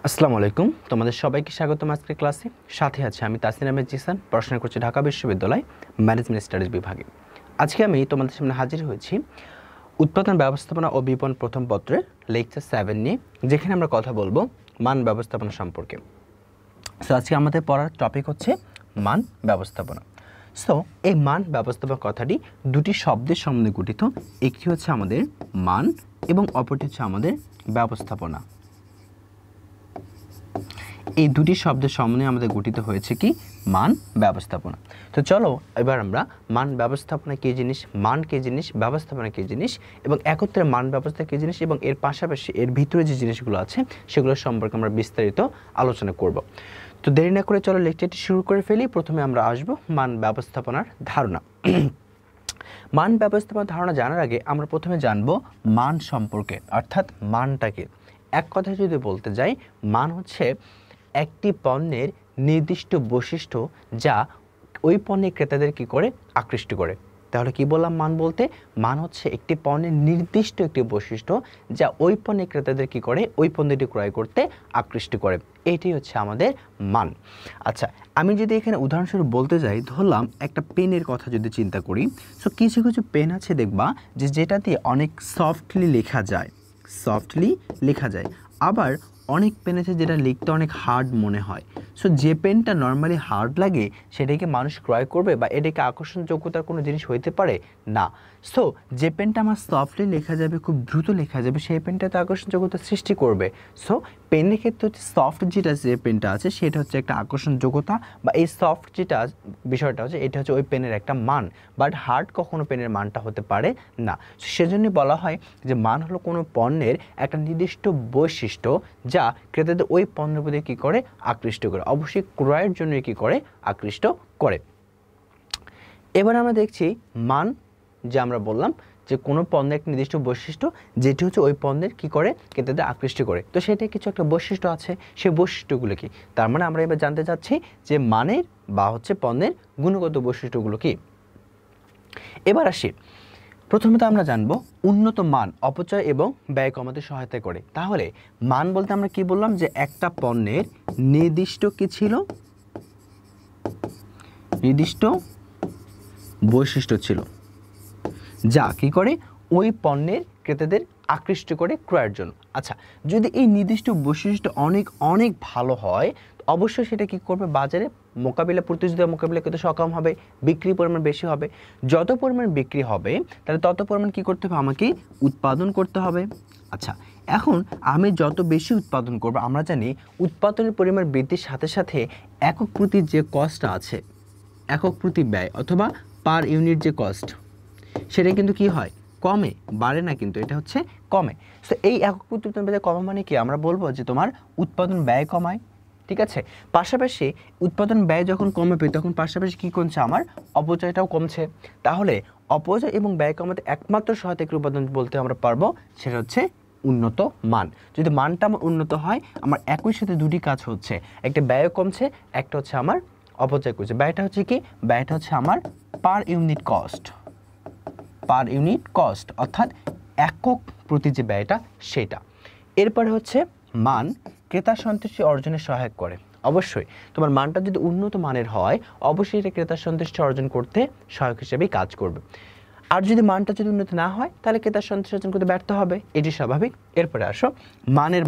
আসসালামু আলাইকুম, তোমাদের সবাইকে স্বাগতম আজকের ক্লাসে। সাথে আছে আমি তাসনিম আহমেদ জিসান, পড়াশোনা করছি ঢাকা বিশ্ববিদ্যালয় ম্যানেজমেন্ট স্টাডিজ বিভাগে। আজকে আমি তোমাদের সামনে হাজির হয়েছি উৎপাদন ব্যবস্থাপনা ও বিপণন প্রথম পত্রের লেকচার 7 নিয়ে, যেখানে আমরা কথা বলবো মান ব্যবস্থাপনা সম্পর্কে। সো আজকে আমাদের পড়ার টপিক হচ্ছে মান ব্যবস্থাপনা। সো এই মান ব্যবস্থাপনা কথাটি দুটি শব্দের সম্বন্ধে গঠিত। একটি হচ্ছে আমাদের মান এবং অপরটি হচ্ছে আমাদের ব্যবস্থাপনা। এই দুটি শব্দের সমন্বয়ে আমাদের গঠিত হয়েছে কি মান ব্যবস্থাপনা। তো চলো এবার আমরা মান ব্যবস্থাপনা কী জিনিস, মান কী জিনিস, ব্যবস্থাপনা কী জিনিস এবং একত্রে মান ব্যবস্থা কী জিনিস এবং এর পাশাপাশি এর ভিতরে যে জিনিসগুলো আছে সেগুলো সম্পর্কে আমরা বিস্তারিত আলোচনা করব। তো দেরি না করে চলো লেকচারটি শুরু করে ফেলি। প্রথমে আমরা আসব মান ব্যবস্থাপনার ধারণা। মান ব্যবস্থাপনার ধারণা জানার আগে আমরা প্রথমে জানব মান সম্পর্কে, অর্থাৎ মানটাকে। এক কথায় যদি বলতে যাই, মান হচ্ছে একটি পণ্যের নির্দিষ্ট বৈশিষ্ট্য যা ওই পণ্যের ক্রেতাদের কী করে আকৃষ্ট করে। তাহলে কি বললাম মান বলতে? মান হচ্ছে একটি পণ্যের নির্দিষ্ট একটি বৈশিষ্ট্য যা ওই পণ্যের ক্রেতাদের কী করে ওই পণ্যটি ক্রয় করতে আকৃষ্ট করে। এটি হচ্ছে আমাদের মান। আচ্ছা, আমি যদি এখানে উদাহরণস্বরূপ বলতে যাই, ধরলাম একটা পেনের কথা যদি চিন্তা করি। সো কিছু কিছু পেন আছে দেখবা যেটা দিয়ে অনেক সফটলি লেখা যায়, আবার অনেক পেন আছে যেটা লিখতে অনেক হার্ড মনে হয়। সো যে পেনটা নর্মালি হার্ড লাগে সেটাকে মানুষ ক্রয় করবে বা এটাকে আকর্ষণযোগ্যতার কোনো জিনিস হইতে পারে না। সো যে পেনটা আমার সফটলি লেখা যাবে, খুব দ্রুত লেখা যাবে, সেই পেনটা তো আকর্ষণযোগ্যতা সৃষ্টি করবে। সো পেনের ক্ষেত্রে হচ্ছে সফট যে পেনটা আছে সেটা হচ্ছে একটা আকর্ষণযোগ্যতা, বা এই সফট যেটা বিষয়টা হচ্ছে এটা হচ্ছে ওই পেনের একটা মান। বাট হার্ড কখনো পেনের মানটা হতে পারে না। সেজন্য বলা হয় যে মান হলো কোনো পণ্যের একটা নির্দিষ্ট বৈশিষ্ট্য যা ক্রেতাদের ওই পণ্যের প্রতি কী করে আকৃষ্ট করে, অবশ্যই ক্রয়ের জন্য কী করে আকৃষ্ট করে। এবার আমরা দেখছি মান, যে আমরা বললাম যে কোনো পণ্যের একটা নির্দিষ্ট বৈশিষ্ট্য যেটি হচ্ছে ওই পণ্যের কী করে ক্রেতাদের আকৃষ্ট করে। তো সেটা কিছু একটা বৈশিষ্ট্য আছে, সেই বৈশিষ্ট্যগুলো কি? তার মানে আমরা এবার জানতে চাচ্ছি যে মানের বা হচ্ছে পণ্যের গুণগত বৈশিষ্ট্যগুলো কি। এবার আসি, প্রথমত আমরা জানবো উন্নত মান অপচয় এবং ব্যয় কমাতে সহায়তা করে। তাহলে মান বলতে আমরা কি বললাম, যে একটা পণ্যের নির্দিষ্ট কি ছিল, নির্দিষ্ট বৈশিষ্ট্য ছিল যা কি করে ওই পণ্যের ক্রেতাদের আকৃষ্ট করে ক্রয়ের জন্য। আচ্ছা, যদি এই নির্দিষ্ট বৈশিষ্ট্য অনেক অনেক ভালো হয়, অবশ্যই সেটা কি করবে, বাজারে প্রতিযোগিতার মোকাবিলা করতে সক্ষম হবে, বিক্রির পরিমাণ বেশি হবে। যত পরিমাণ বিক্রি হবে তাহলে তত পরিমাণ কি করতে হবে, আমাকে উৎপাদন করতে হবে। আচ্ছা, এখন আমি যত বেশি উৎপাদন করব, আমরা জানি উৎপাদনের পরিমাণ বৃদ্ধির সাথে সাথে একক প্রতি যে কস্টটা আছে, একক প্রতি ব্যয় অথবা পার ইউনিট যে কস্ট, সেটা কিন্তু কি হয়, কমে, বাড়ে না, কিন্তু এটা হচ্ছে কমে। সো এই একক প্রতি উৎপাদন ব্যয় কমা মানে কি, আমরা বলবো যে তোমার উৎপাদন ব্যয় কমায়। ঠিক আছে, পাশাপাশি উৎপাদন ব্যয় যখন কমবে তখন পাশাপাশি কী কমছে, আমার অপচয়টাও কমছে। তাহলে অপচয় এবং ব্যয় কমাতে একমাত্র সহায়ক উপাদান বলতে আমরা পারবো সেটা হচ্ছে উন্নত মান। যদি মানটা আমার উন্নত হয়, আমার একই সাথে দুটি কাজ হচ্ছে, একটা ব্যয় কমছে, একটা হচ্ছে আমার অপচয় করছে। ব্যয়টা হচ্ছে কি, ব্যয়টা হচ্ছে আমার পার ইউনিট কস্ট, অর্থাৎ একক প্রতি যে ব্যয়টা সেটা। এরপরে হচ্ছে মান ক্রেতা সন্তুষ্টি অর্জনে সহায়ক করে। অবশ্যই তোমার মানটা যদি উন্নত মানের হয়, অবশ্যই এটা ক্রেতা সন্তুষ্টি অর্জন করতে সহায়ক হিসেবেই কাজ করবে। আর যদি মানটা যদি উন্নত না হয় তাহলে ক্রেতা সন্তুষ্টি অর্জন করতে ব্যর্থ হবে, এটি স্বাভাবিক। এরপরে আসো মানের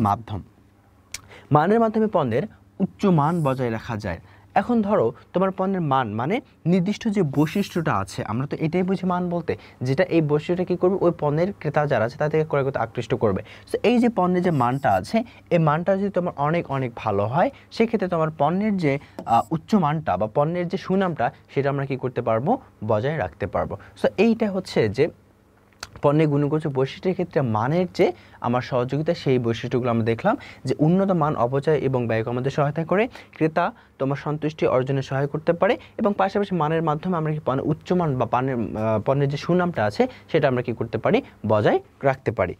মাধ্যমে পণ্যের উচ্চ মান বজায় রাখা যায়। এখন ধরো তোমার পণ্যের মান মানে নির্দিষ্ট যে বৈশিষ্ট্যটা আছে, আমরা তো এটাই বুঝি মান বলতে, যেটা এই বৈশিষ্ট্যটা কী করবে, ওই পণ্যের ক্রেতা যারা আছে তাদেরকে ক্রয় করতে আকৃষ্ট করবে। সো এই যে পণ্যের যে মানটা আছে, এই মানটা যদি তোমার অনেক অনেক ভালো হয়, সেক্ষেত্রে তোমার পণ্যের যে উচ্চ মানটা বা পণ্যের যে সুনামটা সেটা আমরা কী করতে পারবো, বজায় রাখতে পারবো। সো এইটা হচ্ছে যে পণ্যের গুণগত বৈশিষ্ট্যের ক্ষেত্রে মানের যে আমার সহযোগিতা, সেই বৈশিষ্ট্যগুলো আমরা দেখলাম যে উন্নত মান অপচয় এবং ব্যয় কমাতে সহায়তা করে, ক্রেতা তোমার সন্তুষ্টি অর্জনে সহায় করতে পারে, এবং পাশাপাশি মানের মাধ্যমে আমরা কি উচ্চমান বা পণ্যের যে সুনামটা আছে সেটা আমরা কি করতে পারি, বজায় রাখতে পারি।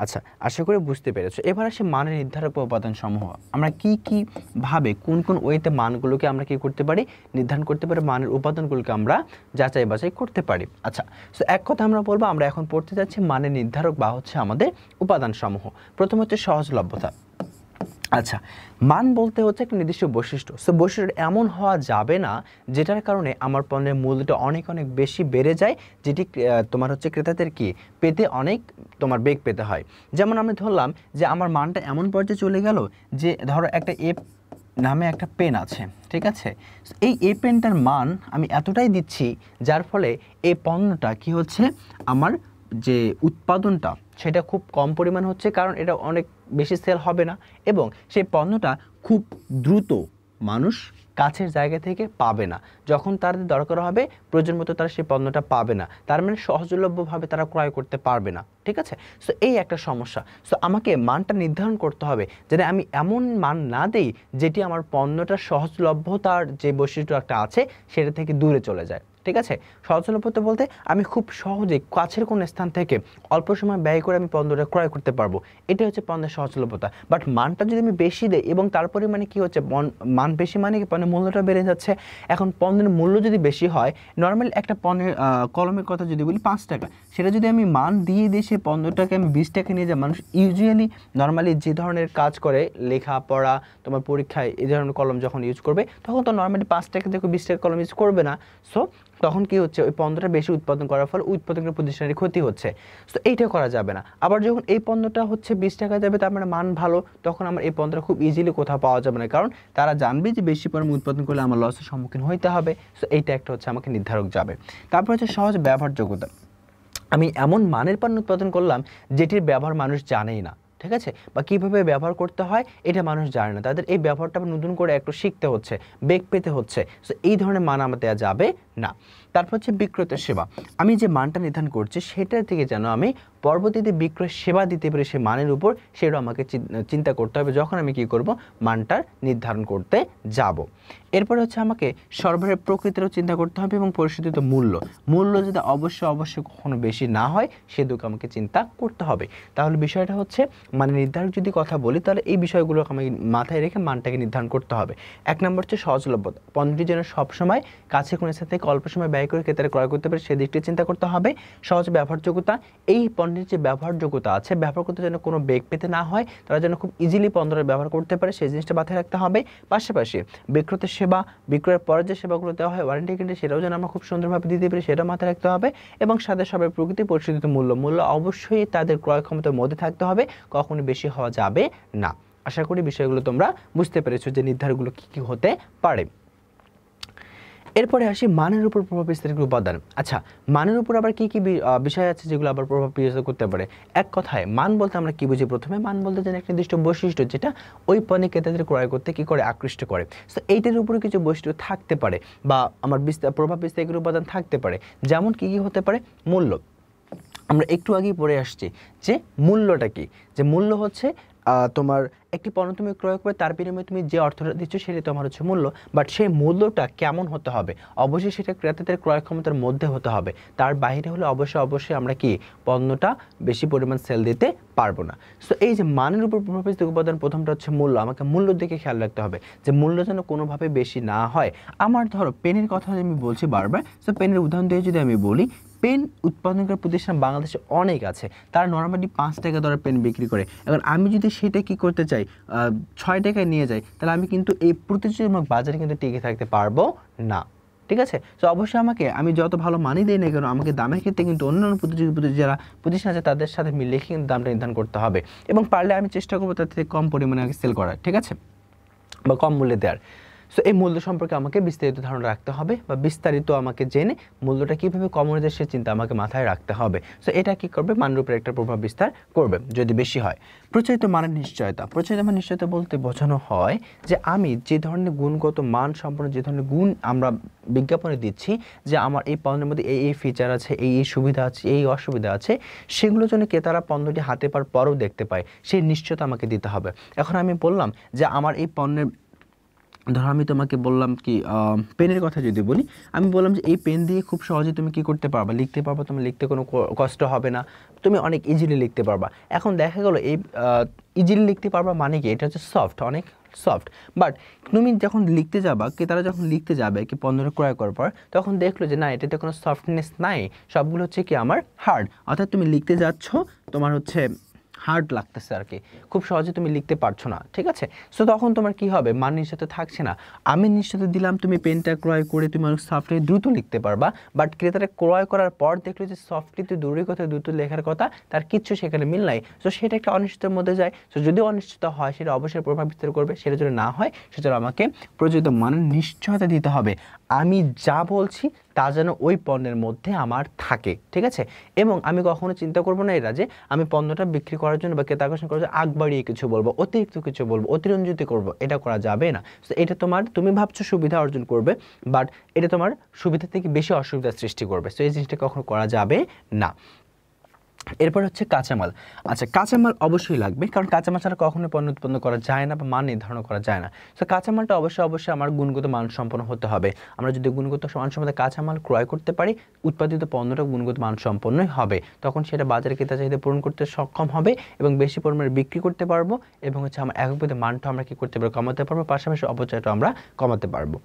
আচ্ছা, আশা করি বুঝতে পেরেছো। এবার আসে মানের নির্ধারক উপাদান সমূহ। আমরা কি ভাবে কোন ওয়েতে মানগুলোকে আমরা কি করতে পারি, নির্ধারণ করতে পারি, মানের উপাদানগুলোকে আমরা যাচাই বাছাই করতে পারি। আচ্ছা, সো এক কথা আমরা বলবো, আমরা এখন পড়তে যাচ্ছি মানের নির্ধারক বা হচ্ছে আমাদের উপাদান সমূহ। প্রথম হচ্ছে সহজলভ্যতা। আচ্ছা, মান বলতে হচ্ছে একটা নির্দিষ্ট বৈশিষ্ট্য। সো বৈশিষ্ট্য এমন হওয়া যাবে না যেটার কারণে আমার পণ্যের মূল্যটা অনেক অনেক বেশি বেড়ে যায়, যেটি তোমার হচ্ছে ক্রেতাদের কি পেতে অনেক তোমার বেগ পেতে হয়। যেমন আমি ধরলাম যে আমার মানটা এমন পর্যায়ে চলে গেল যে ধরো একটা এ নামে একটা পেন আছে, ঠিক আছে, এই পেনটার মান আমি এতটাই দিচ্ছি যার ফলে এই পণ্যটা কি হচ্ছে, আমার যে উৎপাদনটা সেটা খুব কম পরিমাণ হচ্ছে, কারণ এটা অনেক বেশি সেল হবে না এবং সেই পণ্যটা খুব দ্রুত মানুষ কাছের জায়গা থেকে পাবে না। যখন তাদের দরকার হবে প্রয়োজন মতো তারা সেই পণ্যটা পাবে না, তার মানে সহজলভ্যভাবে তারা ক্রয় করতে পারবে না, ঠিক আছে। সো এই একটা সমস্যা। সো আমাকে মানটা নির্ধারণ করতে হবে যেটা আমি এমন মান না দেই যেটি আমার পণ্যটার সহজলভ্যতার যে বৈশিষ্ট্য একটা আছে সেটা থেকে দূরে চলে যায়, ঠিক আছে। সহজলভ্যতা বলতে আমি খুব সহজে কাছের কোনো স্থান থেকে অল্প সময় ব্যয় করে আমি পণ্যটা ক্রয় করতে পারবো, এটা হচ্ছে পণ্যের সহজলভ্যতা। বাট মানটা যদি আমি বেশি দেই এবং তারপরে মানে কি হচ্ছে, মান বেশি মানে কি পণ্যের মূল্যটা বেড়ে যাচ্ছে। এখন পণ্যের মূল্য যদি বেশি হয়, নর্মালি একটা পণ্যের কলমের কথা যদি বলি 5 টাকা, সেটা যদি আমি মান দিয়ে দিয়ে সেই পণ্যটাকে আমি 20 টাকা নিয়ে যাই, মানুষ ইউজুয়ালি নর্মালি যে ধরনের কাজ করে লেখাপড়া তোমার পরীক্ষায় এই ধরনের কলম যখন ইউজ করবে তখন তো নর্মালি 5 টাকা থেকে 20 টাকা কলম ইউজ করবে না। সো তখন কি হচ্ছে, ওই পণ্যটা বেশি উৎপাদন করার ফলে উৎপাদনের প্রতিষ্ঠানের ক্ষতি হচ্ছে। তো এইটা করা যাবে না। আবার যখন এই পণ্যটা হচ্ছে 20 টাকা যাবে, তার মানে মান ভালো, তখন আমার এই পণ্যটা খুব ইজিলি কোথাও পাওয়া যাবে না, কারণ তারা জানবে যে বেশি পরিমাণ উৎপাদন করলে আমার লসের সম্মুখীন হইতে হবে। সো এইটা একটা হচ্ছে আমাকে নির্ধারক যাবে। তারপর হচ্ছে সহজ ব্যবহারযোগ্যতা। আমি এমন মানের পণ্য উৎপাদন করলাম যেটির ব্যবহার মানুষ জানেই না, ঠিক আছে, বা কীভাবে ব্যবহার করতে হয় এটা মানুষ জানে না, তাদের এই ব্যবহারটা নতুন করে একটু শিখতে হচ্ছে, বেগ পেতে হচ্ছে। সো এই ধরনের মান আমার দেওয়া যাবে না। তারপর হচ্ছে বিক্রেতার সেবা। আমি যে মানটা নির্ধারণ করছি সেটার থেকে যেন আমি পরবর্তীতে বিক্রয় সেবা দিতে পারি সেই মানের উপর, সেটাও আমাকে চিন্তা করতে হবে যখন আমি কি করব, মানটার নির্ধারণ করতে যাব। এরপরে হচ্ছে আমাকে সরবরাহের প্রকৃতিরও চিন্তা করতে হবে এবং পরিশোধিত মূল্য যদি অবশ্যই কখনো বেশি না হয় সেদিকে আমাকে চিন্তা করতে হবে। তাহলে বিষয়টা হচ্ছে মানে নির্ধারক যদি কথা বলি তাহলে এই বিষয়গুলো আমাকে মাথায় রেখে মানটাকে নির্ধারণ করতে হবে। 1 নম্বর হচ্ছে সহজলভ্যতা। পণ্যটি যেন সবসময় কাছে কোনো স্থান থেকে অল্প সময় ব্যয় করে ক্রেতারা ক্রয় করতে পারে সেদিকটি চিন্তা করতে হবে। সহজ ব্যবহারযোগ্যতা, এই পণ্যের যে ব্যবহারযোগ্যতা আছে, ব্যবহার করতে যেন কোনো বেগ পেতে না হয়, তারা যেন খুব ইজিলি পণ্যটা ব্যবহার করতে পারে সেই জিনিসটা মাথায় রাখতে হবে। পাশাপাশি বিক্রেতার সেবা, বিক্রয়ের পরে যে সেবাগুলো দেওয়া হয় ওয়ারেন্টি গ্যারান্টি, সেটাও যেন আমরা খুব সুন্দরভাবে দিতে পারি সেটা মাথায় রাখতে হবে। এবং সাথে সবাই প্রকৃতি পরিশোধিত মূল্য অবশ্যই তাদের ক্রয় ক্ষমতার মধ্যে থাকতে হবে, কখনো বেশি হওয়া যাবে না। আশা করি বিষয়গুলো তোমরা বুঝতে পেরেছো যে নির্ধারকগুলো কী কী হতে পারে। এরপরে আসি মানের উপর প্রভাব বিস্তারের উপাদান। আচ্ছা, মানের উপর আবার কি কি বিষয় আছে যেগুলো আবার প্রভাব বিস্তার করতে পারে? এক কথায় মান বলতে আমরা কি বুঝি? প্রথমে মান বলতে যেন একটা নির্দিষ্ট বৈশিষ্ট্য যেটা ওই পণ্য ক্রেতাদের ক্রয় করতে কি করে আকৃষ্ট করে। সো এইটার উপরে কিছু বৈশিষ্ট্য থাকতে পারে বা আমার প্রভাব বিস্তারের উপাদান থাকতে পারে। যেমন কি কি হতে পারে? মূল্য। আমরা একটু আগেই পড়ে আসছি যে মূল্যটা কি, যে মূল্য হচ্ছে তোমার একটি পণ্য তুমি ক্রয় করে তার বিনিময়ে তুমি যে অর্থটা দিচ্ছ সেটাই তোমার হচ্ছে মূল্য। বাট সেই মূল্যটা কেমন হতে হবে? অবশ্যই সেটা ক্রেতাদের ক্রয় ক্ষমতার মধ্যে হতে হবে, তার বাইরে হলে অবশ্যই আমরা কি পণ্যটা বেশি পরিমাণ সেল দিতে পারবো না। সো এই যে মানের উপর প্রভাব বিস্তারক উপাদান, প্রথমটা হচ্ছে মূল্য। আমাকে মূল্যের দিকে খেয়াল রাখতে হবে যে মূল্য যেন কোনোভাবে বেশি না হয়। আমার ধরো পেনের কথা আমি বলছি বারবার, সো পেনের উদাহরণ দিয়ে যদি আমি বলি, পেন উৎপাদনকারী প্রতিষ্ঠান বাংলাদেশে অনেক আছে, তারা নর্মালি 5 টাকা দরে পেন বিক্রি করে। এখন আমি যদি সেটা কি করতে চাই 6 টাকায় নিয়ে যাই, তাহলে আমি কিন্তু এই প্রতিযোগিতামূলক বাজারে কিন্তু টিকে থাকতে পারবো না, ঠিক আছে। তো অবশ্যই আমি যত ভালো মানই দিই না কেন, আমাকে দামের ক্ষেত্রে কিন্তু অন্যান্য যারা প্রতিষ্ঠান আছে তাদের সাথে মিলে কিন্তু দামটা নির্ধারণ করতে হবে এবং পারলে আমি চেষ্টা করবো তার থেকে কম পরিমাণে আগে সেল করার, ঠিক আছে, বা কম মূল্যে দেওয়ার। সো এই মূল্য সম্পর্কে আমাকে বিস্তারিত ধারণা রাখতে হবে বা বিস্তারিত আমাকে জেনে মূল্যটা কীভাবে কম হয়ে যায় সে চিন্তা আমাকে মাথায় রাখতে হবে। সো এটা কী করবে? মানের উপরে একটা প্রভাব বিস্তার করবে যদি বেশি হয়। প্রচারিত মানের নিশ্চয়তা। প্রচারিত মানের নিশ্চয়তা বলতে বোঝানো হয় যে আমি যে ধরনের গুণগত মান সম্পন্ন যে ধরনের গুণ আমরা বিজ্ঞাপনে দিচ্ছি, যে আমার এই পণ্যের মধ্যে এই ফিচার আছে, এই সুবিধা আছে, এই অসুবিধা আছে, সেগুলোর জন্য ক্রেতারা পণ্যটি হাতে পাওয়ার পরেও দেখতে পায়, সেই নিশ্চয়তা আমাকে দিতে হবে। এখন আমি বললাম যে আমার এই পণ্যের, ধরো আমি তোমাকে বললাম কি পেনের কথা যদি বলি, আমি বললাম যে এই পেন দিয়ে খুব সহজে তুমি কি করতে পারবা, লিখতে পারবা, তোমার লিখতে কোনো কষ্ট হবে না, তুমি অনেক ইজিলি লিখতে পারবা। এখন দেখা গেলো এই ইজিলি লিখতে পারবা মানে কি, এটা হচ্ছে সফট, অনেক সফট। বাট তুমি যখন লিখতে যাবা, তারা যখন লিখতে যাবে কি পণ্যটা ক্রয় করার পর, তখন দেখলো যে না, এটাতে কোনো সফটনেস নাই, সবগুলো হচ্ছে কি আমার হার্ড। অর্থাৎ তুমি লিখতে যাচ্ছ, তোমার হচ্ছে হার্ড লাগতেছে আর কি, খুব সহজে তুমি লিখতে পারছো না, ঠিক আছে। সো তখন তোমার কি হবে, মান নিশ্চিত থাকছে না। আমি নিশ্চিত দিলাম তুমি পেনটা ক্রয় করে তুমি অনেক সফটলি দ্রুত লিখতে পারবা, বাট ক্রেতারা ক্রয় করার পর দেখলো যে সফটলি তো দূরের কথা দ্রুত লেখার কথা, তার কিচ্ছু সেখানে মিল নাই। সো সেটা একটা অনিশ্চিতের মধ্যে যায়। সো যদি অনিশ্চিত হয় সেটা অবশ্যই প্রভাব বিস্তার করবে, সেটা যদি না হয় সেটা আমাকে প্রযোজিত মানের নিশ্চয়তা দিতে হবে। আমি যা বলছি তা যেন ওই পণ্যের মধ্যে আমার থাকে, ঠিক আছে। এবং আমি কখনো চিন্তা করবো না এরা যে আমি পণ্যটা বিক্রি করার জন্য বা ক্রেতা আকর্ষণ করার জন্য আগ বাড়িয়ে কিছু বলবো, অতিরিক্ত কিছু বলবো, অতিরঞ্জিত করবো, এটা করা যাবে না। তো এটা তুমি ভাবছো সুবিধা অর্জন করবে, বাট এটা তোমার সুবিধা থেকে বেশি অসুবিধার সৃষ্টি করবে। তো এই জিনিসটা কখনো করা যাবে না। এরপর হচ্ছে কাঁচামাল। আচ্ছা, কাঁচামাল অবশ্যই লাগবে, কারণ কাঁচামাল ছাড়া কখনোই পণ্য উৎপন্ন করা যায় না বা মান নির্ধারণ করা যায় না। তো কাঁচামালটা অবশ্যই আমার গুণগত মানসম্পন্ন হতে হবে। আমরা যদি গুণগত মানসম্পন্ন কাঁচামাল ক্রয় করতে পারি, উৎপাদিত পণ্যটা গুণগত মানসম্পন্নই হবে, তখন সেটা বাজারে ক্রেতা চাহিদা পূরণ করতে সক্ষম হবে এবং বেশি পরিমাণে বিক্রি করতে পারবো, এবং হচ্ছে আমার এককভাবে মানটা আমরা কি করতে পারবো, কমাতে পারবো, পাশাপাশি অপচয়টা আমরা কমাতে পারবো।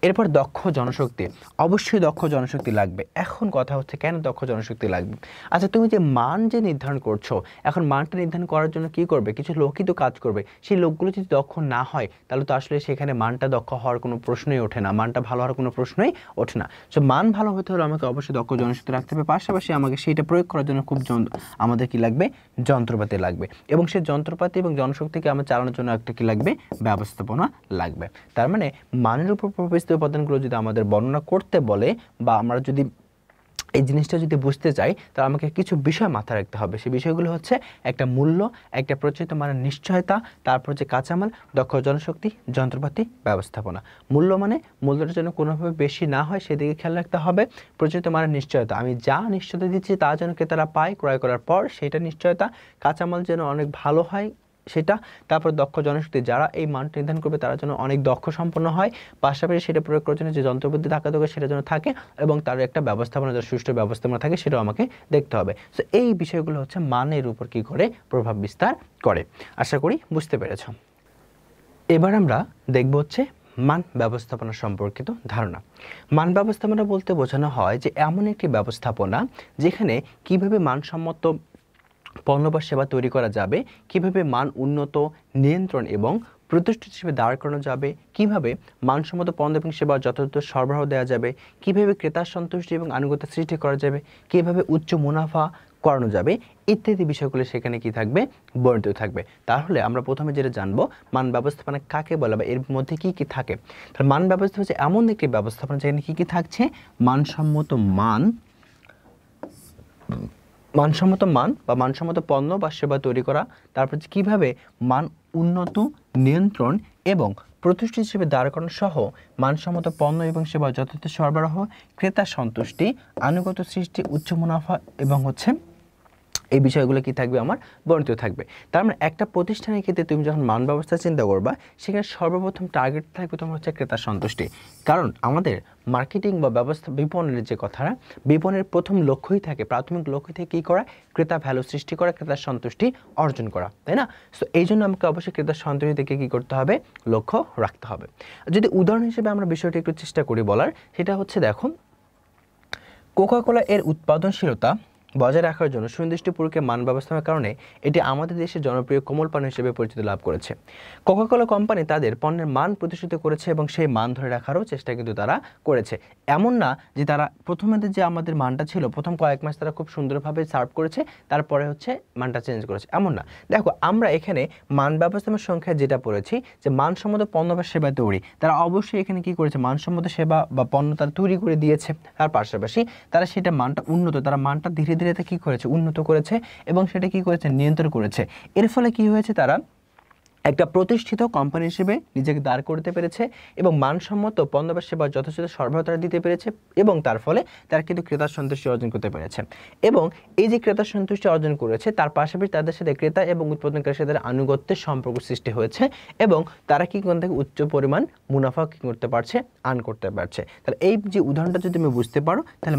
এরপর দক্ষ জনশক্তি, অবশ্যই দক্ষ জনশক্তি লাগবে। এখন কথা হচ্ছে কেন দক্ষ জনশক্তি লাগবে। আচ্ছা, তুমি যে মান যে নির্ধারণ করছো, এখন মানটা নির্ধারণ করার জন্য কি করবে, কিছু লোকই তো কাজ করবে। সেই লোকগুলো যদি দক্ষ না হয় তাহলে তো আসলে সেখানে মানটা দক্ষ হওয়ার কোনো প্রশ্নই ওঠে না, মানটা ভালো হওয়ার কোনো প্রশ্নই ওঠে না। সো মান ভালো হতে হলে আমাকে অবশ্যই দক্ষ জনশক্তি রাখতে হবে, পাশাপাশি আমাকে সেইটা প্রয়োগ করার জন্য আমাদের কি লাগবে, যন্ত্রপাতি লাগবে, এবং সেই যন্ত্রপাতি এবং জনশক্তিকে আমার চালানোর জন্য একটা কি লাগবে, ব্যবস্থাপনা লাগবে। তার মানে মানের উপর প্রবেশিত উপাদানগুলো যদি আমাদের বর্ণনা করতে বলে বা আমরা যদি এই জিনিসটা যদি বুঝতে চাই, তাহলে আমাকে কিছু বিষয় মাথায় রাখতে হবে। সেই বিষয়গুলো হচ্ছে একটা মূল্য, একটা প্রচলিত মানের নিশ্চয়তা, তারপর যে কাঁচামাল, দক্ষ জনশক্তি, যন্ত্রপাতি, ব্যবস্থাপনা। মূল্য মানে মূল্যটা যেন কোনোভাবে বেশি না হয় সেদিকে খেয়াল রাখতে হবে। প্রচলিত মানের নিশ্চয়তা, আমি যা নিশ্চয়তা দিচ্ছি তা যেন ক্রেতারা পায় ক্রয় করার পর, সেটা নিশ্চয়তা। কাঁচামাল যেন অনেক ভালো হয় সেটা। তারপর দক্ষ জনশক্তি, যারা এই মানটা নির্ধারণ করবে তারা যেন অনেক দক্ষ সম্পন্ন হয়, পাশাপাশি সেটা প্রয়োগ করার জন্য যে যন্ত্রপাতি থাকা দরকার সেটা যেন থাকে, এবং তার একটা ব্যবস্থাপনা, যার সুষ্ঠু ব্যবস্থাপনা থাকে সেটাও আমাকে দেখতে হবে। সো এই বিষয়গুলো হচ্ছে মানের উপর কি করে প্রভাব বিস্তার করে। আশা করি বুঝতে পেরেছ। এবার আমরা দেখব হচ্ছে মান ব্যবস্থাপনা সম্পর্কিত ধারণা। মান ব্যবস্থাপনা বলতে বোঝানো হয় যে এমন একটি ব্যবস্থাপনা যেখানে কিভাবে মানসম্মত পণ্য বা সেবা তৈরি করা যাবে, কিভাবে মান উন্নত, নিয়ন্ত্রণ এবং প্রতিষ্ঠিত হিসেবে দাঁড় করানো যাবে, কিভাবে মানসম্মত পণ্য এবং সেবা যথাযথ সরবরাহ দেওয়া যাবে, কিভাবে ক্রেতার সন্তুষ্টি এবং আনুগত্য সৃষ্টি করা যাবে, কিভাবে উচ্চ মুনাফা করানো যাবে, ইত্যাদি বিষয়গুলো সেখানে কি থাকবে, বর্ণিত থাকবে। তাহলে আমরা প্রথমে যেটা জানবো, মান ব্যবস্থাপনা কাকে বলে বা এর মধ্যে কি কি থাকে। তাহলে মান ব্যবস্থা হচ্ছে এমন একটি ব্যবস্থাপনা যেখানে কি কি থাকছে, মানসম্মত মান বা মানসম্মত পণ্য বা সেবা তৈরি করা, তারপর কিভাবে মান উন্নত, নিয়ন্ত্রণ এবং প্রতিষ্ঠিত হিসেবে দাঁড় করানো সহ মানসম্মত পণ্য এবং সেবা যথাযথ সরবরাহ, ক্রেতার সন্তুষ্টি, আনুগত্য সৃষ্টি, উচ্চ মুনাফা এবং হচ্ছে এই বিষয়গুলো কি থাকবে, আমার বর্ণিত থাকবে। তার মানে একটা প্রতিষ্ঠানের ক্ষেত্রে তুমি যখন মান ব্যবস্থা চিন্তা করবা, সেখানে সর্বপ্রথম টার্গেট থাকবে তোমার হচ্ছে ক্রেতার সন্তুষ্টি। কারণ আমাদের মার্কেটিং বা ব্যবস্থা বিপণনের যে কথাটা, বিপণনের প্রথম লক্ষ্যই থাকে, প্রাথমিক লক্ষ্য থেকে কী করা, ক্রেতা ভ্যালু সৃষ্টি করা, ক্রেতার সন্তুষ্টি অর্জন করা, তাই না? সো এই জন্য আমাকে অবশ্যই ক্রেতার সন্তুষ্টি থেকে কী করতে হবে, লক্ষ্য রাখতে হবে। যদি উদাহরণ হিসেবে আমরা বিষয়টি একটু চেষ্টা করি বলার, সেটা হচ্ছে দেখুন, কোকা-কোলা এর উৎপাদনশীলতা বজায় রাখার জন্য সুনির্দিষ্ট প্রক্রিয়া মান ব্যবস্থাপনার কারণে এটি আমাদের দেশের জনপ্রিয় কোমল পানীয় হিসেবে পরিচিতি লাভ করেছে। কোকা-কোলা কোম্পানি তাদের পণ্যের মান প্রতিষ্ঠিত করেছে এবং সেই মান ধরে রাখারও চেষ্টা কিন্তু তারা করেছে। এমন না যে তারা প্রথমে যে আমাদের মানটা ছিল, প্রথম কয়েক মাস তারা খুব সুন্দরভাবে সার্ভ করেছে, তারপরে হচ্ছে মানটা চেঞ্জ করেছে, এমন না। দেখো, আমরা এখানে মান ব্যবস্থাপনার সংখ্যা যেটা পড়েছি যে মানসম্মত পণ্য বা সেবা তৈরি, তারা অবশ্যই এখানে কি করেছে, মানসম্মত সেবা বা পণ্য তারা তৈরি করে দিয়েছে। তার পাশাপাশি তারা সেটা মানটা উন্নত, তারা মানটা ধীরে ধীরে কি করেছে, উন্নত করেছে এবং সেটা কি করেছে, নিয়ন্ত্রণ করেছে। এর ফলে কি হয়েছে, তারা একটা প্রতিষ্ঠিত কোম্পানি হিসেবে নিজেকে দাঁড় করতে পেরেছে এবং মানসম্মত পণ্য বা সেবা যথেষ্ট সরবরাহ তারা দিতে পেরেছে, এবং তার ফলে তারা কিন্তু ক্রেতার সন্তুষ্টি অর্জন করতে পেরেছে। এবং এই যে ক্রেতার সন্তুষ্টি অর্জন করেছে, তার পাশাপাশি তাদের সাথে ক্রেতা এবং উৎপাদনকারীর সাথে আনুগত্যের সম্পর্ক সৃষ্টি হয়েছে, এবং তারা কি করতে উচ্চ পরিমাণ মুনাফা কি করতে পারছে, আর্ন করতে পারছে। তাহলে এই যে উদাহরণটা যদি তুমি বুঝতে পারো, তাহলে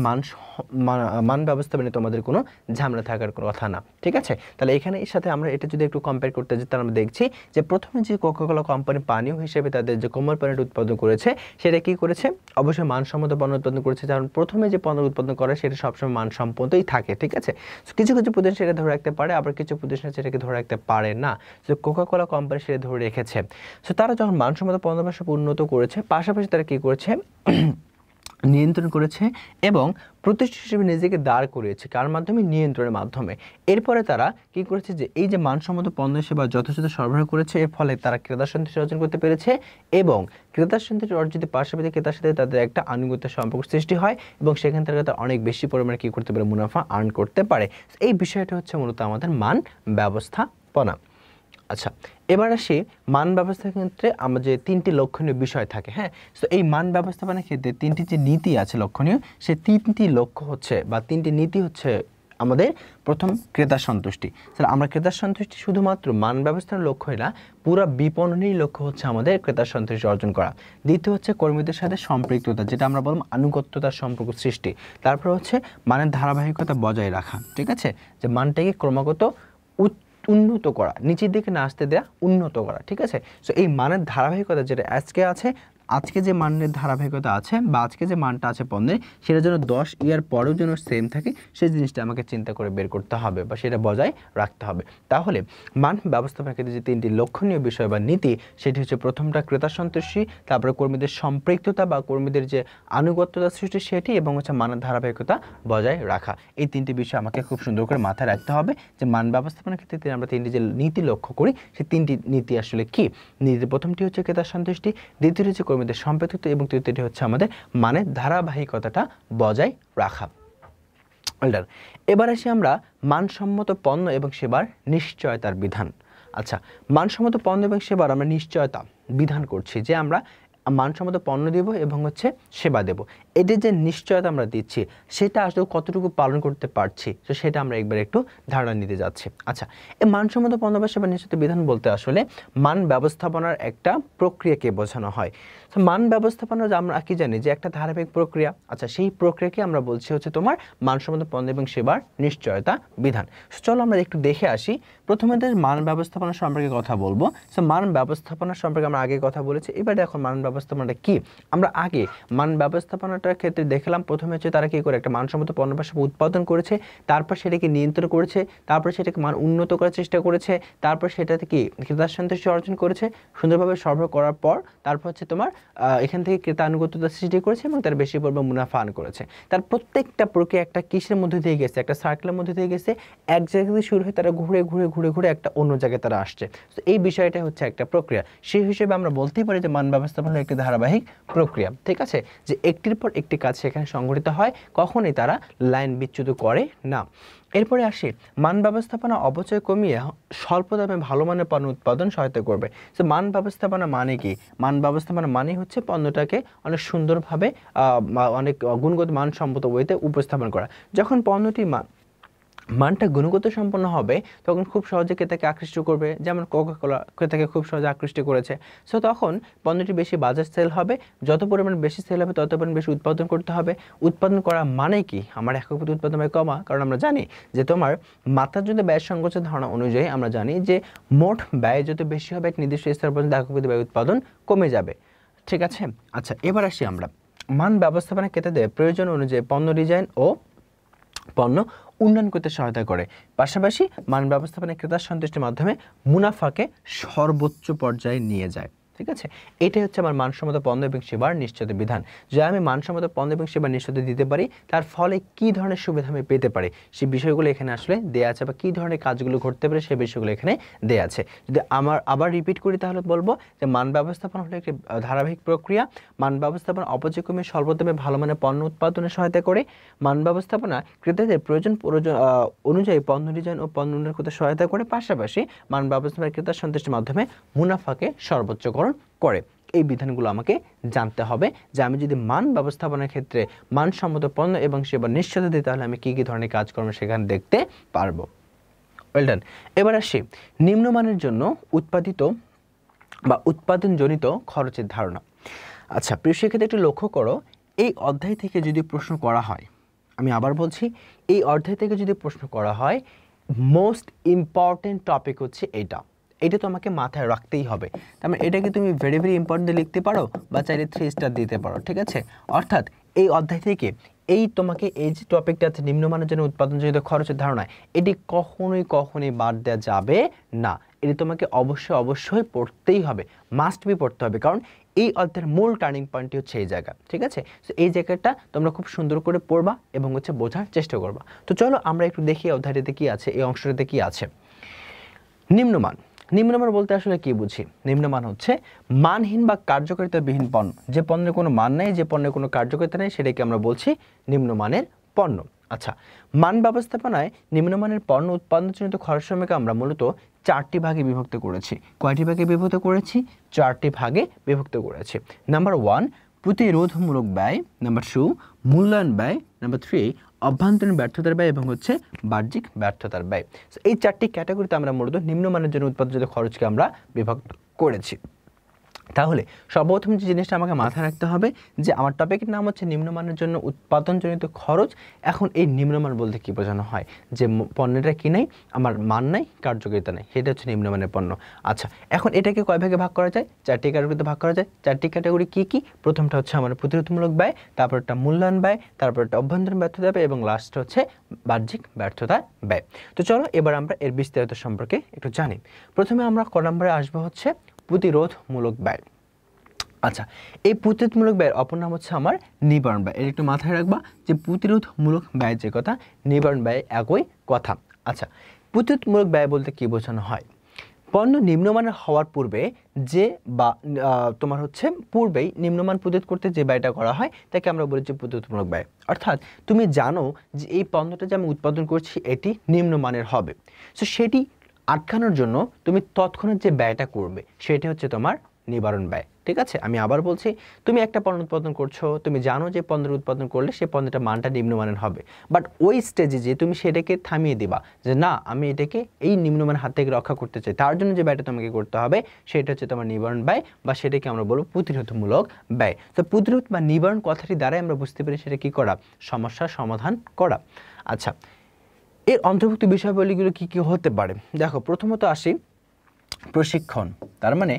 মান ব্যবস্থাপনায় তোমাদের কোনো ঝামেলা থাকার কথা না, ঠিক আছে? তাহলে এখানে এর সাথে আমরা এটা যদি একটু কম্পেয়ার করতে যাই, তাহলে আমরা দেখছি যে প্রথমে যে কোকাকোলা কোম্পানি পানীয় হিসেবে তাদের যে কোমল পানীয়টা উৎপাদন করেছে সেটা কি করেছে, অবশ্যই মানসম্মত পণ্য উৎপাদন করেছে, কারণ প্রথমে যে পণ্য উৎপাদন করে সেটা সবসময় মানসম্মতই থাকে, ঠিক আছে। কিছু কিছু প্রতিষ্ঠান সেটা ধরে রাখতে পারে, আবার কিছু প্রতিষ্ঠান সেটাকে ধরে রাখতে পারে না। তো কোকাকোলা কোম্পানি সেটা ধরে রেখেছে। সো তারা যখন মানসম্মত পণ্য ব্যবস্থা উন্নত করেছে, পাশাপাশি তারা কি করেছে, নিয়ন্ত্রণ করেছে এবং প্রতিষ্ঠান হিসেবে নিজেকে দাঁড় করিয়েছে, কার মাধ্যমে, নিয়ন্ত্রণের মাধ্যমে। এরপরে তারা কি করেছে, যে এই যে মানসম্মত পণ্য সেবা যথাযথ সরবরাহ করেছে, এর ফলে তারা ক্রেতা সন্তুষ্টি অর্জন করতে পেরেছে এবং ক্রেতা সন্তুষ্টি অর্জিত পাশাপাশি ক্রেতার সাথে তাদের একটা আনুগত্য সম্পর্ক সৃষ্টি হয় এবং সেখান থেকে তারা অনেক বেশি পরিমাণে কি করতে পারে, মুনাফা আর্ন করতে পারে। এই বিষয়টা হচ্ছে মূলত আমাদের মান ব্যবস্থাপনা। আচ্ছা, এবার আসি মান ব্যবস্থার ক্ষেত্রে আমরা যে তিনটি লক্ষণীয় বিষয় থাকে, হ্যাঁ। তো এই মান ব্যবস্থাপনার ক্ষেত্রে তিনটি যে নীতি আছে লক্ষণীয়, সেই তিনটি লক্ষ্য হচ্ছে বা তিনটি নীতি হচ্ছে আমাদের প্রথম ক্রেতা সন্তুষ্টি। স্যার আমরা ক্রেতা সন্তুষ্টি শুধুমাত্র মান ব্যবস্থার লক্ষ্যই না, পুরো বিপণনের লক্ষ্য হচ্ছে আমাদের ক্রেতা সন্তুষ্টি অর্জন করা। দ্বিতীয় হচ্ছে কর্মীদের সাথে সম্পৃক্ততা, যেটা আমরা বললাম আনুগত্যতার সম্পর্ক সৃষ্টি। তারপর হচ্ছে মানের ধারাবাহিকতা বজায় রাখা, ঠিক আছে, যে মানটাকে ক্রমাগত উন্নত করা, নিচের দিকে না আসতে দেয়া, উন্নত করা, ঠিক আছে। সো এই মানের ধারাবাহিকতা যেটা আজকে আছে, আজকে যে মানের ধারাবাহিকতা আছে বা আজকে যে মানটা আছে পণ্যের, সেটা যেন 10 ইয়ার পরেও যেন সেম থাকে, সেই জিনিসটা আমাকে চিন্তা করে বের করতে হবে বা সেটা বজায় রাখতে হবে। তাহলে মান ব্যবস্থাপনার ক্ষেত্রে যে তিনটি লক্ষণীয় বিষয় বা নীতি, সেটি হচ্ছে প্রথমটা ক্রেতা সন্তুষ্টি, তারপরে কর্মীদের সম্পৃক্ততা বা কর্মীদের যে আনুগত্যতা সৃষ্টি সেটি, এবং হচ্ছে মানের ধারাবাহিকতা বজায় রাখা। এই তিনটি বিষয় আমাকে খুব সুন্দর করে মাথায় রাখতে হবে যে মান ব্যবস্থাপনার ক্ষেত্রে আমরা তিনটি যে নীতি লক্ষ্য করি, সেই তিনটি নীতি আসলে কি। নীতি প্রথমটি হচ্ছে ক্রেতা সন্তুষ্টি, দ্বিতীয়টি হচ্ছে কর্মীদের সম্পৃক্ততা এবং তৃতীয়টি হচ্ছে আমাদের মানের ধারাবাহিকতাটা বজায় রাখা। এবার আসি আমরা মানসম্মত পণ্য এবং সেবার নিশ্চয়তার বিধান। আচ্ছা, মানসম্মত পণ্য এবং সেবার আমরা নিশ্চয়তা বিধান করছি যে আমরা মানসম্মত পণ্য দেব এবং হচ্ছে সেবা দেব, এদের যে নিশ্চয়তা আমরা দিচ্ছি সেটা আসলে কতটুকু পালন করতে পারছি, তো সেটা আমরা একবার একটু ধারণা নিতে যাচ্ছি। আচ্ছা, এই মানসম্মত পণ্য বা সেবা নিশ্চয়তা বিধান বলতে আসলে মান ব্যবস্থাপনার একটা প্রক্রিয়াকে বোঝানো হয়। তো মান ব্যবস্থাপনা আমরা কি জানি যে একটা ধারাবাহিক প্রক্রিয়া। আচ্ছা, সেই প্রক্রিয়াকে আমরা বলছি হচ্ছে তোমার মানসম্মত পণ্য এবং সেবার নিশ্চয়তা বিধান। চলো আমরা একটু দেখে আসি। প্রথমে মান ব্যবস্থাপনা সম্পর্কে কথা বলবো। সো মান ব্যবস্থাপনা সম্পর্কে আমরা আগে কথা বলেছি, এবার দেখো মান ব্যবস্থাপনাটা কি। আমরা আগে মান ব্যবস্থাপনাটার ক্ষেত্রে দেখলাম প্রথমে হচ্ছে তারা কি করে একটা মানসম্মত পণ্য বা সেবা উৎপাদন করেছে, তারপর সেটাকে নিয়ন্ত্রণ করেছে, তারপর সেটাকে মান উন্নত করার চেষ্টা করেছে, তারপর সেটাতে কি ক্রেতার সন্তুষ্টি অর্জন করেছে, সুন্দরভাবে সরবরাহ করার পর তারপর হচ্ছে তোমার এখান থেকে ক্রেতা আনুগত্যতা সৃষ্টি করেছে এবং তার বেশি পরিমাণ মুনাফা আর্ন করেছে। তার প্রত্যেকটা প্রক্রিয়া একটা কিসের মধ্যে দিয়ে গেছে, একটা সার্কেলের মধ্যে দিয়ে গেছে, এক জায়গা থেকে শুরু হয়ে তারা ঘুরে ঘুরে ঘুরে ঘুরে একটা অন্য জায়গায় তারা আসছে। তো এই বিষয়টা হচ্ছে একটা প্রক্রিয়া, সেই হিসেবে আমরা বলতেই পারি যে মান ব্যবস্থাপনা একটি ধারাবাহিক প্রক্রিয়া, ঠিক আছে, যে একটির পর একটি কাজ সেখানে সংঘটিত হয়, কখনোই তারা লাইন বিচ্যুত করে না। এরপরে আসি মান ব্যবস্থাপনা অপচয় কমিয়ে স্বল্প দামে ভালো মানের পণ্য উৎপাদন সহায়তা করবে। তো মান ব্যবস্থাপনা মানে কি? মান ব্যবস্থাপনা মানে হচ্ছে পণ্যটাকে অনেক সুন্দরভাবে অনেক গুণগত মানসম্মত ওয়েতে উপস্থাপন করা। যখন পণ্যটি মানটা গুণগত সম্পন্ন হবে তখন খুব সহজে ক্রেতাকে আকৃষ্ট করবে, যেমন কোকাকোলা ক্রেতাকে খুব সহজে আকৃষ্ট করেছে। সো তখন পণ্যটি বেশি বাজার সেল হবে, যত পরিমাণ বেশি সেল হবে তত পরিমাণ বেশি উৎপাদন করতে হবে। উৎপাদন করা মানে কি? আমার একক প্রতি উৎপাদন ব্যয় কমা, কারণ আমরা জানি যে তোমার মাত্রাজনিত ব্যয় সংকোচন ধারণা অনুযায়ী আমরা জানি যে মোট ব্যয় যত বেশি হবে এক নির্দিষ্ট স্তর পর্যন্ত একক প্রতি ব্যয় উৎপাদন কমে যাবে, ঠিক আছে। আচ্ছা, এবার আসি আমরা মান ব্যবস্থাপনা ক্রেতাদের প্রয়োজন অনুযায়ী পণ্য ডিজাইন ও পণ্য উন্নয়ন করতে সহায়তা করে, পাশাপাশি মান ব্যবস্থাপনা ক্রেতার সন্তুষ্টির মাধ্যমে মুনাফাকে সর্বোচ্চ পর্যায়ে নিয়ে যায়, ঠিক আছে। এটাই হচ্ছে আমার মানসম্মত পণ্য এবং সেবার নিশ্চয়তা বিধান। যে আমি মানসম্মত পণ্য এবং সেবার নিশ্চয়তা দিতে পারি, তার ফলে কী ধরনের সুবিধা আমি পেতে পারি সেই বিষয়গুলো এখানে আসলে দেওয়া আছে, বা কী ধরনের কাজগুলো ঘটতে পারে সেই বিষয়গুলো এখানে দেওয়া আছে। যদি আবার রিপিট করি তাহলে বলবো যে মান ব্যবস্থাপনা হলো একটি ধারাবাহিক প্রক্রিয়া। মান ব্যবস্থাপনা অপচয় কমিয়ে স্বল্প দামে ভালো মানের পণ্য উৎপাদনে সহায়তা করে। মান ব্যবস্থাপনা ক্রেতাদের প্রয়োজন অনুযায়ী পণ্য ডিজাইন ও পণ্য উন্নয়ন করতে সহায়তা করে, পাশাপাশি মান ব্যবস্থাপনা ক্রেতার সন্তুষ্টির মাধ্যমে মুনাফাকে সর্বোচ্চকরণ করে। এই বিধানগুলো আমাকে জানতে হবে যে আমি যদি মান ব্যবস্থাপনার ক্ষেত্রে মানসম্মত পণ্য এবং সেবা নিশ্চয়তা দিই তাহলে আমি কী কী ধরনের কাজকর্ম সেখানে দেখতে পারবো। Well done. এবার আসি নিম্নমানের জন্য উৎপাদিত বা উৎপাদনজনিত খরচের ধারণা। আচ্ছা, প্রিয় শিক্ষার্থী একটু লক্ষ্য করো, এই অধ্যায় থেকে যদি প্রশ্ন করা হয়, আমি আবার বলছি, এই অধ্যায় থেকে যদি প্রশ্ন করা হয় মোস্ট ইম্পর্টেন্ট টপিক হচ্ছে এইটা। এটা তো আমাকে মাথায় রাখতেই হবে। তার মানে এটাকে তুমি ভেরি ভেরি ইম্পর্টেন্টলি লিখতে পারো বা চাইলে 3 স্টার দিতে পারো, ঠিক আছে। অর্থাৎ এই অধ্যায় থেকে তোমাকে এই যে টপিকটা আছে নিম্নমানের জন্য উৎপাদনজনিত খরচের ধারণা, এটি কখনোই বাদ দেওয়া যাবে না। এটি তোমাকে অবশ্যই পড়তেই হবে, মাস্ট বি পড়তে হবে, কারণ এই অধ্যায়ের মূল টার্নিং পয়েন্টটি হচ্ছে এই জায়গা, ঠিক আছে। তো এই জায়গাটা তোমরা খুব সুন্দর করে পড়বা এবং বোঝার চেষ্টা করবা। তো চলো আমরা একটু দেখি অধ্যায়টিতে কি আছে, এই অংশটিতে কি আছে। নিম্নমান বলতে আসলে কি বুঝি? নিম্নমান হচ্ছে মানহীন বা কার্যকারিতাবিহীন পণ্য, যে পণ্যের কোনো মান নেই, যে পণ্যের কোনো কার্যকারিতা নেই, সেটাকে আমরা বলছি নিম্নমানের পণ্য। আচ্ছা, মান ব্যবস্থাপনায় নিম্নমানের পণ্য উৎপাদনজনিত খরচ সময়কে আমরা মূলত 4টি ভাগে বিভক্ত করেছি। কয়টি ভাগে বিভক্ত করেছি? 4টি ভাগে বিভক্ত করেছি। নাম্বার 1 প্রতিরোধমূলক ব্যয়, নাম্বার 2 মূল্যায়ন ব্যয়, নাম্বার 3 অভ্যন্তরীণ ব্যর্থতার ব্যয় এবং বাহ্যিক ব্যর্থতার ব্যয়। এই 4টি ক্যাটাগরিতে আমরা মূলত নিম্নমানের জন্য উৎপাদনজনিত খরচকে আমরা বিভক্ত করেছি। তাহলে সর্বপ্রথম যে জিনিসটা আমাকে মাথায় রাখতে হবে যে আমার টপিকের নাম হচ্ছে নিম্নমানের জন্য উৎপাদনজনিত খরচ। এখন এই নিম্নমান বলতে কি বোঝানো হয়? যে পণ্যটা কি নাই, আমার মান নাই, কার্যকারিতা নাই, সেটা হচ্ছে নিম্নমানের পণ্য। আচ্ছা, এখন এটাকে কয় ভাগে ভাগ করা যায়? 4টি ক্যাটাগরিতে ভাগ করা যায়। 4টি ক্যাটাগরি কি কি? প্রথমটা হচ্ছে আমার প্রতিরোধমূলক ব্যয়, তারপর একটা মূল্যায়ন ব্যয়, তারপর একটা অভ্যন্তরীণ ব্যর্থতা ব্যয় এবং লাস্ট হচ্ছে বাহ্যিক ব্যর্থতা ব্যয়। তো চলো এবার আমরা এর বিস্তারিত সম্পর্কে একটু জানি। প্রথমে আমরা ক নম্বরে আসবো হচ্ছে প্রতিরোধমূলক ব্যয়। আচ্ছা, এই প্রতিরোধমূলক ব্যয়ের অপর নাম হচ্ছে আমার নিবারণ ব্যয়। এটা একটু মাথায় রাখবা যে প্রতিরোধমূলক ব্যয় যে কথা, নিবারণ ব্যয় একই কথা। আচ্ছা, প্রতিরোধমূলক ব্যয় বলতে কি বোঝানো হয়? পণ্য নিম্নমানের হওয়ার পূর্বে যে বা তোমার হচ্ছে পূর্বেই নিম্নমান প্রতিরোধ করতে যে ব্যয়টা করা হয় তাকে আমরা বলি যে প্রতিরোধমূলক ব্যয়। অর্থাৎ তুমি জানো যে এই পণ্যটা যে আমি উৎপাদন করছি এটি নিম্নমানের হবে, সো সেটি আটকানোর জন্য তুমি তৎক্ষণাৎ যে ব্যয়টা করবে সেটা হচ্ছে তোমার নিবারণ ব্যয়, ঠিক আছে। আমি আবার বলছি, তুমি একটা পণ্য উৎপাদন করছো, তুমি জানো যে পণ্যের উৎপাদন করলে সেই পণ্যটা মানটা নিম্নমানের হবে, বাট ওই স্টেজে যে তুমি সেটাকে থামিয়ে দিবা যে না, আমি এটাকে এই নিম্নমানের হাত থেকে রক্ষা করতে চাই, তার জন্য যে ব্যয়টা তোমাকে করতে হবে সেটা হচ্ছে তোমার নিবারণ ব্যয়, বা সেটাকে আমরা বলবো প্রতিরোধমূলক ব্যয়। তো প্রতিরোধ বা নিবারণ কথাটি দ্বারাই আমরা বুঝতে পারি সেটা কি করা, সমস্যার সমাধান করা। আচ্ছা, এর অন্তর্ভুক্ত বিষয়াবলীগুলো কি কি হতে পারে? দেখো, প্রথমত আসি প্রশিক্ষণ। তার মানে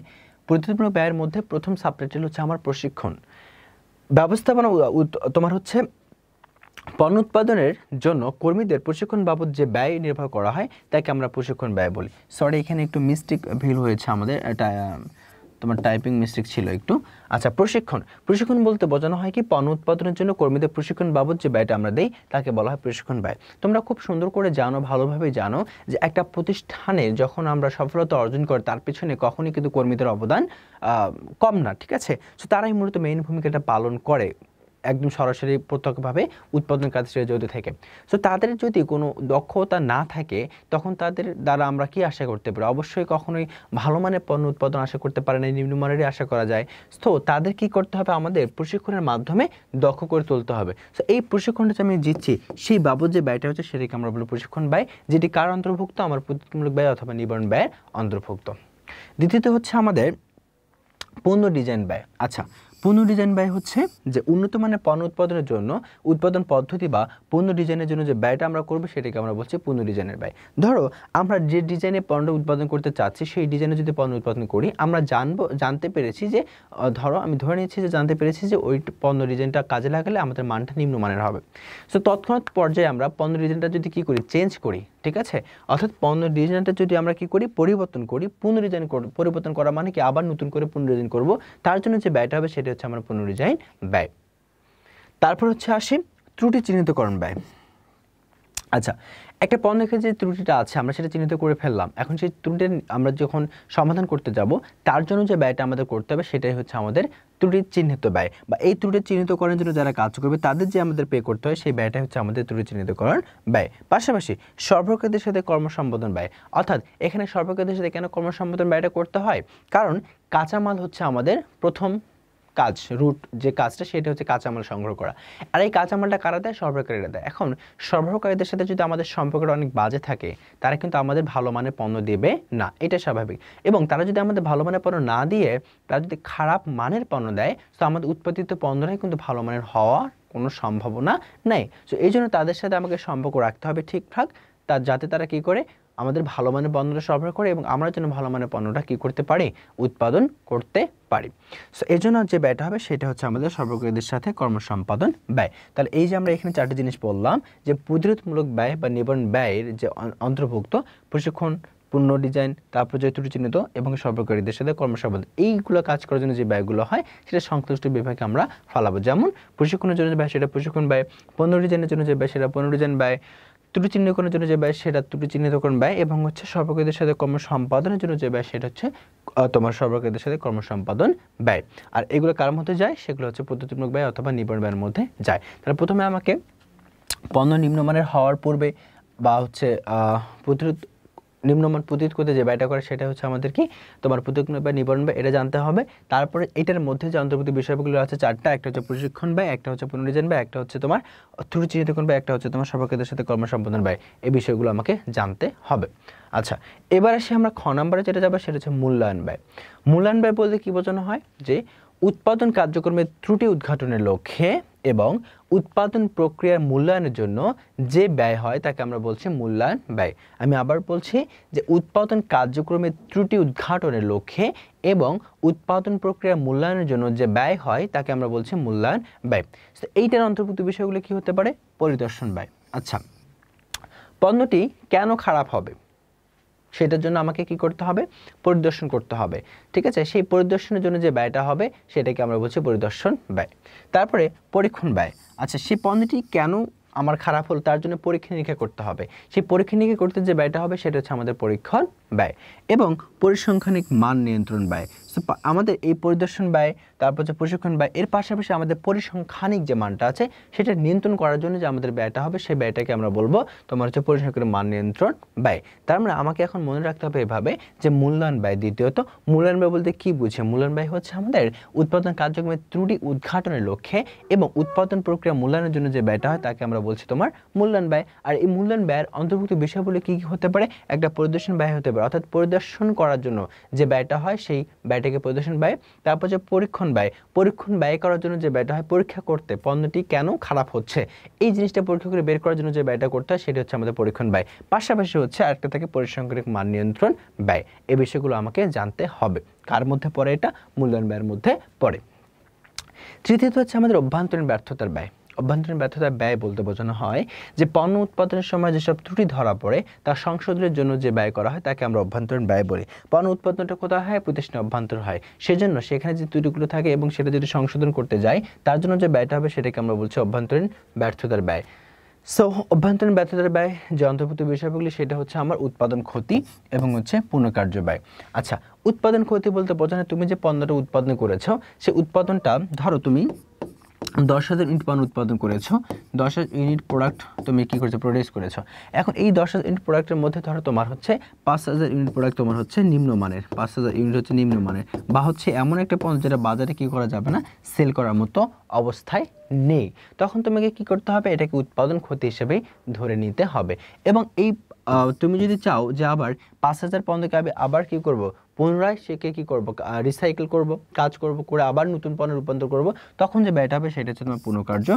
প্রতিরোধমূলক ব্যয়ের মধ্যে প্রথম সাবটাইটেল হচ্ছে আমার প্রশিক্ষণ। ব্যবস্থাপনা তোমার হচ্ছে পণ্য উৎপাদনের জন্য কর্মীদের প্রশিক্ষণ বাবদ যে ব্যয় নির্ভর করা হয় তাকে আমরা প্রশিক্ষণ ব্যয় বলি। সরি, এখানে একটু মিস্টেক ভিল হয়েছে আমাদের, এটা তোমার টাইপিং মিস্টেক ছিল একটু। আচ্ছা, প্রশিক্ষণ বলতে বোঝানো হয় কি, পণ্য উৎপাদনের জন্য কর্মীদের প্রশিক্ষণ বাবদ যে ব্যয়টা আমরা দেই তাকে বলা হয় প্রশিক্ষণ ব্যয়। তোমরা খুব সুন্দর করে জানো, ভালোভাবেই জানো যে একটা প্রতিষ্ঠানে যখন আমরা সফলতা অর্জন করি তার পিছনে কখনই কিন্তু কর্মীদের অবদান কম না, ঠিক আছে। সো তারাই মূলত মেইন ভূমিকাটা পালন করে, একদম সরাসরি প্রত্যক্ষভাবে উৎপাদন কাজের সাথে জড়িত থেকে। সো তাদের যদি কোনো দক্ষতা না থাকে তখন তাদের দ্বারা আমরা কি আশা করতে পারি? অবশ্যই কখনোই ভালো মানের পণ্য উৎপাদন আশা করতে পারে না, নিম্নমানেরই আশা করা যায়। তো তাদের কি করতে হবে? আমাদের প্রশিক্ষণের মাধ্যমে দক্ষ করে তুলতে হবে। সো এই প্রশিক্ষণটা যে আমি দিচ্ছি সেই বাবদ যে ব্যয়টা হচ্ছে সেটাকে আমরা বলি প্রশিক্ষণ ব্যয়, যেটি কার অন্তর্ভুক্ত? আমার প্রতিরোধমূলক ব্যয় অথবা নিবারণ ব্যয়ের অন্তর্ভুক্ত। দ্বিতীয়ত হচ্ছে আমাদের পণ্য ডিজাইন ব্যয়। আচ্ছা, পণ্য ডিজাইন ব্যয় হচ্ছে যে উন্নত মানের পণ্য উৎপাদনের জন্য উৎপাদন পদ্ধতি বা পণ্য ডিজাইনের জন্য যে ব্যয়টা আমরা করবো সেটাকে আমরা বলছি পণ্য ডিজাইনের ব্যয়। ধরো আমরা যে ডিজাইনে পণ্য উৎপাদন করতে চাচ্ছি সেই ডিজাইনে যদি পণ্য উৎপাদন করি, আমরা জানতে পেরেছি যে ধরো আমি ধরে নিচ্ছি যে জানতে পেরেছি যে ওই পণ্য ডিজাইনটা কাজে লাগালে আমাদের মানটা নিম্নমানের হবে। সো তৎক্ষণাৎ পর্যায়ে আমরা পণ্য ডিজাইনটা যদি কী করি, চেঞ্জ করি, ঠিক আছে। অর্থাৎ পণ্য ডিজাইনটা যদি আমরা কী করি, পরিবর্তন করি, পুনর্ডিজাইন করব। পরিবর্তন করা মানে কি, আবার নতুন করে পুনর্ডিজাইন করব, তার জন্য যে ব্যয়টা হবে সেটা হচ্ছে আমার পুনর্ডিজাইন ব্যয়। তারপর হচ্ছে আসি ত্রুটি চিহ্নিতকরণ ব্যয়। আচ্ছা, একটা পণ্যের যে ত্রুটিটা আছে আমরা সেটা চিহ্নিত করে ফেললাম, এখন সেই ত্রুটি আমরা যখন সমাধান করতে যাব তার জন্য যে ব্যয়টা আমাদের করতে হবে সেটাই হচ্ছে আমাদের ত্রুটি চিহ্নিত ব্যয়, বা এই ত্রুটি চিহ্নিতকরণের জন্য যারা কাজ করবে তাদের যে আমাদের পে করতে হয় সেই ব্যয়টা হচ্ছে আমাদের ত্রুটি চিহ্নিতকরণ ব্যয়। পাশাপাশি সর্বকারীদের সাথে কর্মসম্পাদন ব্যয়। অর্থাৎ এখানে সর্বকারীদের সাথে কেন কর্মসম্পাদন ব্যয়টা করতে হয়? কারণ কাঁচামাল হচ্ছে আমাদের প্রথম কাজ, রুট যে কাজটা সেটা হচ্ছে কাঁচামাল সংগ্রহ করা, আর এই কাঁচামালটা কারা দেয়? সরবরাহকারীরা দেয়। এখন সরবরাহকারীদের সাথে যদি আমাদের সম্পর্কটা অনেক বাজে থাকে তারা কিন্তু আমাদের ভালো মানের পণ্য দেবে না, এটা স্বাভাবিক। এবং তারা যদি আমাদের ভালো মানের পণ্য না দিয়ে তারা যদি খারাপ মানের পণ্য দেয় তো আমাদের উৎপাদিত পণ্যটাই কিন্তু ভালো মানের হওয়ার কোনো সম্ভাবনা নেই। সো এই জন্য তাদের সাথে আমাকে সম্পর্ক রাখতে হবে ঠিকঠাক, যাতে তারা কী করে আমাদের ভালো মানের পণ্যটা সরবরাহ করে এবং আমরা যেন ভালো মানের পণ্যটা কী করতে পারি, উৎপাদন করতে পারি। সো এই জন্য যে ব্যয়টা হবে সেটা হচ্ছে আমাদের সরবরাহকারীদের সাথে কর্মসম্পাদন ব্যয়। তাহলে এই যে আমরা এখানে 4টি জিনিস বললাম যে প্রতিরোধমূলক ব্যয় বা নিবারণ ব্যয়ের যে অন্তর্ভুক্ত প্রশিক্ষণ, পূর্ণ ডিজাইন, তারপর যে ত্রুটি চিহ্নিত এবং সরবরাহকারীদের সাথে কর্মসম্পাদন, এইগুলো কাজ করার জন্য যে ব্যয়গুলো হয় সেটা সংশ্লিষ্ট বিভাগে আমরা ফালাবো। যেমন প্রশিক্ষণের জন্য যে ব্যয় সেটা প্রশিক্ষণ ব্যয়, পণ্য ডিজাইনের জন্য যে ব্যয় সেটা পণ্য ডিজাইন ব্যয়, ত্রুটি চিহ্নিতকরণের জন্য যে ব্যয় সেটা ত্রুটি চিহ্নিতকরণ ব্যয় এবং হচ্ছে সরবরাহকারীদের সাথে কর্মসম্পাদনের জন্য যে ব্যয় সেটা হচ্ছে তোমার সরবরাহকারীদের সাথে কর্মসম্পাদন ব্যয়। আর এগুলো কার মধ্যে যায়, সেগুলো হচ্ছে প্রতিরোধমূলক ব্যয় অথবা নিবারণ ব্যয়ের মধ্যে যায়। তাহলে প্রথমে আমাকে পণ্য নিম্নমানের হওয়ার পূর্বে বা হচ্ছে নিম্নমান প্রতিরোধ করতে যে ব্যয়টা করে সেটা হচ্ছে আমাদের কি তোমার প্রতিরোধমূলক ব্যয়, নিবারণ ব্যয়, এটা জানতে হবে। তারপরে এটার মধ্যে যে অন্তর্ভুক্ত বিষয়গুলো আছে 4টা, একটা হচ্ছে প্রশিক্ষণ ব্যয়, একটা হচ্ছে পুনর্ডিজাইন ব্যয়, একটা হচ্ছে তোমার ত্রুটি চিহ্নিতকরণ ব্যয়, একটা হচ্ছে তোমার সরবরাহকারীদের সাথে কর্মসম্পাদন ব্যয়। এই বিষয়গুলো আমাকে জানতে হবে। আচ্ছা, এবার আসি আমরা খ নম্বরে যেটা যাবে সেটা হচ্ছে মূল্যায়ন ব্যয়। মূল্যায়ন ব্যয় বলতে কি বোঝানো হয়, যে উৎপাদন কার্যক্রমের ত্রুটি উদ্ঘাটনের লক্ষ্যে এবং উৎপাদন প্রক্রিয়ার মূল্যায়নের জন্য যে ব্যয় হয় তাকে আমরা বলছি মূল্যায়ন ব্যয়। আমি আবার বলছি যে উৎপাদন কার্যক্রমের ত্রুটি উদ্ঘাটনের লক্ষ্যে এবং উৎপাদন প্রক্রিয়ার মূল্যায়নের জন্য যে ব্যয় হয় তাকে আমরা বলছি মূল্যায়ন ব্যয়। তো এইটার অন্তর্ভুক্ত বিষয়গুলো কি হতে পারে, পরিদর্শন ব্যয়। আচ্ছা, পণ্যটি কেন খারাপ হবে সেটার জন্য আমাকে কি করতে হবে, পরিদর্শন করতে হবে। ঠিক আছে, সেই পরিদর্শনের জন্য যে ব্যয়টা হবে সেটাকে আমরা বলছি পরিদর্শন ব্যয়। তারপরে পরীক্ষণ ব্যয়। আচ্ছা, সেই পণ্যটি কেন আমার খারাপ হলো তার জন্য পরীক্ষা নিরীক্ষা করতে হবে, সেই পরীক্ষা নিরীক্ষা করতে যে ব্যয়টা হবে সেটা হচ্ছে আমাদের পরীক্ষণ ব্যয়। এবং পরিসংখ্যানিক মান নিয়ন্ত্রণ ব্যয়। সো আমাদের এই পরিদর্শন ব্যয়, তারপর যে প্রশিক্ষণ ব্যয়, এর পাশাপাশি আমাদের পরিসংখ্যানিক যে মানটা আছে সেটা নিয়ন্ত্রণ করার জন্য যে আমাদের ব্যয়টা হবে সেই ব্যয়টাকে আমরা বলবো তোমার হচ্ছে পরিসংখ্যানিক মান নিয়ন্ত্রণ ব্যয়। তার মানে আমাকে এখন মনে রাখতে হবে এভাবে যে মূল্যায়ন ব্যয়। দ্বিতীয়ত মূল্যায়ন ব্যয় বলতে কি বুঝে, মূল্যায়ন ব্যয় হচ্ছে আমাদের উৎপাদন কার্যক্রমের ত্রুটি উদ্ঘাটনের লক্ষ্যে এবং উৎপাদন প্রক্রিয়া মূল্যায়নের জন্য যে ব্যয়টা হয় তাকে আমরা বলছি তোমার মূল্যায়ন ব্যয়। আর এই মূল্যায়ন ব্যয়ের অন্তর্ভুক্ত বিষয়গুলো কি কি হতে পারে, একটা পরিদর্শন ব্যয় হতে পারে, অর্থাৎ পরিদর্শন করার জন্য যে ব্যয়টা হয় সেই ব্যয়টাকে পরিদর্শন ব্যয়। তারপর যে পরীক্ষণ ব্যয়, পরীক্ষণ ব্যয় করার জন্য যে ব্যয়টা হয় পরীক্ষা করতে পণ্যটি কেন খারাপ হচ্ছে এই জিনিসটা পরীক্ষা করে বের করার জন্য যে ব্যয়টা করতে হয় সেটা হচ্ছে আমাদের পরীক্ষণ ব্যয়। পাশাপাশি হচ্ছে আরেকটা থাকে পরিসংখ্যানিক মান নিয়ন্ত্রণ ব্যয়। এই বিষয়গুলো আমাকে জানতে হবে। কার মধ্যে পড়ে, এটা মূল্যায়ন ব্যয়ের মধ্যে পড়ে। তৃতীয়ত হচ্ছে আমাদের অভ্যন্তরীণ ব্যর্থতার ব্যয়। অভ্যন্তরীণ ব্যর্থতার ব্যয় বলতে বোঝানো হয় যে পণ্য উৎপাদনের সময় যেসব ত্রুটি ধরা পড়ে তা সংশোধনের জন্য যে ব্যয় করা হয় তাকে আমরা অভ্যন্তরীণ ব্যয় বলি। পণ্য উৎপাদনটা কোথায় হয়, প্রতিষ্ঠানে অভ্যন্তর হয়, সেজন্য সেখানে যে ত্রুটিগুলো থাকে এবং সেটা যদি সংশোধন করতে যায় তার জন্য যে ব্যয়টা হবে সেটাকে আমরা বলছি অভ্যন্তরীণ ব্যর্থতার ব্যয়। সো অভ্যন্তরীণ ব্যর্থতার ব্যয় যে অন্তর্ভুক্ত বিষয়গুলি সেটা হচ্ছে আমার উৎপাদন ক্ষতি এবং হচ্ছে পুনঃকার্য ব্যয়। আচ্ছা, উৎপাদন ক্ষতি বলতে বোঝানো তুমি যে পণ্যটা উৎপাদন করেছো সেই উৎপাদনটা ধরো তুমি 10,000 ইউনিট পণ্য উৎপাদন করেছো, 10,000 ইউনিট প্রোডাক্ট তুমি কি করেছো, প্রডিউস করেছো। এখন এই 10,000 ইউনিট প্রোডাক্টের মধ্যে ধরো তোমার হচ্ছে 5,000 ইউনিট প্রোডাক্ট তোমার হচ্ছে নিম্নমানের, 5,000 ইউনিট হচ্ছে নিম্নমানের বা হচ্ছে এমন একটা পণ্য যেটা বাজারে কি করা যাবে না, সেল করার মতো অবস্থায় নেই। তখন তোমাকে কি করতে হবে, এটাকে উৎপাদন ক্ষতি হিসেবেই ধরে নিতে হবে। এবং এই তুমি যদি চাও যে আবার 5,000 পণ্যকে আমি আবার কি করব, পুনরায় সেকে কি করব, রিসাইকেল করব, কাজ করব, করে আবার নতুন পণ্যে রূপান্তর করব, তখন যে ব্যয়টা হবে সেটা হচ্ছে তোমার পুনঃকার্য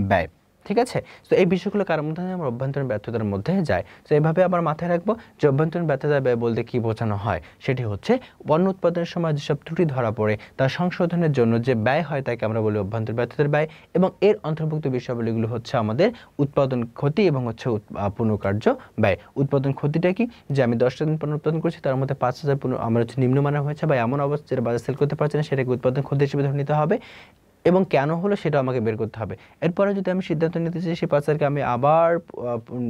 ব্যয়। ঠিক আছে, তো এই বিষয়গুলো কার মধ্যে আমার অভ্যন্তরীণ ব্যর্থতার মধ্যে যায়। তো এইভাবে আবার মাথায় রাখবো যে অভ্যন্তরীণ ব্যর্থতার ব্যয় বলতে কি বোঝানো হয়, সেটি হচ্ছে পণ্য উৎপাদনের সময় যেসব ত্রুটি ধরা পড়ে তার সংশোধনের জন্য যে ব্যয় হয় তাকে আমরা বলি অভ্যন্তরীণ ব্যর্থতার ব্যয়। এবং এর অন্তর্ভুক্ত বিষয়গুলো হচ্ছে আমাদের উৎপাদন ক্ষতি এবং হচ্ছে পুনঃকার্য ব্যয়। উৎপাদন ক্ষতিটা কি, যে আমি 10টা দিন পণ্য উৎপাদন করছি তার মধ্যে 5,000 আমার হচ্ছে নিম্নমানের হয়েছে বা এমন অবস্থা যেটা বাজার সেল করতে পারছে না, সেটাকে উৎপাদন ক্ষতি হিসেবে ধরে নিতে হবে এবং কেন হলো সেটা আমাকে বের করতে হবে। এরপরে যদি আমি সিদ্ধান্ত নিতে চাই সেই 5,000কে আমি আবার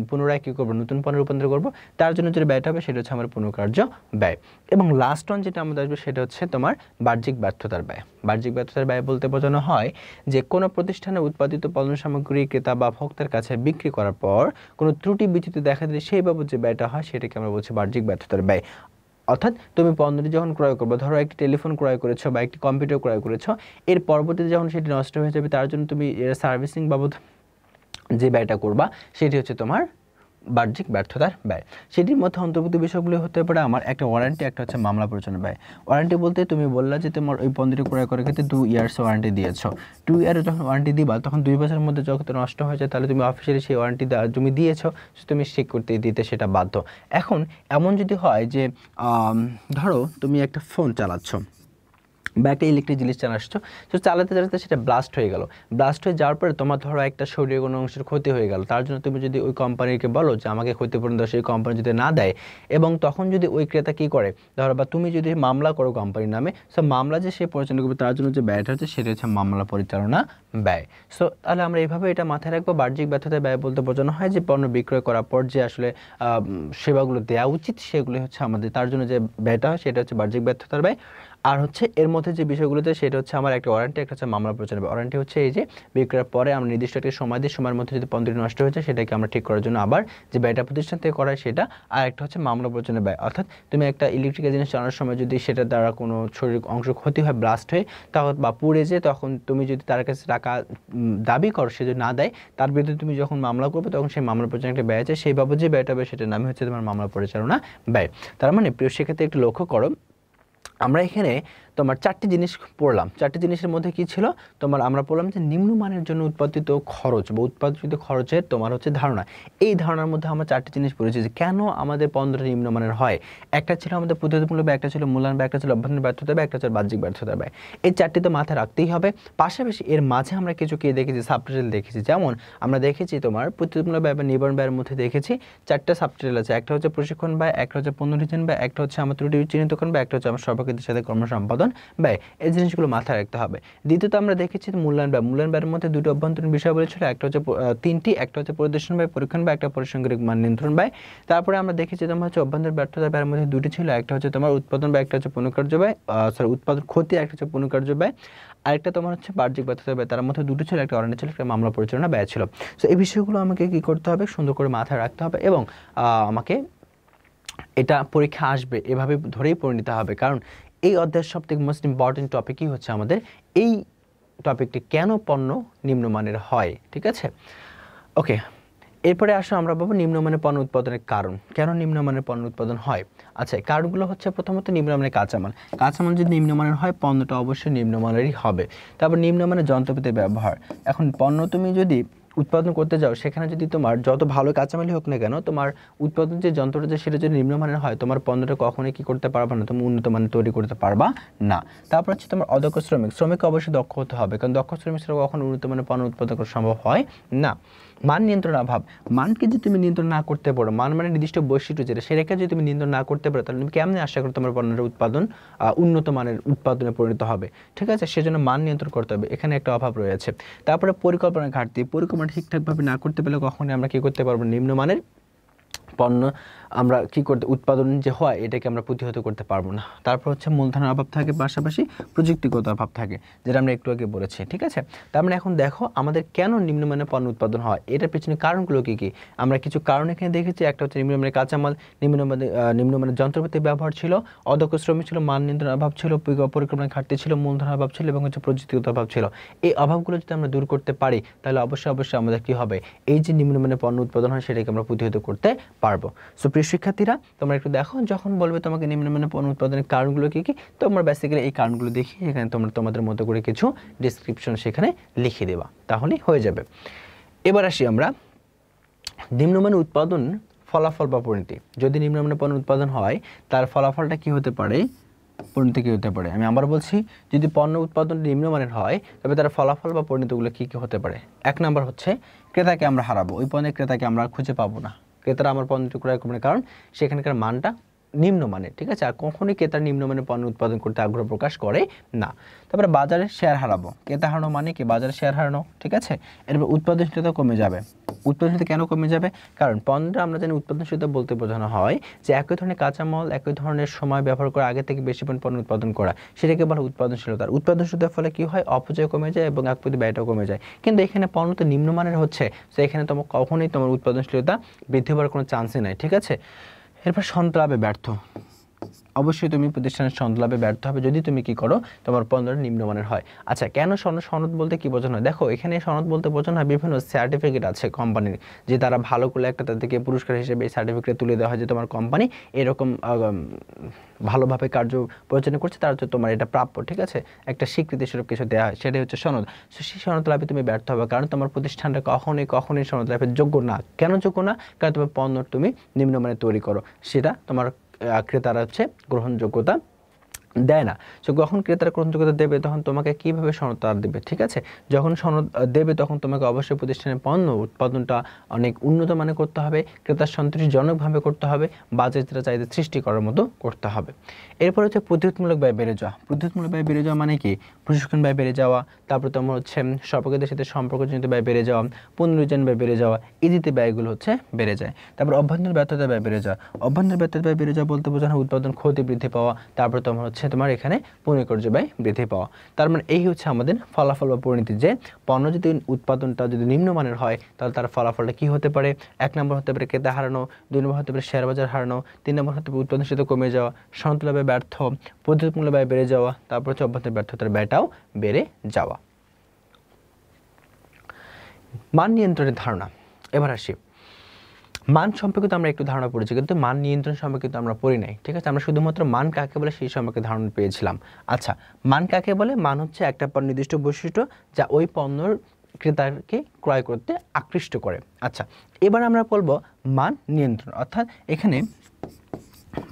পুনরায় কী করবো, নতুন পণ্যে রূপান্তর করবো, তার জন্য যে ব্যয়টা হবে সেটা হচ্ছে আমার পুনঃকার্য ব্যয়। এবং লাস্ট ওয়ান যেটা আমাদের আসবে সেটা হচ্ছে তোমার বাহ্যিক ব্যর্থতার ব্যয়। বাহ্যিক ব্যর্থতার ব্যয় বলতে বোঝানো হয় যে কোনো প্রতিষ্ঠানে উৎপাদিত পণ্য সামগ্রী ক্রেতা বা ভোক্তার কাছে বিক্রি করার পর কোনো ত্রুটি বিচ্যুতি দেখা দিলে সেই বাবদ যে ব্যয়টা হয় সেটাকে আমরা বলছি বাহ্যিক ব্যর্থতার ব্যয়। অর্থাৎ তুমি পণ্যটি যখন ক্রয় করবে, ধরো একটি টেলিফোন ক্রয় করেছো বা একটি কম্পিউটার ক্রয় করেছো, এর পরবর্তীতে যখন সেটি নষ্ট হয়ে যাবে তার জন্য তুমি এর সার্ভিসিং বাবদ যে ব্যয়টা করবা সেটি হচ্ছে তোমার বাহ্যিক ব্যর্থতার ব্যয়। সেটির মধ্যে অন্তর্ভুক্ত বিষয়গুলি হতে পারে আমার একটা ওয়ারেন্টি, একটা হচ্ছে মামলা পরিচালনা ব্যয়। ওয়ারেন্টি বলতে তুমি বললা যে তোমার ওই পণ্যটি ক্রয় করার ক্ষেত্রে 2 ইয়ার্স ওয়ারেন্টি দিয়েছো। 2 ইয়ারে যখন ওয়ারেন্টি দিবা তখন 2 বছরের মধ্যে যখন নষ্ট হয়ে যায় তাহলে তুমি অফিসিয়ালি সেই ওয়ারেন্টি তুমি দিয়েছো, তুমি স্বীকৃতি দিতে সেটা বাধ্য। এখন এমন যদি হয় যে ধরো তুমি একটা ফোন চালাচ্ছ বা একটা ইলেকট্রিক জিনিস চালাচ্ছো, তো চালাতে চালাতে সেটা ব্লাস্ট হয়ে গেল। ব্লাস্ট হয়ে যাওয়ার পরে তোমার ধরো একটা শরীরের কোনো অংশের ক্ষতি হয়ে গেল, তার জন্য তুমি যদি ওই কোম্পানিকে বলো যে আমাকে ক্ষতিপূরণ দাও, সেই কোম্পানি যদি না দেয় এবং তখন যদি ওই ক্রেতা কী করে, ধরো বা তুমি যদি মামলা করো কোম্পানির নামে, সো মামলা যে সে পরিচালনা করবে তার জন্য যে ব্যয়টা হচ্ছে সেটা হচ্ছে মামলা পরিচালনা ব্যয়। সো তাহলে আমরা এইভাবে এটা মাথায় রাখবো। বাহ্যিক ব্যর্থতা ব্যয় বলতে বোঝানো হয় যে পণ্য বিক্রয় করার পর যে আসলে সেবাগুলো দেওয়া উচিত সেগুলি হচ্ছে আমাদের, তার জন্য যে ব্যয়টা হয় সেটা হচ্ছে বাহ্যিক ব্যর্থতার ব্যয়। আর হচ্ছে এর মধ্যে যে বিষয়গুলোতে সেটা হচ্ছে আমার একটা ওয়ারেন্টি, একটা হচ্ছে মামলা পরিচালনা ব্যয়। ওয়ারেন্টি হচ্ছে এই যে বিক্রয়ের পরে আমরা নির্দিষ্ট একটা সময় দিই, সময়ের মধ্যে যদি পণ্যটি নষ্ট হয়েছে সেটাকে আমরা ঠিক করার জন্য আবার যে ব্যয়টা প্রতিষ্ঠান থেকে করা হয় সেটা। আর একটা হচ্ছে মামলা পরিচালনা ব্যয়, অর্থাৎ তুমি একটা ইলেকট্রিক্যাল জিনিস চালানোর সময় যদি সেটার দ্বারা কোনো শরীর অংশ ক্ষতি হয়, ব্লাস্ট হয়ে তখন বা পুড়ে যায়, তখন তুমি যদি তার কাছে টাকা দাবি করো, সে যদি না দেয় তার বিরুদ্ধে তুমি যখন মামলা করবে তখন সেই মামলা পরিচালনা একটা ব্যয় আছে, সেই বাবদ যে ব্যয়টা হবে সেটার নামই হচ্ছে তোমার মামলা পরিচালনা ব্যয়। তার মানে প্রিয় শিক্ষার্থী একটু লক্ষ্য করো, আমরা এখানে তোমার 4টি জিনিস পড়লাম। 4টি জিনিসের মধ্যে কি ছিল তোমার, আমরা পড়লাম যে নিম্নমানের জন্য উৎপাদিত খরচ বা উৎপাদিত খরচের তোমার হচ্ছে ধারণা। এই ধারণার মধ্যে আমরা 4টি জিনিস পড়েছি যে কেন আমাদের পণ্যটা নিম্নমানের হয়। একটা ছিল আমাদের প্রতিযোগিতামূলক ব্যয়, একটা ছিল মূল্যায়ন ব্যয়, একটা ছিল অভ্যন্তরীণ ব্যর্থতা ব্যয়, একটা ছিল বাহ্যিক ব্যর্থতা ব্যয়। এই 4টি তো মাথায় রাখতেই হবে। পাশাপাশি এর মাঝে আমরা কিছু কি দেখেছি, সাবটাইটেল দেখেছি। যেমন আমরা দেখেছি তোমার প্রতিযোগিতামূলক ব্যয় বা নিবারণ ব্যয়ের মধ্যে দেখেছি 4টা সাবটাইটেল আছে। একটা হচ্ছে প্রশিক্ষণ ব্যয়, একটা হচ্ছে পণ্য ডিজাইন ব্যয়, একটা হচ্ছে আমার ত্রুটি চিহ্নিতকরণ ব্যয়, একটা হচ্ছে আমার সর্বক্ষেত্রের সাথে কর্মসম্পাদন ব্যয়। এই জিনিসগুলো মাথায় রাখতে হবে। দ্বিতীয়ত আমরা দেখেছি মূল্যায়ন ব্যয়। মূল্যায়ন ব্যয়ের মধ্যে দুটো অভ্যন্তরীণ বিষয় বলেছিল, একটা হচ্ছে 3টি, একটা হচ্ছে পরিদর্শন ব্যয়, পরীক্ষণ ব্যয়, একটা পরিসংখ্যানিক মান নিয়ন্ত্রণ ব্যয়। তারপরে আমরা দেখেছি তোমার হচ্ছে অভ্যন্তরীণ ব্যর্থতা ব্যয়ের মধ্যে 2টি ছিল, একটা হচ্ছে তোমার উৎপাদন ব্যয়, একটা হচ্ছে পুনঃকার্য ব্যয়, উৎপাদন ক্ষতি, একটা হচ্ছে পুনঃকার্য ব্যয়, আরেকটা তোমার হচ্ছে বাহ্যিক ব্যর্থতা ব্যয়। তার মধ্যে 2টি ছিল, একটা ওয়ারেন্টি ছিল, একটা মামলা পরিচালনা ব্যয় ছিল। সো এই বিষয়গুলো আমাকে কি করতে হবে, সুন্দর করে মাথায় রাখতে হবে এবং আমাকে এটা পরীক্ষা আসবে এভাবে ধরেই পড়ে নিতে হবে। কারণ এই অধ্যায়ের সবথেকে মোস্ট ইম্পর্টেন্ট টপিকই হচ্ছে আমাদের এই টপিকটি, কেন পণ্য নিম্নমানের হয়। ঠিক আছে, ওকে। এরপরে আসো আমরা পাবো নিম্নমানের পণ্য উৎপাদনের কারণ, কেন নিম্নমানের পণ্য উৎপাদন হয়। আচ্ছা, কারণগুলো হচ্ছে প্রথমত নিম্নমানের কাঁচামাল। কাঁচামাল যদি নিম্নমানের হয় পণ্যটা অবশ্যই নিম্নমানেরই হবে। তারপর নিম্নমানের যন্ত্রপাতির ব্যবহার। এখন পণ্য তুমি যদি উৎপাদন করতে যাও, সেখানে যদি তোমার যত ভালো কাঁচামালই হোক না কেন, তোমার উৎপাদন যে যন্ত্রটা যে সেটা যদি নিম্নমানের হয়, তোমার পণ্যটা কখনোই কি করতে পারবা না, তুমি উন্নত মানের তৈরি করতে পারবা না। তারপর হচ্ছে তোমার অদক্ষ শ্রমিক। শ্রমিককে অবশ্যই দক্ষ হতে হবে, কারণ দক্ষ শ্রমিক ছাড়া কখনো উন্নত মানের পণ্য উৎপাদন করা সম্ভব হয় না। মান নিয়ন্ত্রণের অভাব। মানকে যদি তুমি নিয়ন্ত্রণ না করতে পারো, মান মানে নির্দিষ্ট বৈশিষ্ট্য যেটা, সেটাকে যদি তুমি নিয়ন্ত্রণ না করতে পারো, তাহলে তুমি কেমনি আশা করো তোমার পণ্যের উৎপাদন উন্নত মানের উৎপাদনে পরিণত হবে। ঠিক আছে, সেজন্য মান নিয়ন্ত্রণ করতে হবে, এখানে একটা অভাব রয়েছে। তারপরে পরিকল্পনার ঘাটতি। পরিকল্পনা ঠিকঠাকভাবে না করতে পারলে কখনোই আমরা কী করতে পারবো, নিম্নমানের পণ্য আমরা কি করতে উৎপাদন যে হয় এটাকে আমরা প্রতিহত করতে পারবো না। তারপর হচ্ছে মূলধনের অভাব থাকে, পাশাপাশি প্রযুক্তিগত অভাব থাকে, যেটা আমরা একটু আগে বলেছি। ঠিক আছে, তার মানে এখন দেখো আমাদের কেন নিম্নমানের পণ্য উৎপাদন হয়, এটার পেছনে কারণগুলো কী কী। আমরা কিছু কারণ এখানে দেখেছি। একটা হচ্ছে নিম্নমানের কাঁচামাল, নিম্নমানের যন্ত্রপাতির ব্যবহার ছিল, অদক্ষ শ্রমিক ছিল, মান নিয়ন্ত্রণের অভাব ছিল, পরিকল্পনার ঘাটতি ছিল, মূলধনের অভাব ছিল এবং হচ্ছে প্রযুক্তিগত অভাব ছিল। এই অভাবগুলো যদি আমরা দূর করতে পারি তাহলে অবশ্যই আমাদের কী হবে, এই যে নিম্নমানের পণ্য উৎপাদন হয় সেটাকে আমরা প্রতিহত করতে পারবো। সো প্রিয় শিক্ষার্থীরা, তোমরা একটু দেখো, যখন বলবে তোমাকে নিম্নমানের পণ্য উৎপাদনের কারণগুলো কী কী, তোমরা বেসিক্যালি এই কারণগুলো দেখি এখানে তোমরা তোমাদের মতো করে কিছু ডিসক্রিপশন সেখানে লিখে দেবা, তাহলেই হয়ে যাবে। এবার আসি আমরা নিম্নমানের উৎপাদন ফলাফল বা পরিণতি। যদি নিম্নমানের পণ্য উৎপাদন হয় তার ফলাফলটা কি হতে পারে, পরিণতি কী হতে পারে। আমি আবার বলছি, যদি পণ্য উৎপাদন নিম্নমানের হয় তবে তার ফলাফল বা পরিণতিগুলো কী কী হতে পারে। 1 নম্বর হচ্ছে ক্রেতাকে আমরা হারাবো, ওই পণ্যের ক্রেতাকে আমরা খুঁজে পাবো না। ক্রেতারা আমার পণ্যটি ক্রয় করবে না, কারণ সেখানকার মানটা নিম্নমানের। ঠিক আছে, আর কখনোই ক্রেতার নিম্নমানের পণ্য উৎপাদন করতে আগ্রহ প্রকাশ করে না। তারপরে বাজারে শেয়ার হারাবো। ক্রেতা হারানো মানে কি, বাজারে শেয়ার হারানো। ঠিক আছে, এরপর উৎপাদনশীলতা কমে যাবে। উৎপাদনশীলতা কেন কমে যাবে, কারণ পণ্যটা আমরা জানি উৎপাদনশীলতা বলতে বোঝানো হয় যে একই ধরনের কাঁচামাল একই ধরনের সময় ব্যবহার করে আগে থেকে বেশি পণ্য উৎপাদন করা, সেটাকে বলা উৎপাদনশীলতা। উৎপাদনশীলতার ফলে কি হয়, অপচয় কমে যায় এবং একপ্রতি ব্যয়টাও কমে যায়। কিন্তু এখানে পণ্য তো নিম্নমানের হচ্ছে, তো এখানে তোমার কখনোই তোমার উৎপাদনশীলতা বৃদ্ধি হওয়ার কোনো চান্সই নাই। ঠিক আছে, এরপর সন্তলাভে ব্যর্থ। অবশ্যই তুমি প্রতিষ্ঠানের সনদ লাভে ব্যর্থ হবে যদি তুমি কি করো, তোমার পণ্যটা নিম্নমানের হয়। আচ্ছা, কেন সনদ বলতে কি বোঝানো হয়? দেখো, এখানে সনদ বলতে বোঝানো হয় বিভিন্ন সার্টিফিকেট আছে কোম্পানির, যে তারা ভালো করলে একটা তাদেরকে পুরস্কার হিসেবে এই সার্টিফিকেট তুলে দেওয়া হয় যে তোমার কোম্পানি এরকম ভালোভাবে কার্য পরিচালনা করছে, তার জন্য তোমার এটা প্রাপ্য, ঠিক আছে, একটা স্বীকৃতি স্বরূপ কিছু দেওয়া হয়, সেটাই হচ্ছে সনদ। সো সেই সনদ লাভে তুমি ব্যর্থ হবে, কারণ তোমার প্রতিষ্ঠানটা কখনোই সনদ লাভের যোগ্য না। কেন যোগ্য না? কারণ তোমার পণ্য তুমি নিম্নমানের তৈরি করো, সেটা তোমার ক্রেতারা হচ্ছে গ্রহণযোগ্যতা দেয় না। সো যখন ক্রেতারা গ্রহণযোগ্যতা দেবে তখন তোমাকে কীভাবে সনদ তারা দেবে, ঠিক আছে? যখন সনদ দেবে তখন তোমাকে অবশ্যই প্রতিষ্ঠানের পণ্য উৎপাদনটা অনেক উন্নত মানের করতে হবে, ক্রেতার সন্তুষ্টিজনকভাবে করতে হবে, বাজারের চাহিদা সৃষ্টি করার মতো করতে হবে। এরপর হচ্ছে প্রতিরোধমূলক ব্যয় বেড়ে যাওয়া। প্রতিরোধমূলক ব্যয় বেড়ে যাওয়া মানে কি? প্রশিক্ষণ ব্যয় বেড়ে যাওয়া, তারপর তোমার হচ্ছে স্বল্পকারীদের সাথে সম্পর্কজনিত ব্যয় বেড়ে যাওয়া, পুনরুজ্জীবন ব্যয় বেড়ে যাওয়া, এই দিতে ব্যয়গুলো হচ্ছে বেড়ে যায়। তারপর অভ্যন্তরীণ ব্যর্থতা ব্যয় বেড়ে যাওয়া। অভ্যন্তরীণ ব্যর্থতা ব্যয় বেড়ে যাওয়া বলতে বোঝানো উৎপাদন ক্ষতি বৃদ্ধি পাওয়া, তারপর তোমার হচ্ছে তোমার এখানে পুনর্কর্য ব্যয় বৃদ্ধি পাওয়া। তার মানে এই হচ্ছে আমাদের ফলাফল বা পরিণতি, যে পণ্য যদি উৎপাদনটা যদি নিম্নমানের হয় তাহলে তার ফলাফলটা কি হতে পারে? 1 নম্বর হতে পারে ক্রেতা হারানো, 2 নম্বর হতে পারে শেয়ার বাজার হারানো, 3 নম্বর হতে পারে উৎপাদনশীলতা কমে যাওয়া, সনদ লাভে ব্যর্থ, প্রতিরোধমূলক ব্যয় বেড়ে যাওয়া, তারপর হচ্ছে অভ্যন্তরীণ ব্যর্থতার ব্যয়টাও বেড়ে যাওয়া। মান নিয়ন্ত্রণের ধারণা। এবার আসি, মান সম্পর্কিত আমরা একটু ধারণা পড়েছি, কিন্তু মান নিয়ন্ত্রণ সম্পর্কিত আমরা পড়ি নাই, ঠিক আছে? আমরা শুধুমাত্র মান কাকে বলে সেই সম্পর্কে ধারণা পেয়েছিলাম। আচ্ছা, মান কাকে বলে? মান হচ্ছে একটা নির্দিষ্ট বৈশিষ্ট্য যা ওই পণ্যর ক্রেতাকে ক্রয় করতে আকৃষ্ট করে। আচ্ছা, এবার আমরা বলবো মান নিয়ন্ত্রণ, অর্থাৎ এখানে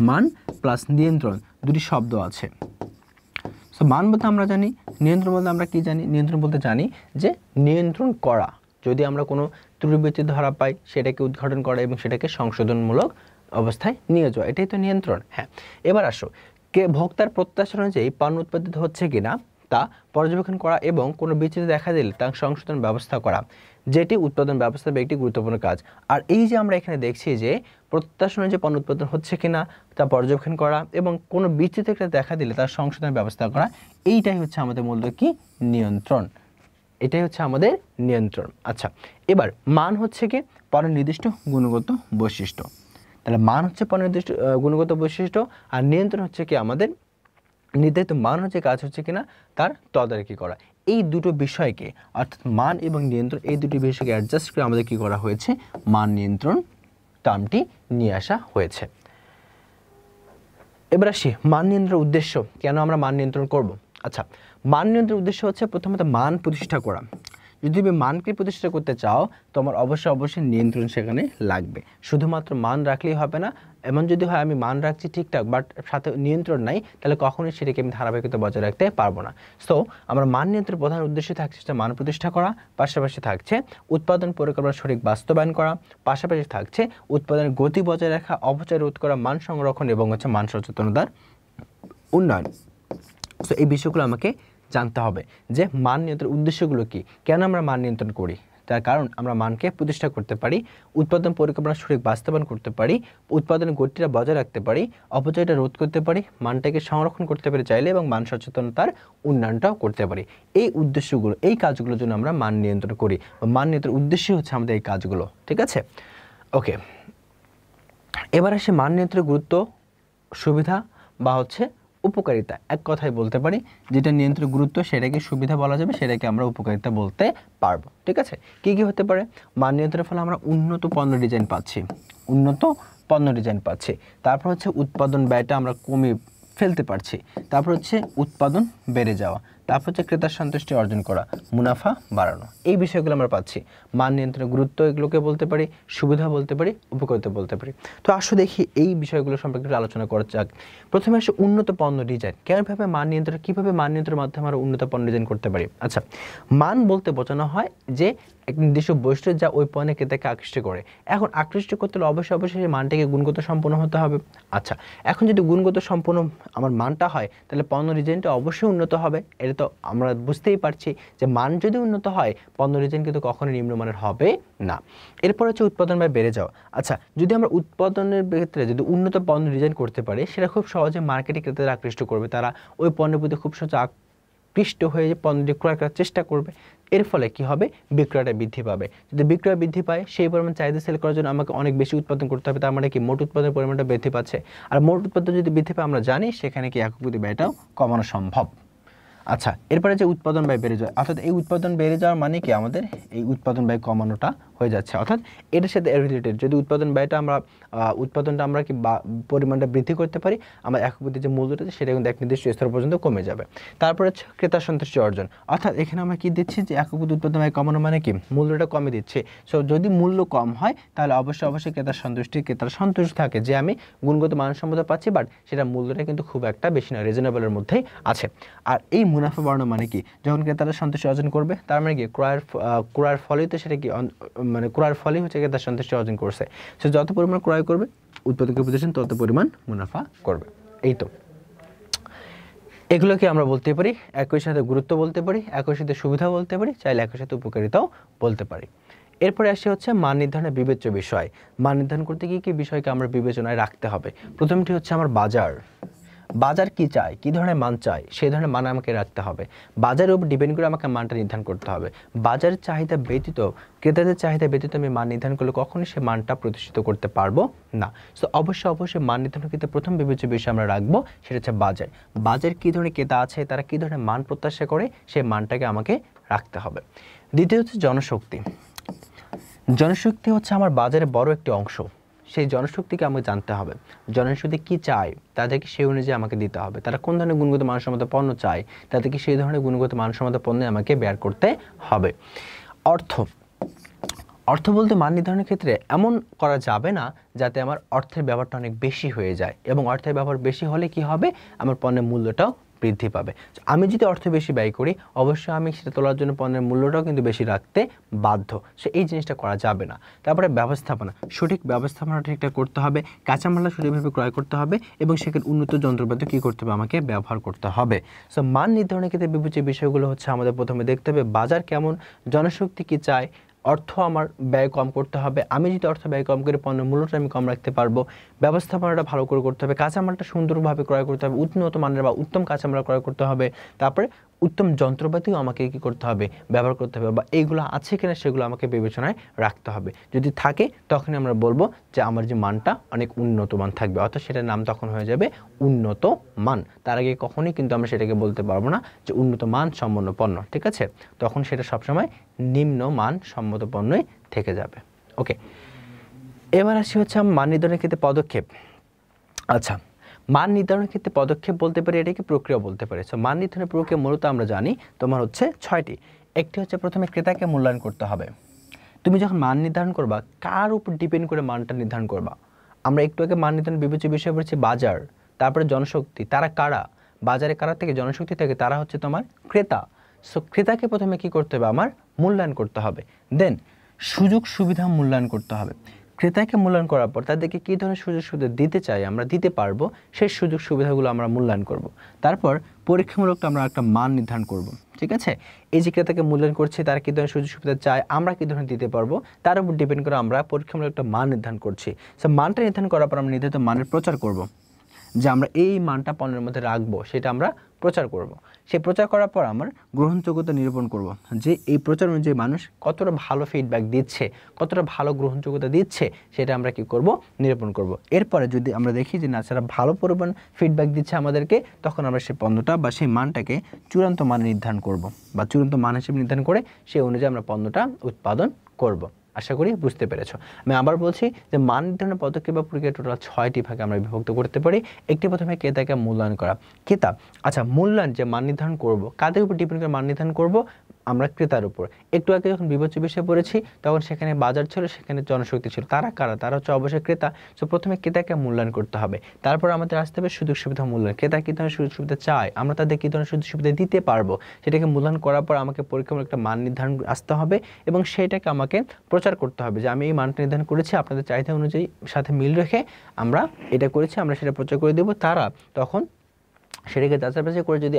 মান প্লাস নিয়ন্ত্রণ দুটি শব্দ আছে। সো মান বলতে আমরা জানি, নিয়ন্ত্রণ বলতে আমরা কি জানি? নিয়ন্ত্রণ বলতে জানি যে নিয়ন্ত্রণ করা, যদি আমরা কোনো ত্রুটি ধরা পাই সেটাকে উদ্ঘাটন করা এবং সেটাকে সংশোধনমূলক অবস্থায় নিয়ে যাওয়া, এটাই তো নিয়ন্ত্রণ। হ্যাঁ, এবার আসো, ভোক্তার প্রত্যাশা অনুযায়ী পণ্য উৎপাদিত হচ্ছে কিনা তা পর্যবেক্ষণ করা এবং কোনো বিচ্যুতি দেখা দিলে তার সংশোধন ব্যবস্থা করা, যেটি উৎপাদন ব্যবস্থার একটি গুরুত্বপূর্ণ কাজ। আর এই যে আমরা এখানে দেখছি যে প্রত্যাশা অনুযায়ী পণ্য উৎপাদন হচ্ছে কিনা তা পর্যবেক্ষণ করা এবং কোনো বিচ্যুতি দেখা দিলে তার সংশোধনের ব্যবস্থা করা, এইটাই হচ্ছে আমাদের মূলত কি? নিয়ন্ত্রণ। এটাই হচ্ছে আমাদের নিয়ন্ত্রণ। আচ্ছা, এবার মান হচ্ছে কি? পণ্যের নির্দিষ্ট গুণগত বৈশিষ্ট্য। তাহলে মান হচ্ছে পণ্যের নির্দিষ্ট গুণগত বৈশিষ্ট্য, আর নিয়ন্ত্রণ হচ্ছে কি? আমাদের নির্ধারিত মান হচ্ছে কাজ হচ্ছে কিনা তার তদারকি করা। এই দুটো বিষয়কে, অর্থাৎ মান এবং নিয়ন্ত্রণ, এই দুটি বিষয়কে অ্যাডজাস্ট করে আমাদের কি করা হয়েছে? মান নিয়ন্ত্রণ টার্মটি নিয়ে আসা হয়েছে। এবার আসি মান নিয়ন্ত্রণের উদ্দেশ্য, কেন আমরা মান নিয়ন্ত্রণ করব? আচ্ছা, মান নিয়ন্ত্রণের উদ্দেশ্য হচ্ছে প্রথমত মান প্রতিষ্ঠা করা। যদি তুমি মানকে প্রতিষ্ঠা করতে চাও তোমার অবশ্যই নিয়ন্ত্রণ সেখানে লাগবে। শুধুমাত্র মান রাখলেই হবে না, এমন যদি হয় আমি মান রাখছি ঠিকঠাক বাট সাথে নিয়ন্ত্রণ নাই, তাহলে কখনোই সেটাকে আমি ধারাবাহিকতা বজায় রাখতে পারবো না। সো আমরা মান নিয়ন্ত্রণের প্রধান উদ্দেশ্য থাকছে মান প্রতিষ্ঠা করা, পাশাপাশি থাকছে উৎপাদন পরিকল্পনা সঠিক বাস্তবায়ন করা, পাশাপাশি থাকছে উৎপাদনের গতি বজায় রাখা, অপচয় রোধ করা, মান সংরক্ষণ এবং হচ্ছে মান সচেতনতার উন্নয়ন। সো এই বিষয়গুলো আমাকে জানতে হবে যে মান নিয়ন্ত্রণের উদ্দেশ্যগুলো কি, কেন আমরা মান নিয়ন্ত্রণ করি। তার কারণ আমরা মানকে প্রতিষ্ঠা করতে পারি, উৎপাদন পরিকল্পনা সঠিক বাস্তবায়ন করতে পারি, উৎপাদনের গতিটা বজায় রাখতে পারি, অপচয়টা রোধ করতে পারি, মানটাকে সংরক্ষণ করতে পারি চাইলে, এবং মান সচেতনতার উন্নয়নটাও করতে পারি। এই উদ্দেশ্যগুলো, এই কাজগুলোর জন্য আমরা মান নিয়ন্ত্রণ করি। মান নিয়ন্ত্রণের উদ্দেশ্য হচ্ছে আমাদের এই কাজগুলো, ঠিক আছে? ওকে, এবার আসে মান নিয়ন্ত্রণের গুরুত্ব, সুবিধা বা হচ্ছে উপকারিতা। এক কথায় বলতে পারি যেটা নিয়ন্ত্রণের গুরুত্ব সেটাকে সুবিধা বলা যাবে, সেটাকে আমরা উপকারিতা বলতে পারবো, ঠিক আছে? কি কি হতে পারে? মান নিয়ন্ত্রণের ফলে আমরা উন্নত পণ্য ডিজাইন পাচ্ছি, তারপর হচ্ছে উৎপাদন ব্যয়টা আমরা কমিয়ে ফেলতে পারছি, তারপর হচ্ছে উৎপাদন বেড়ে যাওয়া, তারপর হচ্ছে ক্রেতার সন্তুষ্টি অর্জন করা, মুনাফা বাড়ানো, এই বিষয়গুলো আমরা পাচ্ছি। মান নিয়ন্ত্রণের গুরুত্ব এগুলোকে বলতে পারি, সুবিধা বলতে পারি, উপকারিতা বলতে পারি। তো আসো দেখি এই বিষয়গুলো সম্পর্কে একটু আলোচনা করা যাক। প্রথমে আসে উন্নত পণ্য ডিজাইন। কীভাবে মান নিয়ন্ত্রণের মাধ্যমে আমরা উন্নত পণ্য ডিজাইন করতে পারি? আচ্ছা, মান বলতে বোঝানো হয় যে এক নির্দিষ্ট বৈশিষ্ট্য যা ওই পণ্যের ক্রেতাকে আকৃষ্ট করে। এখন আকৃষ্ট করতে হলে অবশ্যই সেই মানটাকে গুণগত সম্পন্ন হতে হবে। আচ্ছা, এখন যদি গুণগত সম্পন্ন আমার মানটা হয় তাহলে পণ্য ডিজাইনটা অবশ্যই উন্নত হবে। এটা তো আমরা বুঝতেই পারছি যে মান যদি উন্নত হয় পণ্য ডিজাইন কিন্তু কখনোই নিম্নমানের হবে না। এরপর হচ্ছে উৎপাদন ব্যয় বেড়ে যাওয়া। আচ্ছা, যদি আমরা উৎপাদনের ক্ষেত্রে যদি উন্নত পণ্য ডিজাইন করতে পারি সেটা খুব সহজে মার্কেটে ক্রেতাদের আকৃষ্ট করবে, তারা ওই পণ্যের প্রতি খুব সহজে আকৃষ্ট হয়ে যে পণ্যটি ক্রয় করার চেষ্টা করবে। এর ফলে কি হবে, বিক্রয়টা বৃদ্ধি পাবে। যদি বিক্রয় বৃদ্ধি পায়, সেই পরিমাণ চাহিদা সেল করার জন্য আমাকে অনেক বেশি উৎপাদন করতে হবে। তার মানে কি মোট উৎপাদনের পরিমাণটা বৃদ্ধি পাচ্ছে। আর মোট উৎপাদন যদি বৃদ্ধি পায়, আমরা জানি সেখানে কি একক প্রতি ব্যয়টাও কমানো সম্ভব। আচ্ছা, এরপরে যে উৎপাদন ব্যয় বেড়ে যায়, অর্থাৎ এই উৎপাদন বেড়ে যাওয়ার মানে কি আমাদের এই উৎপাদন ব্যয় কমানোটা হয়ে যাচ্ছে, অর্থাৎ এটার সাথে রিলেটেড। যদি উৎপাদন ব্যয়টা উৎপাদনটা আমরা কি পরিমাণটা বৃদ্ধি করতে পারি, আমার একক প্রতি যে মূল্যটা সেটা কিন্তু এক নির্দিষ্ট স্তর পর্যন্ত কমে যাবে। তারপরে হচ্ছে ক্রেতা সন্তুষ্টি অর্জন, অর্থাৎ এখানে আমরা কি দিচ্ছি যে একক প্রতি উৎপাদন ব্যয় কমানো মানে কি মূল্যটা কমে দিচ্ছে। সো যদি মূল্য কম হয় তাহলে অবশ্যই ক্রেতার সন্তুষ্ট থাকে যে আমি গুণগত মানসম্মত পাচ্ছি, বাট সেটা মূল্যটা কিন্তু খুব একটা বেশি না, রিজনেবলের মধ্যেই আছে। আর এই মুনাফা বাড়ানো মানে কি, যখন ক্রেতারা সন্তুষ্টি অর্জন করবে তার মানে কি ক্রয়ের ফলেই তো সেটা কি মানে ক্রয়ের ফলেই হচ্ছে ক্রেতার সন্তুষ্টি অর্জন করছে। সে যত পরিমাণ ক্রয় করবে উৎপাদকের প্রতিষ্ঠান তত পরিমাণ মুনাফা করবে। এই তো এগুলোকে আমরা বলতে পারি, একই সাথে গুরুত্ব বলতে পারি, একই সাথে সুবিধা বলতে পারি, চাইলে একই সাথে উপকারিতাও বলতে পারি। এরপরে আসে হচ্ছে মান নির্ধারণের বিবেচ্য বিষয়। মান নির্ধারণ করতে গিয়ে কি বিষয়কে আমরা বিবেচনায় রাখতে হবে। প্রথমটি হচ্ছে আমার বাজার কি চায়, কি ধরনের মান চায়, সেই ধরনের মান আমাকে রাখতে হবে। বাজারের উপর ডিপেন্ড করে আমাকে মানটা নির্ধারণ করতে হবে। বাজারের চাহিদা ব্যতীত, ক্রেতাদের চাহিদা ব্যতীত আমি মান নির্ধারণ করলে কখনোই সে মানটা প্রতিষ্ঠিত করতে পারবো না। সো অবশ্যই মান নির্ধারণ ক্ষেত্রে প্রথম বিবেচ্য বিষয় আমরা রাখবো, সেটা হচ্ছে বাজার কী ধরনের ক্রেতা আছে, তারা কী ধরনের মান প্রত্যাশা করে, সেই মানটাকে আমাকে রাখতে হবে। দ্বিতীয় হচ্ছে জনশক্তি হচ্ছে আমার বাজারে বড় একটি অংশ। সেই জনশক্তিকে আমাকে জানতে হবে, জনশক্তি কী চায় তাদেরকে সেই অনুযায়ী আমাকে দিতে হবে। তারা কোন ধরনের গুণগত মানসম্মত পণ্য চায়, তাদেরকে সেই ধরনের গুণগত মানসম্মত পণ্য আমাকে ব্যয় করতে হবে। অর্থ বলতে মান নির্ধারণের ক্ষেত্রে এমন করা যাবে না যাতে আমার অর্থের ব্যবহারটা অনেক বেশি হয়ে যায়, এবং অর্থের ব্যবহার বেশি হলে কি হবে, আমার পণ্যের মূল্যটাও বৃদ্ধি পাবে। আমি যদি অর্থ বেশি ব্যয় করি, অবশ্যই আমি সেটা তোলার জন্য পণ্যের মূল্যটাও কিন্তু বেশি রাখতে বাধ্য। সো এই জিনিসটা করা যাবে না। তারপরে সঠিক ব্যবস্থাপনা ঠিকঠাক করতে হবে, কাঁচামালটা সঠিকভাবে ক্রয় করতে হবে, এবং সেখানে উন্নত যন্ত্রপাতি কী করতে হবে, আমাকে ব্যবহার করতে হবে। সো মান নির্ধারণের ক্ষেত্রে বিবেচ্য বিষয়গুলো হচ্ছে আমাদের প্রথমে দেখতে হবে বাজার কেমন, জনশক্তি কী চায়, অর্থ আমার ব্যয় কম করতে হবে। আমি যদি অর্থ ব্যয় কম করে পণ্যের মূল্যটা আমি কম রাখতে পারবো। ব্যবস্থাপনাটা ভালো করে করতে হবে, কাঁচামালটা সুন্দরভাবে ক্রয় করতে হবে, উন্নত মানের বা উত্তম কাঁচামাল ক্রয় করতে হবে। তারপরে উত্তম যন্ত্রপাতিও আমাকে কী করতে হবে, ব্যবহার করতে হবে, বা এইগুলো আছে কিনা সেগুলো আমাকে বিবেচনায় রাখতে হবে। যদি থাকে তখনই আমরা বলবো যে আমার যে মানটা অনেক উন্নত মান থাকবে, অর্থাৎ সেটার নাম তখন হয়ে যাবে উন্নত মান। তার আগে কখনোই কিন্তু আমরা সেটাকে বলতে পারবো না যে উন্নত মান সম্পন্ন পণ্য, ঠিক আছে? তখন সেটা সবসময় নিম্ন মান সম্মত পণ্যই থেকে যাবে। ওকে, এবার আসি হচ্ছে মান নির্ধারণের ক্ষেত্রে পদক্ষেপ। আচ্ছা, মান নির্ধারণের ক্ষেত্রে পদক্ষেপ বলতে পারি, এটাকে প্রক্রিয়া বলতে পারি। সো মান নির্ধারণের প্রক্রিয়া মূলত আমরা জানি তোমার হচ্ছে 6টি। একটি হচ্ছে প্রথমে ক্রেতাকে মূল্যায়ন করতে হবে। তুমি যখন মান নির্ধারণ করবা, কার উপর ডিপেন্ড করে মানটা নির্ধারণ করবা? আমরা একটু আগে মান নির্ধারণ বিবেচ্য বিষয় পড়েছি বাজার, তারপরে জনশক্তি, তারা কারা, বাজারে কারা থেকে, জনশক্তি থেকে, তারা হচ্ছে তোমার ক্রেতা। সো ক্রেতাকে প্রথমে কি করতে হবে, আমার মূল্যায়ন করতে হবে। দেন সুযোগ সুবিধা মূল্যায়ন করতে হবে। ক্রেতাকে মূল্যায়ন করার পর তাদেরকে কী ধরনের সুযোগ সুবিধা দিতে চাই, আমরা দিতে পারবো, সেই সুযোগ সুবিধাগুলো আমরা মূল্যায়ন করব। তারপর পরীক্ষামূলক আমরা একটা মান নির্ধারণ করব, ঠিক আছে? এই যে ক্রেতাকে মূল্যায়ন করছে, তারা কী ধরনের সুযোগ সুবিধা চায়, আমরা কী ধরনের দিতে পারবো, তার উপর ডিপেন্ড করে আমরা পরীক্ষামূলক একটা মান নির্ধারণ করছি। সো মানটা নির্ধারণ করার পর আমরা নির্ধারিত মানের প্রচার করব, যে আমরা এই মানটা পণ্যের মধ্যে রাখবো, সেটা আমরা প্রচার করব। সেই প্রচার করার পর আমার গ্রহণযোগ্যতা নিরূপণ করব, যে এই প্রচার অনুযায়ী মানুষ কতটা ভালো ফিডব্যাক দিচ্ছে, কতটা ভালো গ্রহণযোগ্যতা দিচ্ছে, সেটা আমরা কি করব, নিরূপণ করব। এরপরে যদি আমরা দেখি যে না, সেটা ভালো পরিমাণ ফিডব্যাক দিচ্ছে আমাদেরকে, তখন আমরা সেই পণ্যটা বা সেই মানটাকে চূড়ান্ত মান নির্ধারণ করব, বা চূড়ান্ত মান হিসেবে নির্ধারণ করে সেই অনুযায়ী আমরা পণ্যটা উৎপাদন করব। আশা করি বুঝতে পেরেছো। আমি আবার বলছি যে মান নির্ধারণের পদক্ষেপ বা প্রক্রিয়া টোটাল 6টি ভাগে আমরা বিভক্ত করতে পারি। একটি প্রথমে ক্রেতাকে মূল্যায়ন করা। আচ্ছা, মূল্যায়ন যে মান নির্ধারণ করব, কাদের উপর ডিপেন্ড করে মান নির্ধারণ করব, আমরা ক্রেতার উপর। একটু আগে যখন বিবেচ্য বিষয়ে পড়েছি তখন সেখানে বাজার ছিল, সেখানে জনশক্তি ছিল, তারা কারা, তারা হচ্ছে অবশ্যই ক্রেতা। সো প্রথমে ক্রেতাকে মূল্যায়ন করতে হবে, তারপর আমাদের আসতে হবে সুযোগ সুবিধা মূল্যায়ন। ক্রেতা কী ধরনের সুযোগ সুবিধা চায়, আমরা তাদের কী ধরনের সুযোগ সুবিধা দিতে পারবো, সেটাকে মূল্যায়ন করার পর আমাকে পরীক্ষামূলক একটা মান নির্ধারণ আসতে হবে, এবং সেইটাকে আমাকে প্রচার করতে হবে যে আমি এই মানটা নির্ধারণ করেছি, আপনাদের চাহিদা অনুযায়ী সাথে মিল রেখে আমরা এটা করেছি, আমরা সেটা প্রচার করে দেবো। তারা তখন সেটাকে যাচাই বাছাই করে যদি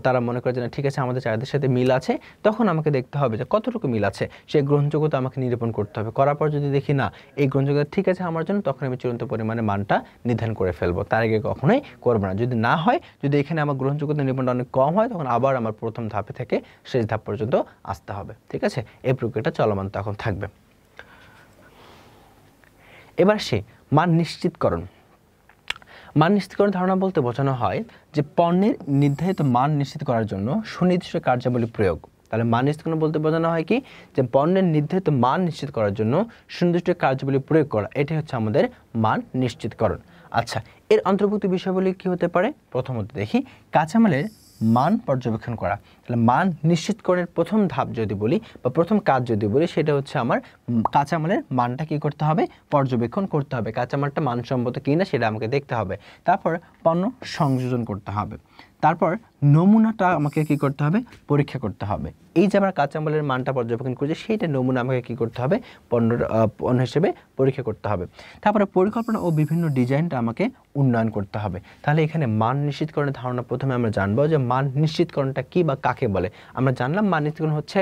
তারা মনে করে যে না ঠিক আছে আমাদের চাহিদার সাথে মিল আছে, তখন আমাকে দেখতে হবে যে কতটুকু মিল আছে, সেই গ্রহণযোগ্যতা আমাকে নিরূপণ করতে হবে। করার পর যদি দেখি না এই গ্রহণযোগ্যতা ঠিক আছে আমার জন্য, তখন আমি চূড়ান্ত পরিমাণে মানটা নির্ধারণ করে ফেলবো, তার আগে কখনোই করবো না। যদি না হয়, যদি এখানে আমার গ্রহণযোগ্যতা নিরূপণটা অনেক কম হয়, তখন আবার আমার প্রথম ধাপে থেকে শেষ ধাপ পর্যন্ত আসতে হবে। ঠিক আছে, এই প্রক্রিয়াটা চলমান তখন থাকবে। এবার সে মান নিশ্চিতকরণ। মান নিশ্চিতকরণ ধারণা বলতে বোঝানো হয় যে পণ্যের নির্ধারিত মান নিশ্চিত করার জন্য সুনির্দিষ্ট কার্যাবলী প্রয়োগ। তাহলে মান নিশ্চিতকরণ বলতে বোঝানো হয় কি, যে পণ্যের নির্ধারিত মান নিশ্চিত করার জন্য সুনির্দিষ্ট কার্যাবলী প্রয়োগ করা, এটাই হচ্ছে আমাদের মান নিশ্চিতকরণ। আচ্ছা, এর অন্তর্ভুক্ত বিষয়গুলি কি হতে পারে? প্রথমত দেখি কাঁচামালের মান পর্যবেক্ষণ করা। তাহলে মান নিশ্চিতকরণের প্রথম ধাপ যদি বলি বা প্রথম কাজ যদি বলি, সেটা হচ্ছে আমার কাঁচামালের মানটা কি করতে হবে? পর্যবেক্ষণ করতে হবে। কাঁচামালটা মানসম্মত কিনা সেটা আমাকে দেখতে হবে। তারপর পণ্য সংযোজন করতে হবে। তারপর নমুনাটা আমাকে কি করতে হবে? পরীক্ষা করতে হবে। এই যে আমরা কাঁচামালের মানটা পর্যবেক্ষণ করছি, সেইটা নমুনা আমাকে কি করতে হবে? পণ্য হিসেবে পরীক্ষা করতে হবে। তারপরে পরিকল্পনা ও বিভিন্ন ডিজাইনটা আমাকে উন্নয়ন করতে হবে। তাহলে এখানে মান নিশ্চিতকরণের ধারণা প্রথমে আমরা জানবো যে মান নিশ্চিতকরণটা কি বা কাকে বলে। আমরা জানলাম মান নিশ্চিতকরণ হচ্ছে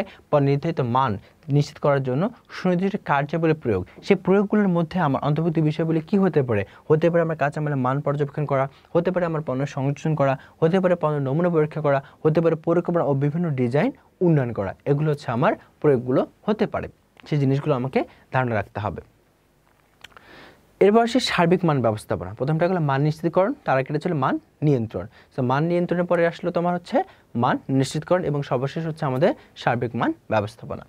নির্ধারিত মান নিশ্চিত করার জন্য সুনির্দিষ্ট কার্যাবলী প্রয়োগ। সেই প্রয়োগগুলোর মধ্যে আমার অন্তর্ভুক্ত বিষয়গুলি কি হতে পারে? হতে পারে আমার কাঁচামালের মান পর্যবেক্ষণ করা, হতে পারে আমার পণ্য সংযোজন করা, হতে পারে পণ্য নমুনা পরীক্ষা করা, হতে পারে পরিকল্পনা ও বিভিন্ন ডিজাইন উন্নয়ন করা। এগুলো হচ্ছে আমার প্রয়োগগুলো হতে পারে। সেই জিনিসগুলো আমাকে ধারণা রাখতে হবে। এরপর আসে সার্বিক মান ব্যবস্থাপনা। প্রথমটা হলো মান নিশ্চিতকরণ, তার আগে ছিল মান নিয়ন্ত্রণ। তো মান নিয়ন্ত্রণের পরে আসলো তোমার হচ্ছে মান নিশ্চিতকরণ এবং সর্বশেষ হচ্ছে আমাদের সার্বিক মান ব্যবস্থাপনা।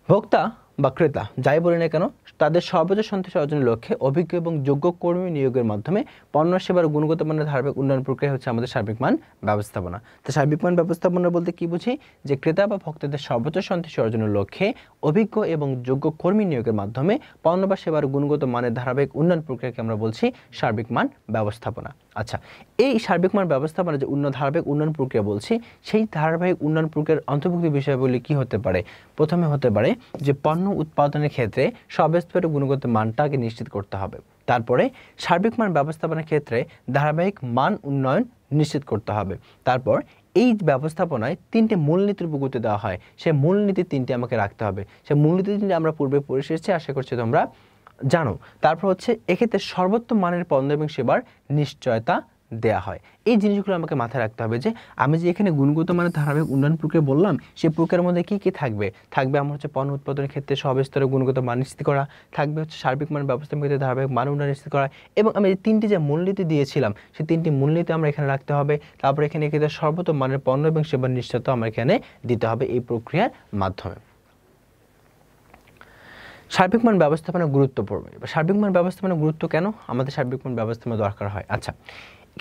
ভোক্তা বা ক্রেতা যাই বলি না কেন, তাদের সর্বোচ্চ সন্তোষ অর্জনের লক্ষ্যে অভিজ্ঞ এবং যোগ্য কর্মী নিয়োগের মাধ্যমে পণ্য সেবার গুণগত মানের ধারাবাহিক উন্নয়ন প্রক্রিয়া হচ্ছে আমাদের সার্বিক মান ব্যবস্থাপনা। তো সার্বিক মান ব্যবস্থাপনা বলতে কি বুঝি? যে ক্রেতা বা ভোক্তাদের সর্বোচ্চ সন্তোষ অর্জনের লক্ষ্যে অভিজ্ঞ এবং যোগ্য কর্মী নিয়োগের মাধ্যমে পণ্য বা সেবার গুণগত মানের ধারাবাহিক উন্নয়ন প্রক্রিয়াকে আমরা বলছি সার্বিক মান ব্যবস্থাপনা। আচ্ছা, এই সার্বিক মান ব্যবস্থাপনা যে ধারাবাহিক উন্নয়ন প্রক্রিয়া বলছি, সেই ধারাবাহিক উন্নয়ন প্রক্রিয়ার অন্তর্ভুক্ত বিষয়গুলি কি হতে পারে? প্রথমে হতে পারে যে পণ্য উৎপাদনের ক্ষেত্রে সর্বস্তরের গুণগত মানটাকে নিশ্চিত করতে হবে। তারপরে সার্বিক মান ব্যবস্থাপনার ক্ষেত্রে ধারাবাহিক মান উন্নয়ন নিশ্চিত করতে হবে। তারপর এই ব্যবস্থাপনায় তিনটে মূলনীতির উপর গুরুত্ব দেওয়া হয়, সেই মূলনীতি তিনটি আমাকে রাখতে হবে। সেই মূলনীতি তিনটি আমরা পূর্বে পড়ে এসেছি, আশা করছি তোমরা জানো। তারপর হচ্ছে এক্ষেত্রে সর্বোত্তম মানের পণ্য এবং সেবার নিশ্চয়তা দেয়া হয়। এই জিনিসগুলো আমাকে মাথায় রাখতে হবে যে আমি যে এখানে গুণগত মানের ধারাবাহিক উন্নয়ন প্রক্রিয়া বললাম, সেই প্রক্রিয়ার মধ্যে কি কি থাকবে? থাকবে আমার হচ্ছে পণ্য উৎপাদনের ক্ষেত্রে সব স্তরে গুণগত মান নিশ্চিত করা, থাকবে হচ্ছে সার্বিক মান ব্যবস্থাপনার ক্ষেত্রে ধারাবাহিক মান উন্নয়ন নিশ্চিত করা, এবং আমি যে তিনটি যে মূলনীতি দিয়েছিলাম সেই তিনটি মূলনীতি আমরা এখানে রাখতে হবে। তারপর এখানে ক্ষেত্রে সর্বোত্তম মানের পণ্য এবং সেবার নিশ্চয়তা আমার এখানে দিতে হবে এই প্রক্রিয়ার মাধ্যমে। সার্বিক মান ব্যবস্থাপনা গুরুত্ব পড়বে। সার্বিক মান ব্যবস্থাপনা গুরুত্ব কেন আমাদের সার্বিক মান ব্যবস্থাপনা দরকার হয়? আচ্ছা,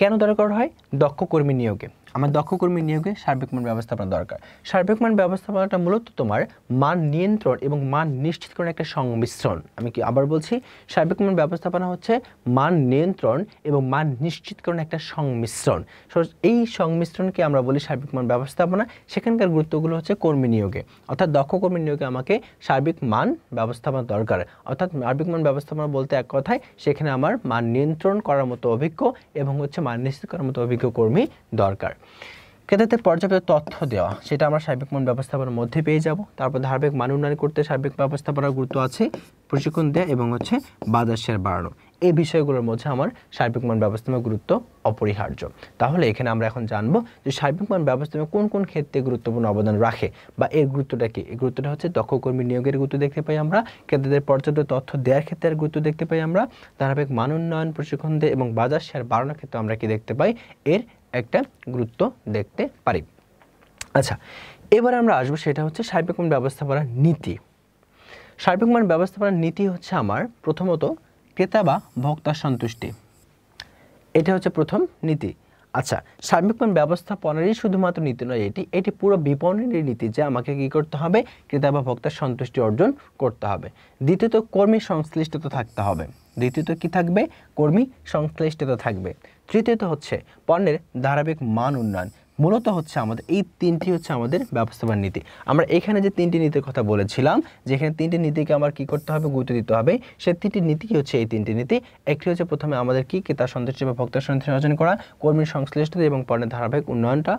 কেন দরকার হয়? দক্ষ কর্মী নিয়োগে, আমার দক্ষ কর্মী নিয়োগে সার্বিক মান ব্যবস্থাপনা দরকার। সার্বিক মান ব্যবস্থাপনাটা মূলত তোমার মান নিয়ন্ত্রণ এবং মান নিশ্চিতকরণের একটা সংমিশ্রণ। আমি কি আবার বলছি, সার্বিক মান ব্যবস্থাপনা হচ্ছে মান নিয়ন্ত্রণ এবং মান নিশ্চিতকরণের একটা সংমিশ্রণ। এই সংমিশ্রণকে আমরা বলি সার্বিক মান ব্যবস্থাপনা। সেখানকার গুরুত্বগুলো হচ্ছে কর্মী নিয়োগে, অর্থাৎ দক্ষ কর্মী নিয়োগে আমাকে সার্বিক মান ব্যবস্থাপনা দরকার। অর্থাৎ সার্বিক মান ব্যবস্থাপনা বলতে এক কথায় সেখানে আমার মান নিয়ন্ত্রণ করার মতো অভিজ্ঞ এবং হচ্ছে মান নিশ্চিত করার মতো অভিজ্ঞ কর্মী দরকার। ক্রেতাদের পর্যাপ্ত তথ্য দেওয়া, সেটা আমরা সার্বিক মান ব্যবস্থাপনার মধ্যে পেয়ে যাব। তারপর ধারাবাহিক মান উন্নয়ন করতে সার্বিক ব্যবস্থাপনার গুরুত্ব আছে, প্রশিক্ষণ দেওয়া এবং হচ্ছে বাজার শেয়ার বাড়ানো। এই বিষয়গুলোর মধ্যে আমার সার্বিক মান ব্যবস্থাপনার গুরুত্ব অপরিহার্য। তাহলে এখানে আমরা এখন জানবো যে সার্বিক মান ব্যবস্থাপনা কোন কোন ক্ষেত্রে গুরুত্বপূর্ণ অবদান রাখে বা এর গুরুত্বটা কি। এই গুরুত্বটা হচ্ছে দক্ষ কর্মী নিয়োগের গুরুত্ব দেখতে পাই আমরা, ক্রেতাদের পর্যাপ্ত তথ্য দেওয়ার ক্ষেত্রে গুরুত্ব দেখতে পাই আমরা, ধারাবাহিক মান উন্নয়ন, প্রশিক্ষণ দেওয়া এবং বাজার শেয়ার বাড়ানোর ক্ষেত্রে আমরা কি দেখতে পাই? এর একটা গুরুত্ব দেখতে পারি। আচ্ছা, এবার আমরা আসবো, সেটা হচ্ছে সার্বিক মান ব্যবস্থাপনার নীতি। সার্বিক মান ব্যবস্থাপনার নীতি হচ্ছে আমার প্রথমত ক্রেতা বা ভোক্তার সন্তুষ্টি, এটা হচ্ছে প্রথম নীতি। আচ্ছা, সার্বিক মান ব্যবস্থাপনারই শুধুমাত্র নীতি নয়, এটি পুরো বিপণনের নীতি যে আমাকে কি করতে হবে? ক্রেতা বা ভোক্তার সন্তুষ্টি অর্জন করতে হবে। দ্বিতীয়ত কর্মী সংশ্লিষ্টতা থাকতে হবে। দ্বিতীয়ত কি থাকবে? কর্মী সংশ্লিষ্টতা থাকবে। তৃতীয়ত হচ্ছে পণ্যের ধারাবাহিক মান উন্নয়ন। মূলত হচ্ছে আমাদের এই তিনটি হচ্ছে আমাদের ব্যবস্থাপনা নীতি। আমরা এখানে যে তিনটি নীতির কথা বলেছিলাম, যেখানে তিনটি নীতিকে আমার কি করতে হবে, গুরুত্ব দিতে হবে, সেই তিনটি নীতি কি হচ্ছে, এই তিনটি নীতি। একটি হচ্ছে প্রথমে আমাদের কি তার সন্তুষ্টি বা ভোক্তার সন্তুষ্টি অর্জন করা, কর্মীর সংশ্লিষ্টতা এবং পণ্যের ধারাবাহিক উন্নয়নটা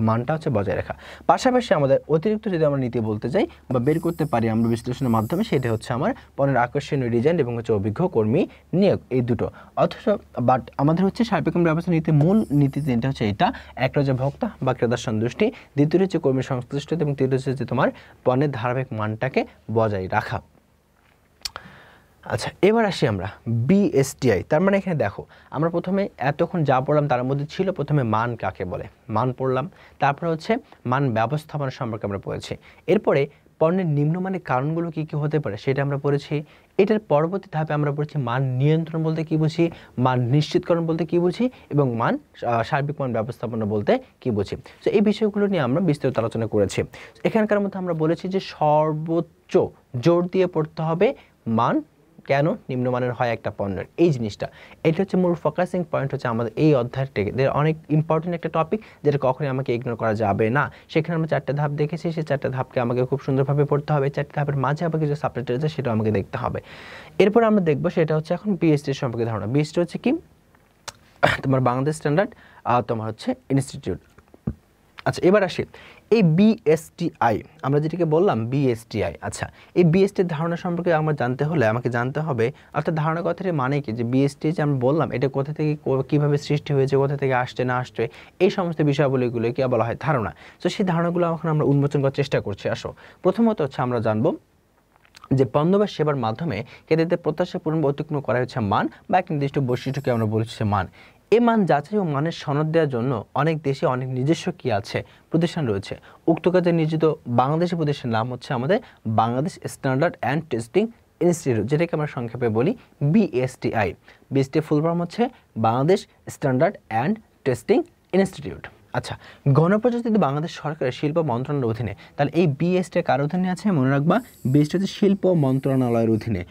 মানটা হচ্ছে বজায় রাখা। পাশাপাশি আমাদের অতিরিক্ত যদি আমরা নীতি বলতে যাই বা বের করতে পারি আমরা বিশ্লেষণের মাধ্যমে, সেটা হচ্ছে আমার পণ্যের আকর্ষণীয় ডিজাইন এবং হচ্ছে অভিজ্ঞ কর্মী নিয়োগ, এই দুটো। অথচ বাট আমাদের হচ্ছে সার্বিক ব্যবস্থা নীতি মূল নীতি তিনটা হচ্ছে এটা। একটা হচ্ছে ভোক্তা বা ক্রেতার সন্তুষ্টি, দ্বিতীয় হচ্ছে কর্মীর সংশ্লিষ্টতা এবং তৃতীয় হচ্ছে তোমার পণ্যের ধারাবাহিক মানটাকে বজায় রাখা। আচ্ছা, এবার আসি আমরা বিএসটিআই। তার মানে এখানে দেখো, আমরা প্রথমে এতক্ষণ যা পড়লাম তার মধ্যে ছিল প্রথমে মান কাকে বলে, মান পড়লাম। তারপরে হচ্ছে মান ব্যবস্থাপনা সম্পর্কে আমরা পড়েছি। এরপরে পণ্যের নিম্নমানের কারণগুলো কী কী হতে পারে সেটা আমরা পড়েছি। এটার পরবর্তী ধাপে আমরা পড়েছি মান নিয়ন্ত্রণ বলতে কী বুঝি, মান নিশ্চিতকরণ বলতে কী বুঝি এবং মান সার্বিক মান ব্যবস্থাপনা বলতে কী বুঝি। তো এই বিষয়গুলো নিয়ে আমরা বিস্তারিত আলোচনা করেছি। এখানকার মধ্যে আমরা বলেছি যে সর্বোচ্চ জোর দিয়ে পড়তে হবে মান কেন নিম্নমানের হয় একটা পণ্যের, এই জিনিসটা। এটা হচ্ছে মূল ফোকাসিং পয়েন্ট হচ্ছে আমাদের এই অধ্যায়ের থেকে। অনেক ইম্পর্টেন্ট একটা টপিক, যেটা কখনোই আমাকে ইগনোর করা যাবে না। সেখানে আমরা 4টা ধাপ দেখেছি, সেই 4টা ধাপকে আমাকে খুব সুন্দরভাবে পড়তে হবে। 4টা ধাপের মাঝে আবার কিছু সাবজেক্ট আছে, সেটাও আমাকে দেখতে হবে। এরপর আমরা দেখবো সেটা হচ্ছে এখন বিএসটি সম্পর্কে ধারণা। বিএসটি হচ্ছে কি, তোমার বাংলাদেশ স্ট্যান্ডার্ড তোমার হচ্ছে ইনস্টিটিউট। আচ্ছা, এবার আসি এই বিএসটিআই, আমরা যেটাকে বললাম বিএসটিআই। আচ্ছা, এই বিএসটির ধারণা সম্পর্কে আমার জানতে হলে আমাকে জানতে হবে, অর্থাৎ ধারণা কথাটি মানে কি, যে বিএসটি যে আমরা বললাম এটা কোথা থেকে কীভাবে সৃষ্টি হয়েছে, কোথা থেকে আসছে না আসছে, এই সমস্ত বিষয়গুলোকে বলা হয় ধারণা। তো সেই ধারণাগুলো এখন আমরা উন্মোচন করার চেষ্টা করছি। আসো, প্রথমত হচ্ছে আমরা জানবো যে পণ্য বা সেবার মাধ্যমে ক্রেতাদের প্রত্যাশা পূরণ বা অতিক্রম করা হচ্ছে মান বা এক নির্দিষ্ট বৈশিষ্ট্যকে আমরা বলছি মান। এ মান যাচাই ও মানের সনদ দেওয়ার জন্য অনেক দেশে অনেক নিজস্ব কি আছে, প্রতিষ্ঠান রয়েছে। উক্ত কাজে নিয়োজিত বাংলাদেশি প্রতিষ্ঠানের নাম হচ্ছে আমাদের Bangladesh standard and testing institute, যেটাকে আমরা সংক্ষেপে বলি বিএসটিআই। বিএসটি ফুল ফর্ম হচ্ছে Bangladesh standard and testing institute. আচ্ছা, গণপ্রজাতন্ত্রী বাংলাদেশ সরকারের শিল্প মন্ত্রণালয়ের অধীনে, তাহলে এই বিএসটি কার অধীনে আছে মনে রাখবা, বিএসটি হচ্ছে শিল্প মন্ত্রণালয়ের অধীনে।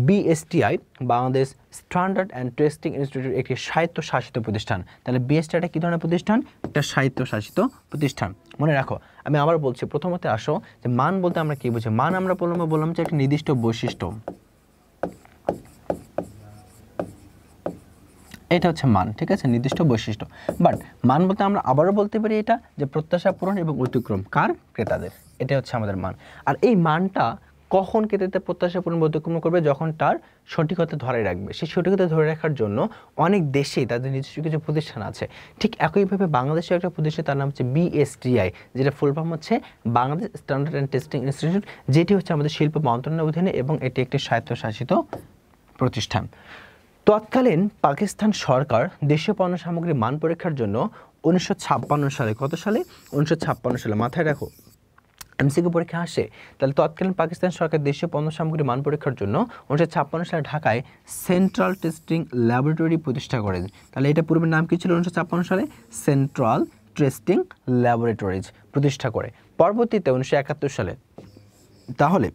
BSTI Bangladesh standard and testing institute একটি স্বায়ত্তশাসিত প্রতিষ্ঠান। তাহলে বিএসটিআইটা কী ধরনের প্রতিষ্ঠান, একটা স্বায়ত্তশাসিত প্রতিষ্ঠান। মনে রাখো, আমি আবার বলছি, প্রথমত আসো যে মান বলতে আমরা কী বুঝি। মান আমরা বললাম যে একটা নির্দিষ্ট বৈশিষ্ট্য, এটা হচ্ছে মান, ঠিক আছে, নির্দিষ্ট বৈশিষ্ট্য। বাট মান বলতে আমরা আবারও বলতে পারি এটা যে প্রত্যাশা পূরণ এবং অতিক্রম কার, ক্রেতাদের, এটা হচ্ছে আমাদের মান। আর এই মানটা কখন ক্রেতাদের প্রত্যাশা পূরণ বা অতিক্রম করবে, যখন তার সঠিকতা ধরে রাখবে। সেই সঠিকতা ধরে রাখার জন্য অনেক দেশেই তাদের নিজস্ব কিছু প্রতিষ্ঠান আছে। ঠিক একইভাবে বাংলাদেশে একটা প্রতিষ্ঠান, তার নাম হচ্ছে বিএসটিআই, যেটা ফুল ফর্ম হচ্ছে Bangladesh standard and testing institute, যেটি হচ্ছে আমাদের শিল্প মন্ত্রণালয়ের অধীনে এবং এটি একটি স্বায়ত্তশাসিত প্রতিষ্ঠান। তৎকালীন পাকিস্তান সরকার দেশীয় পণ্য সামগ্রীর মান পরীক্ষার জন্য 1956 সালে, কত সালে, 1956 সালে, মাথায় রাখো এমসিকিউ পরীক্ষা আসে। তাহলে তৎকালীন পাকিস্তান সরকার দেশীয় পণ্য সামগ্রীর মান পরীক্ষার জন্য 1956 সালে ঢাকায় সেন্ট্রাল টেস্টিং ল্যাবরেটরি প্রতিষ্ঠা করেন। তাহলে এটা পূর্বের নাম কী ছিল, 1956 সালে সেন্ট্রাল টেস্টিং ল্যাবরেটরিজ প্রতিষ্ঠা করে। পরবর্তীতে 1971 সালে, তাহলে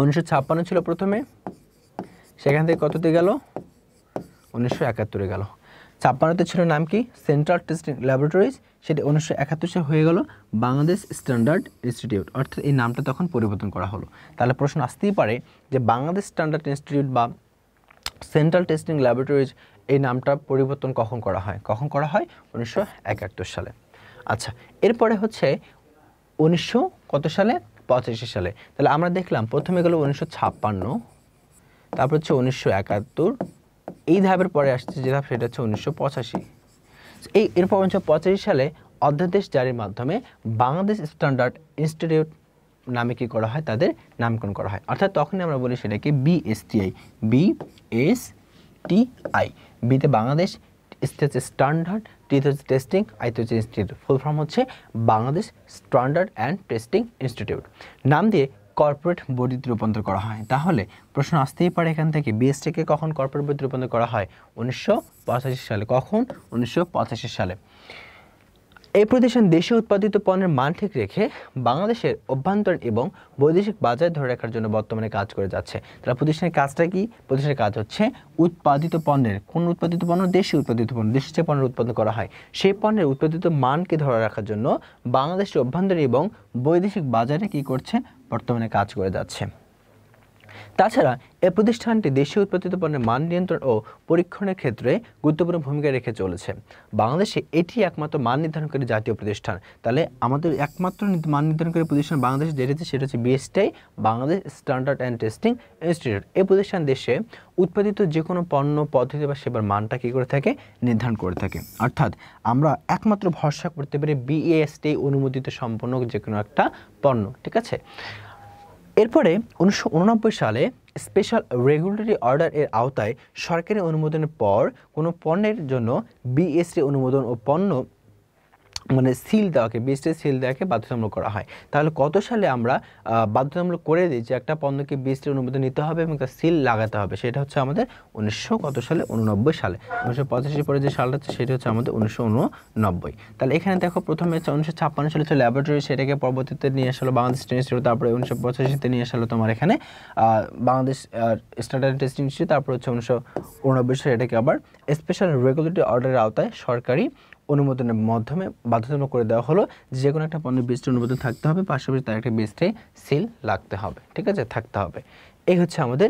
1956 ছিল প্রথমে, সেখান থেকে কততে গেল, 1971 গেল। 56তে ছিল নাম কি, সেন্ট্রাল টেস্টিং ল্যাবরেটরিজ, সেটা 1971 সালে হয়ে গেল বাংলাদেশ স্ট্যান্ডার্ড ইনস্টিটিউট, অর্থাৎ এই নামটা তখন পরিবর্তন করা হলো। তাহলে প্রশ্ন আসতেই পারে যে বাংলাদেশ স্ট্যান্ডার্ড ইনস্টিটিউট বা সেন্ট্রাল টেস্টিং ল্যাবরেটরিজ এই নামটা পরিবর্তন কখন করা হয়, 1971 সালে। আচ্ছা, এরপরে হচ্ছে 1900 কত সালে, 85 সালে। তাহলে আমরা দেখলাম প্রথমে গেল 1956, তারপর হচ্ছে 1971, এই ধাপের পরে আসছে যে ধাপ, সেটা হচ্ছে 1985। এরপর 1985 সালে অধ্যাদেশ জারির মাধ্যমে বাংলাদেশ স্ট্যান্ডার্ড ইনস্টিটিউট নামে কি করা হয়, তাদের নামকরণ করা হয়। অর্থাৎ তখনই আমরা বলি সেটাকে বিএসটিআই। বিএসটিআই, বিতে বাংলাদেশ, হচ্ছে স্ট্যান্ডার্ড, টিতে হচ্ছে টেস্টিং, আইতে হচ্ছে ইনস্টিটিউট। ফুল ফর্ম হচ্ছে Bangladesh standard and testing institute. নাম দিয়ে কর্পোরেট বডিতে রূপান্তর করা হয়। তাহলে প্রশ্ন আসতেই পারে এখান থেকে, বিএসটিকে কখন কর্পোরেট বডিতে রূপান্তর করা হয়, 1985 সালে। কখন, 1985 সালে। এই প্রতিষ্ঠান দেশীয় উৎপাদিত পণ্যের মান ঠিক রেখে বাংলাদেশের অভ্যন্তরীণ এবং বৈদেশিক বাজার ধরে রাখার জন্য বর্তমানে কাজ করে যাচ্ছে। তাহলে প্রতিষ্ঠানের কাজটা কি? প্রতিষ্ঠানের কাজ হচ্ছে উৎপাদিত পণ্যের, কোন উৎপাদিত পণ্য? দেশীয় উৎপাদিত পণ্য, দেশে যে পণ্য উৎপাদন করা হয় সেই পণ্যের উৎপাদিত মানকে ধরে রাখার জন্য বাংলাদেশের অভ্যন্তরীণ এবং বৈদেশিক বাজারে কি করছে? বর্তমানে কাজ করে যাচ্ছে। তাছাড়া এই প্রতিষ্ঠানটি দেশীয় উৎপাদিত পণ্যের মান নিয়ন্ত্রণ ও পরীক্ষণের ক্ষেত্রে গুরুত্বপূর্ণ ভূমিকা রেখে চলেছে। বাংলাদেশে এটি একমাত্র মান নির্ধারণকারী জাতীয় প্রতিষ্ঠান। তাহলে আমাদের একমাত্র মান নির্ধারণকারী প্রতিষ্ঠান বাংলাদেশে যেটা সেটা হচ্ছে BSTI, Bangladesh standard and testing institute. এই প্রতিষ্ঠান দেশে উৎপাদিত যে কোনো পণ্য, পদ্ধতি বা সেবার মানটা কী করে থাকে? নির্ধারণ করে থাকে। অর্থাৎ আমরা একমাত্র ভরসা করতে পারি বিএসটিআই অনুমোদিত সম্পন্ন যে কোনো একটা পণ্য, ঠিক আছে। এরপরে 1989 সালে স্পেশাল রেগুলেটরি অর্ডার এর আওতায় সরকারি অনুমোদনের পর কোনো পণ্যের জন্য বিএসটি অনুমোদন ও পণ্য মানে সিল দেওয়াকে, বিএসটি সিল দেওয়াকে বাধ্যতামূলক করা হয়। তাহলে কত সালে আমরা বাধ্যতামূলক করে দিই যে একটা পণ্যকে বিএসটি অনুমোদন নিতে হবে এবং তার সিল লাগাতে হবে? সেটা হচ্ছে আমাদের 1989 সালে। 1985 পরে যে সালটা হচ্ছে সেটা হচ্ছে আমাদের 1989। তাহলে এখানে দেখো প্রথমে 1956 সালে হচ্ছে ল্যাবরেটরি, সেটাকে পরবর্তীতে নিয়ে আসলো বাংলাদেশ টেস্টিং ইনস্টিটিউট, তারপরে 1985-তে নিয়ে আসলো তোমার এখানে বাংলাদেশ স্ট্যান্ডার্ড টেস্টিং ইনস্টিটিউট, তারপরে হচ্ছে 1989 সালে এটাকে আবার স্পেশাল রেগুলেটরি অর্ডারের আওতায় সরকারি অনুমোদনের মাধ্যমে বাধ্যতামূলক করে দেওয়া হলো যে কোনো একটা পণ্যের বিএসটি অনুমোদন থাকতে হবে, পাশাপাশি তার একটা বিএসটি সিল লাগতে হবে, ঠিক আছে, থাকতে হবে। এই হচ্ছে আমাদের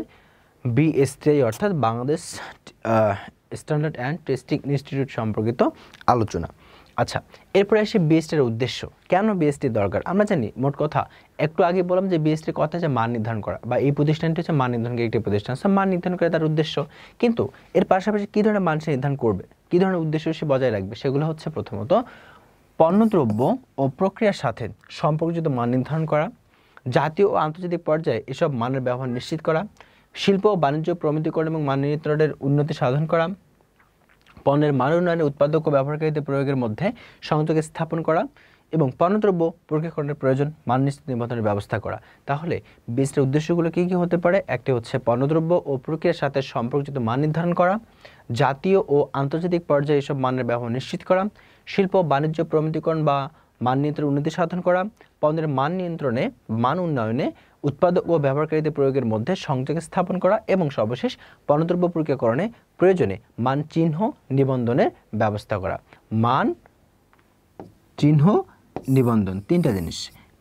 বিএসটিআই অর্থাৎ Bangladesh standard and testing institute সম্পর্কিত আলোচনা। আচ্ছা, এরপরে আসে বিএসটির উদ্দেশ্য। কেন বিএসটির দরকার? আমরা জানি মোট কথা একটু আগে বললাম যে বিএসটির কথা হচ্ছে মান নির্ধারণ করা, বা এই প্রতিষ্ঠানটি হচ্ছে মান নির্ধারণকারী একটি প্রতিষ্ঠান, সব মান নির্ধারণ করে তার উদ্দেশ্য। কিন্তু এর পাশাপাশি কী ধরনের মান সে নির্ধারণ করবে, কী ধরনের উদ্দেশ্য সে বজায় রাখবে, সেগুলো হচ্ছে প্রথমত পণ্যদ্রব্য ও প্রক্রিয়ার সাথে সম্পর্কিত মান নির্ধারণ করা, জাতীয় ও আন্তর্জাতিক পর্যায়ে এসব মানের ব্যবহার নিশ্চিত করা, শিল্প ও বাণিজ্য প্রমিতিকরণ এবং মান নিয়ন্ত্রণের উন্নতি সাধন করা, পণ্যের মান উন্নয়নে উৎপাদক ও ব্যবহারকারীদের প্রয়োগের মধ্যে সংযোগ স্থাপন করা এবং পণ্যদ্রব্য প্রক্রিয়াকরণের প্রয়োজন মান নিশ্চিত নিবন্ধনের ব্যবস্থা করা। তাহলে বিএসটির উদ্দেশ্যগুলো কী কী হতে পারে? একটি হচ্ছে পণ্যদ্রব্য ও প্রক্রিয়ার সাথে সম্পর্কিত মান নির্ধারণ করা, জাতীয় ও আন্তর্জাতিক পর্যায়ে এসব মানের ব্যবহার নিশ্চিত করা, শিল্প বাণিজ্য প্রমিতিকরণ বা মান নিয়ন্ত্রণের উন্নতি সাধন করা, পণ্যের মান নিয়ন্ত্রণে, মান উন্নয়নে উৎপাদক ও ব্যবহারকারীদের প্রয়োগের মধ্যে সংযোগ স্থাপন করা এবং সর্বশেষ পণ্যদ্রব্য প্রক্রিয়াকরণে প্রয়োজনে মান চিহ্ন নিবন্ধনের ব্যবস্থা করা। মান চিহ্ন নিবন্ধন, তিনটা জিনিস,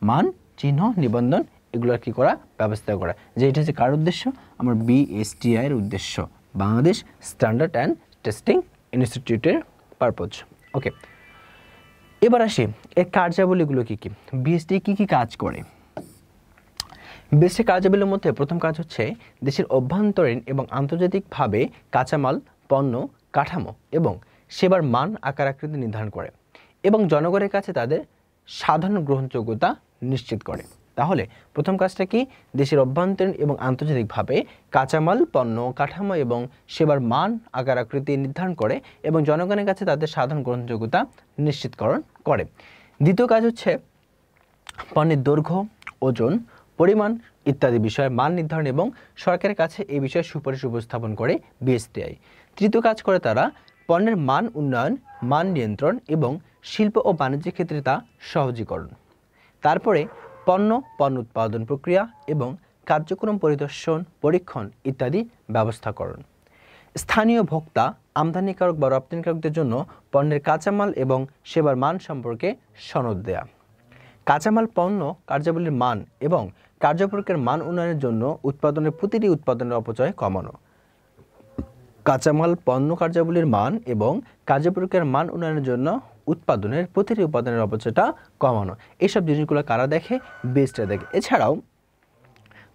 মান চিহ্ন নিবন্ধন, এগুলোর কী করা? ব্যবস্থা করা। যে এটা হচ্ছে কার উদ্দেশ্য? আমার বিএসটিআই এর উদ্দেশ্য, বাংলাদেশ স্ট্যান্ডার্ড অ্যান্ড টেস্টিং ইনস্টিটিউটের পারপোজ। ওকে, এবার আসি এর কার্যাবলীগুলো কী কী, বিএসটি কী কী কাজ করে। বিএসটি কার্যাবলীর মধ্যে প্রথম কাজ হচ্ছে দেশের অভ্যন্তরীণ এবং আন্তর্জাতিকভাবে কাঁচামাল, পণ্য, কাঠামো এবং সেবার মান, আকার, আকৃতি নির্ধারণ করে এবং জনগণের কাছে তাদের সাধারণ গ্রহণযোগ্যতা নিশ্চিত করে। তাহলে প্রথম কাজটা কি? দেশের অভ্যন্তরীণ এবং আন্তর্জাতিকভাবে কাঁচামাল, পণ্য, কাঠামো এবং সেবার মান, আকার, আকৃতি নির্ধারণ করে এবং জনগণের কাছে তাদের সাধারণ গ্রহণযোগ্যতা নিশ্চিতকরণ করে। দ্বিতীয় কাজ হচ্ছে পণ্যের দৈর্ঘ্য, ওজন, পরিমাণ ইত্যাদি বিষয়ে মান নির্ধারণ এবং সরকারের কাছে এই বিষয়ে সুপারিশ উপস্থাপন করে বিএসটিআই। তৃতীয় কাজ করে তারা পণ্যের মান উন্নয়ন, মান নিয়ন্ত্রণ এবং শিল্প ও বাণিজ্যের ক্ষেত্রে তা সহজীকরণ। তারপরে পণ্য উৎপাদন প্রক্রিয়া এবং কার্যক্রম পরিদর্শন, পরীক্ষণ ইত্যাদি ব্যবস্থাকরণ। স্থানীয় ভোক্তা, আমদানিকারক বা রপ্তানিকারকদের জন্য পণ্যের কাঁচামাল এবং সেবার মান সম্পর্কে সনদ দেয়া। কাঁচামাল পণ্য কার্যাবলীর মান এবং কার্যপ্রক্রিয়ার মান উন্নয়নের জন্য উৎপাদনের প্রতিটি উৎপাদনের অপচয় কমানো। কাঁচামাল পণ্য কার্যাবলীর মান এবং কার্যপ্রক্রিয়ার মান উন্নয়নের জন্য উৎপাদনের প্রতিটি উপাদানের অপচয়টা কমানো। এইসব জিনিসগুলো কারা দেখে? বিএসটিআই দেখে। এছাড়াও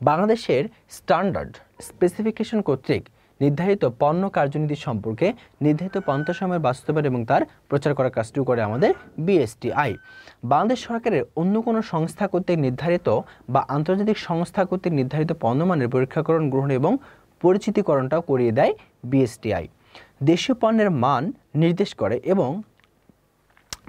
বাংলাদেশের স্ট্যান্ডার্ড স্পেসিফিকেশন কর্তৃক নির্ধারিত পণ্য কার্যনীতি সম্পর্কে নির্ধারিত পন্থাসমূহের বাস্তবায়ন এবং তার প্রচার করার কাজটিও করে আমাদের বিএসটিআই। বাংলাদেশ সরকারের অন্য কোনো সংস্থা কর্তৃক নির্ধারিত বা আন্তর্জাতিক সংস্থা কর্তৃক নির্ধারিত পণ্যমানের পরীক্ষাকরণ, গ্রহণ এবং পরিচিতিকরণটাও করিয়ে দেয় বিএসটিআই। দেশীয় পণ্যের মান নির্দেশ করে এবং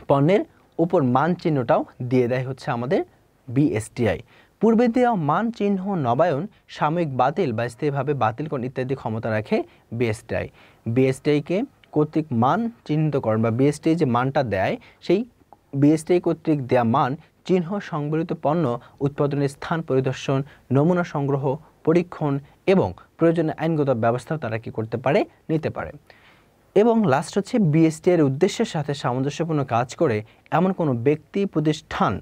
পণ্যের উপর মান চিহ্নটাও দিয়ে দেয় হচ্ছে আমাদের বিএসটিআই। পূর্বে দেওয়া মান চিহ্ন নবায়ন, সাময়িক বাতিল বা স্থায়ীভাবে বাতিলকরণ ইত্যাদি ক্ষমতা রাখে বিএসটিআই। বিএসটিআইকে কর্তৃক মান চিহ্নিতকরণ বা বিএসটিআই যে মানটা দেয় সেই বিএসটিআই কর্তৃক দেয়া মান চিহ্ন সংবলিত পণ্য উৎপাদনের স্থান পরিদর্শন, নমুনা সংগ্রহ, পরীক্ষণ এবং প্রয়োজনে আইনগত ব্যবস্থাও তারা কি করতে পারে, নিতে পারে। এবং লাস্ট হচ্ছে বিএসটিআই এর উদ্দেশ্যের সাথে সামঞ্জস্যপূর্ণ কাজ করে এমন কোনো ব্যক্তি, প্রতিষ্ঠান,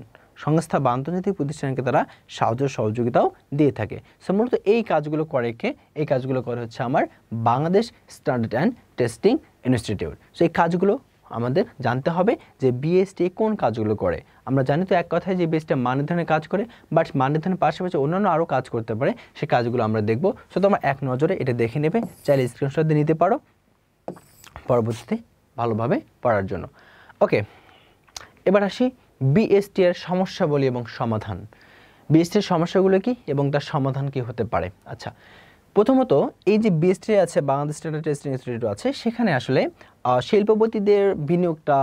সংস্থা বা আন্তর্জাতিক প্রতিষ্ঠানকে তারা সাহায্য সহযোগিতাও দিয়ে থাকে। সো মূলত এই কাজগুলো করে কে? এই কাজগুলো করে হচ্ছে আমার Bangladesh standard and testing institute. So এই কাজগুলো আমাদের জানতে হবে যে বিএসটিআই কোন কাজগুলো করে। আমরা জানি তো এক কথায় যে বিএসটিআই মান নির্ধারণের কাজ করে, বাট মান নির্ধারণের পাশাপাশি অন্যান্য আরও কাজ করতে পারে, সেই কাজগুলো আমরা দেখব। সো তোমরা এক নজরে এটা দেখে নেবে, চাইলে স্ক্রিনশট দিয়ে নিতে পারো পরবর্তীতে ভালোভাবে পড়ার জন্য। ওকে, এবার আসি বিএসটিআই এর সমস্যাবলী এবং সমাধান। বিএসটিআই এর সমস্যাগুলো কি এবং তার সমাধান কি হতে পারে? আচ্ছা, প্রথমত এই যে বিএসটিআই আছে, বাংলাদেশ স্ট্যান্ডার্ড টেস্টিং ইনস্টিটিউট আছে, সেখানে আসলে শিল্পপতিদের বিনিয়োগটা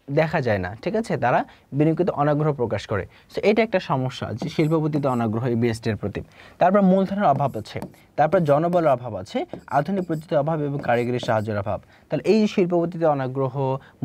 দেখা যায় না, ঠিক আছে? তারা বিনিয়োগকে অনাগ্রহ প্রকাশ করে। সো এটা একটা সমস্যা যে শিল্পপতিতে অনাগ্রহ এই বিএসটিআই এর প্রতি। তারপর মূলধনের অভাব আছে, তারপর জনবলের অভাব আছে, আধুনিক প্রযুক্তির অভাব এবং কারিগরি সাহায্যের অভাব। তাহলে এই যে শিল্পপতিতে অনাগ্রহ,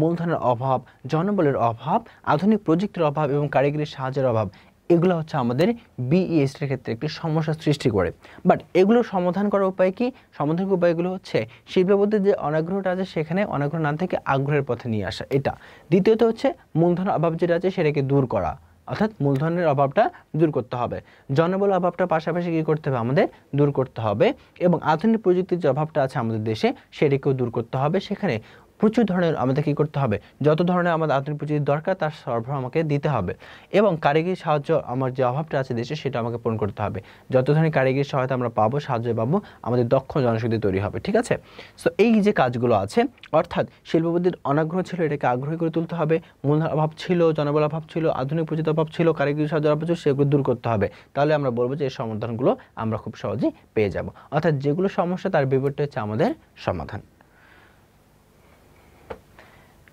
মূলধনের অভাব, জনবলের অভাব, আধুনিক প্রযুক্তির অভাব এবং কারিগরি সাহায্যের অভাব, এগুলো হচ্ছে আমাদের বিইএসটির ক্ষেত্রে একটি সমস্যা সৃষ্টি করে। বাট এগুলোর সমাধান করার উপায় কি? সমাধানের উপায়গুলো হচ্ছে শিল্পপতির যে অনাগ্রহটা আছে সেখানে অনাগ্রহ না থেকে আগ্রহের পথে নিয়ে আসা, এটা। দ্বিতীয়ত হচ্ছে মূলধনের অভাব যেটা আছে সেটাকে দূর করা, অর্থাৎ মূলধনের অভাবটা দূর করতে হবে। জনবল অভাবটা পাশাপাশি কী করতে হবে? আমাদের দূর করতে হবে। এবং আধুনিক প্রযুক্তির যে অভাবটা আছে আমাদের দেশে সেটাকেও দূর করতে হবে। সেখানে প্রচুর ধরনের আমাদের কী করতে হবে? যত ধরনের আমাদের আধুনিক প্রযুক্তির দরকার তার সরবরাহ আমাকে দিতে হবে। এবং কারিগরি সাহায্য, আমার যে অভাবটা আছে দেশে সেটা আমাকে পূরণ করতে হবে। যত ধরনের কারিগরি সহায়তা আমরা পাবো, সাহায্য পাবো, আমাদের দক্ষ জনশক্তি তৈরি হবে, ঠিক আছে? সো এই যে কাজগুলো আছে, অর্থাৎ শিল্পপতির অনাগ্রহ ছিল, এটাকে আগ্রহী করে তুলতে হবে। মূলধনের অভাব ছিল, জনবল অভাব ছিল, আধুনিক প্রযুক্তির অভাব ছিল, কারিগরি সাহায্যের অভাব ছিল, সেগুলো দূর করতে হবে। তাহলে আমরা বলবো যে এই সমাধানগুলো আমরা খুব সহজেই পেয়ে যাব। অর্থাৎ যেগুলো সমস্যা তার বিপরীতে হচ্ছে আমাদের সমাধান।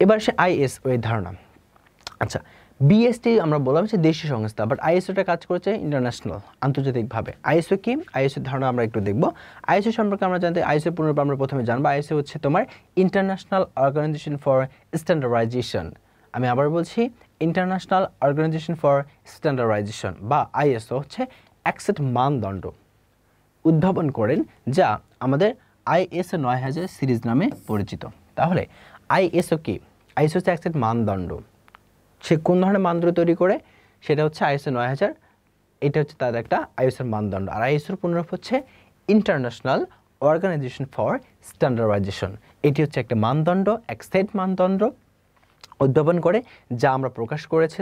এবার সে আইএসও এর ধারণা। আচ্ছা, বিএসটি আমরা বললাম যে দেশীয় সংস্থা, বাট আইএসওটা কাজ করেছে ইন্টারন্যাশনাল, আন্তর্জাতিকভাবে। আইএসও কি? আইএসওর ধারণা আমরা একটু দেখব। আইএসও সম্পর্কে আমরা জানতে, আইএসও পুনর্বার আমরা প্রথমে জানবো। আইএসও হচ্ছে তোমার ইন্টারন্যাশনাল অর্গানাইজেশন ফর স্ট্যান্ডার্ডাইজেশন। আমি আবার বলছি, ইন্টারন্যাশনাল অর্গানাইজেশন ফর স্ট্যান্ডার্ডাইজেশন বা আইএসও হচ্ছে একসেট মানদণ্ড উদ্ভাবন করেন, যা আমাদের আইএসও 9000 সিরিজ নামে পরিচিত। তাহলে আইএসও কি? আইএসও হচ্ছে একসেট মানদণ্ড। সে কোন ধরনের মানদণ্ড তৈরি করে? সেটা হচ্ছে আইএসও 9000, এটা হচ্ছে তার একটা আইএসওর মানদণ্ড। আর আইএসওর পুনরূপ হচ্ছে ইন্টারন্যাশনাল অর্গানাইজেশন ফর স্ট্যান্ডার্ডাইজেশন। এটি হচ্ছে একটা মানদণ্ড, এক সেট মানদণ্ড উদ্ভাবন করে, যা আমরা প্রকাশ করেছি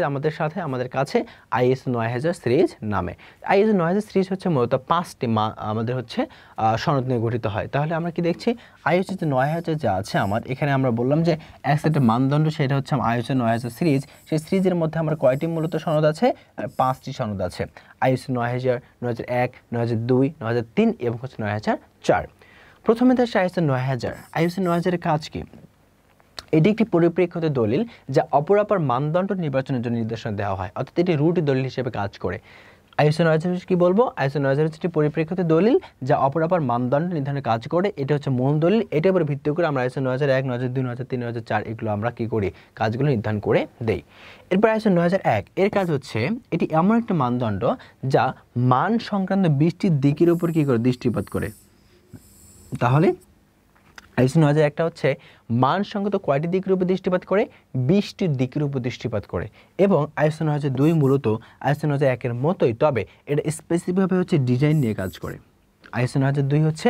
আমাদের কাছে আইএসও 9000 সিরিজ নামে। আইএসও 9000 সিরিজ হচ্ছে মূলত 5টি আমাদের হচ্ছে সনদ নিয়ে গঠিত হয়। তাহলে আমরা কি দেখছি? আইএসও 9000 যা আছে আমার এখানে, আমরা বললাম যে এক সেটের মানদণ্ড, সেটা হচ্ছে আইএসও 9000 সিরিজ। সেই সিরিজের মধ্যে আমার কয়টি মূলত সনদ আছে? 5টি সনদ আছে। আইএসও 9000, 9001, 9002, 9003 এবং হচ্ছে 9004। প্রথমে দেশে আইএসও 9000। আইএসও 9000 এর কাজ কি? এটি একটি পরিপ্রেক্ষিত দলিল যা অপরাপর মানদণ্ড নির্বাচনের জন্য নির্দেশনা দেওয়া হয়, অর্থাৎ এটি রুট দলিল হিসেবে কাজ করে। আইএসও 9000 কি বলবো? আইএসও 9000 হচ্ছে একটি পরিপ্রেক্ষিত দলিল যা অপরাপর মানদণ্ড নির্ধারণে কাজ করে। এটা হচ্ছে মূল দলিল। এটার উপর ভিত্তি করে আমরা আইএসও 9001, 9002, 9003, 9004 এগুলো আমরা কি করি? কাজগুলো নির্ধারণ করে দেই। এরপর আইএসও 9001 এর কাজ হচ্ছে, এটি এমন একটা মানদণ্ড যা মান সংক্রান্ত 20টি দিকের উপর কি করে? দৃষ্টিপাত করে। তাহলে আইএসও 9001টা হচ্ছে মান সংক্রান্ত কয়টি দিকের উপর দৃষ্টিপাত করে? 20টি দিকের উপর দৃষ্টিপাত করে। এবং আইএসও 9002 মূলত আইএসও 9001 এর মতোই, তবে এটা স্পেসিফিকভাবে হচ্ছে ডিজাইন নিয়ে কাজ করে। আইএসও 9002 হচ্ছে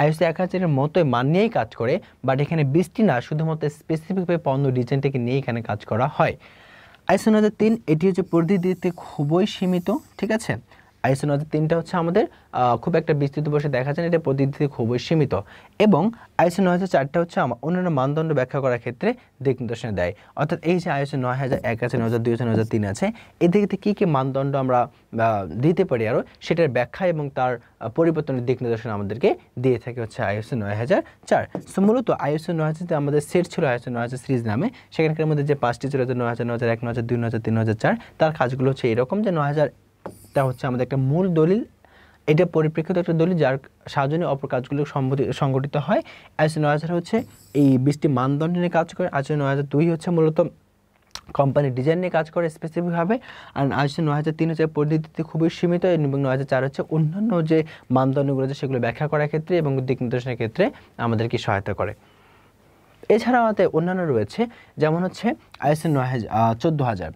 আইএসও 1000 এর মতোই মান নিয়েই কাজ করে, বাট এখানে 20টি না, শুধুমাত্র স্পেসিফিকভাবে পণ্য ডিজাইনটাকে নিয়ে এখানে কাজ করা হয়। আইএসও 9003 এটি হচ্ছে পরিধিতে খুবই সীমিত, ঠিক আছে? আইএসও 9003টা হচ্ছে আমাদের খুব একটা বিস্তৃত বসে দেখা যায় না, এটা পদ্ধতিতে খুবই সীমিত। এবং আইএসও 9004টা হচ্ছে অন্যান্য মানদণ্ড ব্যাখ্যা করার ক্ষেত্রে দিক নির্দেশনা দেয়। অর্থাৎ এই যে আইএসও 9001 আছে, 9002 আছে, 9003 আছে, এদিকে কী কী মানদণ্ড আমরা দিতে পারি আরও, সেটার ব্যাখ্যা এবং তার পরিবর্তনের দিক নির্দেশনা আমাদেরকে দিয়ে থাকে হচ্ছে আইএসও 9004। সো মূলত আইএসও 9000 আমাদের সেট ছিল আইএসও 9000 সিরিজ নামে। সেখানকার মধ্যে যে 5টি ছিল, 9000, 9001, 9002, 9003, 9004, তার কাজগুলো হচ্ছে এরকম যে 9000টা হচ্ছে আমাদের একটা মূল দলিল, এটা পরিপ্রেক্ষিত একটা দলিল যার সাহায্যে অপর কাজগুলো সংগঠিত হয়। আইএসও 9000 হচ্ছে এই 20টি মানদণ্ড নিয়ে কাজ করে। আইএসও 9002 হচ্ছে মূলত কোম্পানি ডিজাইন নিয়ে কাজ করে স্পেসিফিকভাবে। আর ISO 9003 হচ্ছে পরিধিতে খুবই সীমিত এবং 9004 হচ্ছে অন্যান্য যে মানদণ্ডগুলো আছে সেগুলো ব্যাখ্যা করার ক্ষেত্রে এবং দিক নির্দেশনের ক্ষেত্রে আমাদেরকে সহায়তা করে। এছাড়াও অন্যান্য রয়েছে, যেমন হচ্ছে ISO 14000,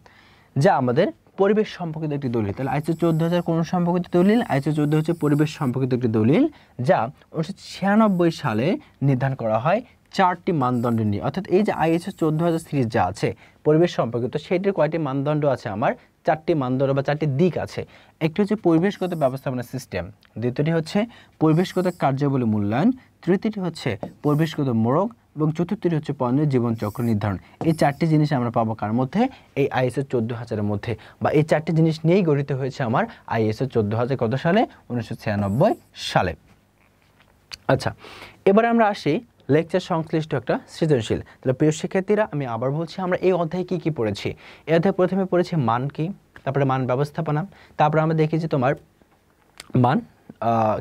যা আমাদের পরিবেশ সম্পর্কিত একটি দলিল। তাহলে ISO 14000 কোন সম্পর্কিত দলিল? ISO 14 হচ্ছে পরিবেশ সম্পর্কিত একটি দলিল, যা 1996 সালে নির্ধারণ করা হয় 4টি মানদণ্ড নিয়ে। অর্থাৎ এই যে ISO 14000 সিরিজ যা আছে পরিবেশ সম্পর্কিত, সেটির কয়টি মানদণ্ড আছে? আমার 4টি মানদণ্ড বা 4টি দিক আছে। একটি হচ্ছে পরিবেশগত ব্যবস্থাপনা সিস্টেম, দ্বিতীয়টি হচ্ছে পরিবেশগত কার্যাবলী মূল্যায়ন, তৃতীয়টি হচ্ছে পরিবেশগত মোড়ক এবং চতুর্থটি হচ্ছে পণ্যের জীবনচক্র নির্ধারণ। এই 4টি জিনিস আমরা পাবো কার মধ্যে? এই ISO 14000 এর মধ্যে, বা এই 4টি জিনিস নিয়েই গঠিত হয়েছে আমার ISO 14000 কত সালে? 1996 সালে। আচ্ছা, এবারে আমরা আসি লেকচার সংশ্লিষ্ট একটা সৃজনশীল। তাহলে প্রিয় শিক্ষার্থীরা, আমি আবার বলছি, আমরা এই অধ্যায়ে কি কি পড়েছি? এই অধ্যায়ে প্রথমে পড়েছি মান কি, তারপরে মান ব্যবস্থাপনা, তারপরে আমরা দেখেছি তোমার মান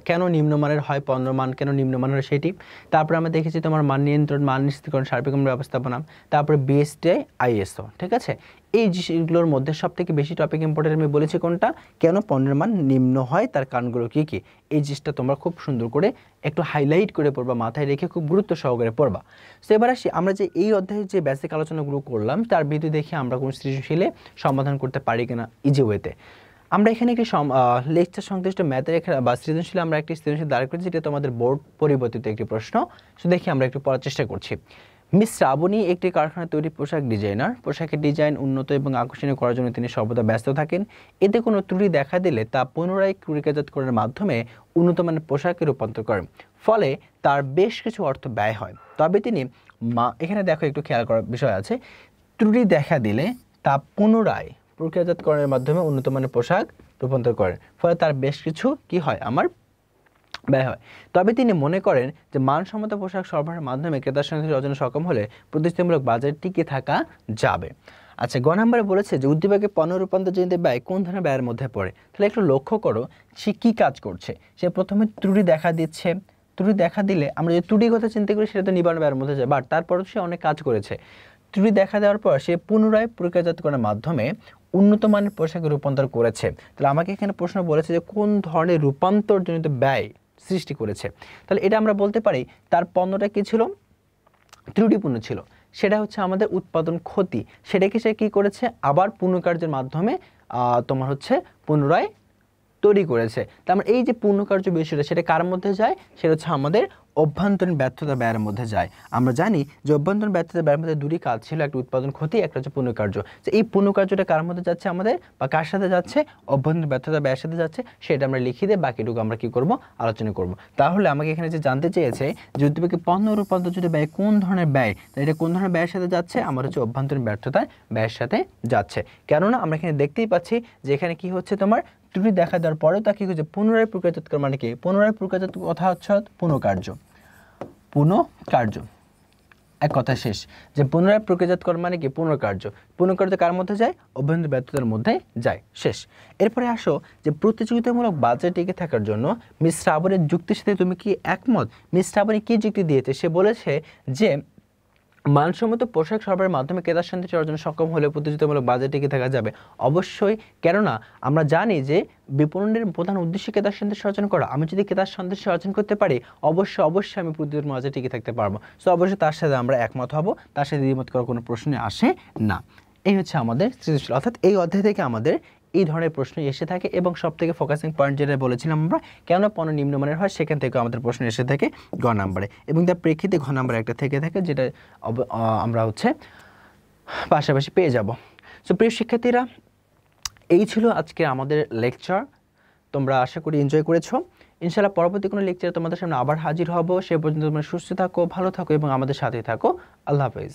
কেন নিম্নমানের হয়, পণ্য মান কেন নিম্নমানের হয় সেটি, তারপরে আমরা দেখেছি তোমার মান নিয়ন্ত্রণ, মান নিশ্চিতকরণ, সার্বিক মান ব্যবস্থাপনা, তারপরে BSTI ISO। ঠিক আছে, এই জিনিসগুলোর মধ্যে সবথেকে বেশি টপিক ইম্পর্টেন্ট আমি বলেছি কোনটা? কেন পণ্যের মান নিম্ন হয়, তার কারণগুলো কী কী। এই জিনিসটা তোমরা খুব সুন্দর করে একটু হাইলাইট করে পড়বা, মাথায় রেখে খুব গুরুত্ব সহকারে পড়বা। তো এবার আসি, আমরা যে এই অধ্যায়ে যে বেসিক আলোচনাগুলো করলাম তার ভিত্তি দেখে আমরা কোনো সৃজনশীলে সমাধান করতে পারি কিনা ইজি ওয়েতে। আমরা এখানে একটি লেকচার সংশ্লিষ্ট ম্যাথের বা সৃজনশীল আমরা একটি সৃজনশীল দাঁড় করেছি, যেটা তোমাদের বোর্ড পরিবর্তিত একটি প্রশ্ন। সো দেখি আমরা একটু পড়ার চেষ্টা করছি। মিস শ্রাবণী একটি কারখানায় তৈরি পোশাক ডিজাইনার। পোশাকের ডিজাইন উন্নত এবং আকর্ষণীয় করার জন্য তিনি সর্বদা ব্যস্ত থাকেন। এতে কোনো ত্রুটি দেখা দিলে তা পুনরায় প্রক্রিয়াজাতকরণের মাধ্যমে উন্নত মানের পোশাকে রূপান্তর করেন। ফলে তার বেশ কিছু অর্থ ব্যয় হয়। তবে তিনি এখানে দেখো একটু খেয়াল করার বিষয় আছে, ত্রুটি দেখা দিলে তা পুনরায় প্রক্রিয়াজাতকরণের মাধ্যমে উন্নত মানের পোশাক রূপান্তর করেন। ফলে তার বেশ কিছু কি হয়? আমার ব্যয় হয়। তবে তিনি মনে করেন যে মানসম্মত পোশাক সরবরাহের মাধ্যমে ক্রেতার সন্তুষ্টি অর্জনে সক্ষম হলে প্রতিষ্ঠানমূলক বাজারে টিকে থাকা যাবে। আচ্ছা, গ নম্বরে বলেছে যে উদ্দীপকে পণ্য রূপান্তরজনিত ব্যয় কোন ধরনের ব্যয়ের মধ্যে পড়ে? তাহলে একটু লক্ষ্য করো সে কী কাজ করছে। সে প্রথমে ত্রুটি দেখা দিচ্ছে, ত্রুটি দেখা দিলে আমরা যে ত্রুটির কথা চিন্তা করি সেটা তো নিবারণ ব্যয়ের মধ্যে যায়, বাট তারপরও সে অনেক কাজ করেছে। ত্রুটি দেখা দেওয়ার পর সে পুনরায় প্রক্রিয়াজাতকরণের মাধ্যমে উন্নত মানের পোশাকে রূপান্তর করেছে। তাহলে আমাকে এখানে প্রশ্ন বলেছে যে কোন ধরনের রূপান্তরজনিত ব্যয় সৃষ্টি করেছে। তাহলে এটা আমরা বলতে পারি তার পণ্যটা কী ছিল? ত্রুটিপূর্ণ ছিল। সেটা হচ্ছে আমাদের উৎপাদন ক্ষতি, সেটাকে সে কী করেছে? আবার পুনঃকার্যের মাধ্যমে তোমার হচ্ছে পুনরায় তৈরি করেছে। তার মানে এই যে পূর্ণকার্য বিষয়টা সেটা কার মধ্যে যায়? সেটা হচ্ছে আমাদের অভ্যন্তরীণ ব্যর্থতা ব্যয়ের মধ্যে যায়। আমরা জানি যে অভ্যন্তরীণ ব্যর্থতা ব্যয়ের মধ্যে দুটি কাজ ছিল, একটা উৎপাদন ক্ষতি, একটা হচ্ছে পূর্ণকার্য। তো এই পূর্ণকার্যটা কার মধ্যে যাচ্ছে আমাদের, বা কার সাথে যাচ্ছে? অভ্যন্তরীণ ব্যর্থতা ব্যয়ের সাথে যাচ্ছে। সেটা আমরা লিখে দিয়ে বাকিটুকু আমরা কি করব? আলোচনা করব। তাহলে আমাকে এখানে যে জানতে চেয়েছে যে উদ্দীপকে পণ্য রূপান্তরজনিত ব্যয় কোন ধরনের ব্যয়, তাই এটা কোন ধরনের ব্যয়ের সাথে যাচ্ছে? আমার হচ্ছে অভ্যন্তরীণ ব্যর্থতার ব্যয়ের সাথে যাচ্ছে। কেননা আমরা এখানে দেখতেই পাচ্ছি যে এখানে কি হচ্ছে, তোমার ত্রুটি দেখা দেওয়ার পরেও তা কি হচ্ছে? পুনরায় প্রক্রিয়াজাতকরণ। মানে কি পুনরায় প্রক্রিয়াজাত? কথা হচ্ছে পুনঃকার্য। পুনঃকার্য এক কথা শেষ। যে পুনরায় প্রক্রিয়াজাতকরণ মানে কি? পুনঃকার্য। পুনঃকার্য কার মধ্যে যায়? অভ্যন্তরীণ ব্যর্থতার মধ্যে যায়। শেষ। এরপরে আসো যে প্রতিযোগিতামূলক বাজারে টিকে থাকার জন্য মিস শ্রাবণীর যুক্তির সাথে তুমি কি একমত? মিস শ্রাবণী কি যুক্তি দিয়েছে? সে বলেছে যে মানসম্মত পোশাক সরবরাহের মাধ্যমে ক্রেতার সন্তুষ্টি অর্জনে সক্ষম হলে প্রতিযোগিতামূলক বাজারে টিকে থাকা যাবে। অবশ্যই, কেননা আমরা জানি যে বিপণনের প্রধান উদ্দেশ্য ক্রেতার সন্তুষ্টি অর্জন করা। আমি যদি ক্রেতার সন্তুষ্টি অর্জন করতে পারি অবশ্যই আমি প্রতিযোগিতার মাঝে টিকে থাকতে পারবো। সো অবশ্যই তার সাথে আমরা একমত হব, তার সাথে দ্বিমত করার কোনো প্রশ্নে আসে না। এই হচ্ছে আমাদের সৃজনশীল। অর্থাৎ এই অধ্যায় থেকে আমাদের এই ধরনের প্রশ্ন এসে থাকে এবং সবথেকে ফোকাসিং পয়েন্ট যেটা বলেছিলাম আমরা, কেন পণ্য নিম্নমানের হয়, সেখান থেকে আমাদের প্রশ্ন এসে থাকে গ নম্বরে, এবং তার প্রেক্ষিতে ঘ নম্বরে একটা থেকে থাকে, যেটা আমরা হচ্ছে পাশাপাশি পেয়ে যাব। সো প্রিয় শিক্ষার্থীরা, এই ছিল আজকে আমাদের লেকচার। তোমরা আশা করি এনজয় করেছো। ইনশাআল্লাহ পরবর্তী কোনো লেকচারে তোমাদের সামনে আবার হাজির হব। সে পর্যন্ত তোমরা সুস্থ থাকো, ভালো থাকো এবং আমাদের সাথেই থাকো। আল্লাহ হাফেজ।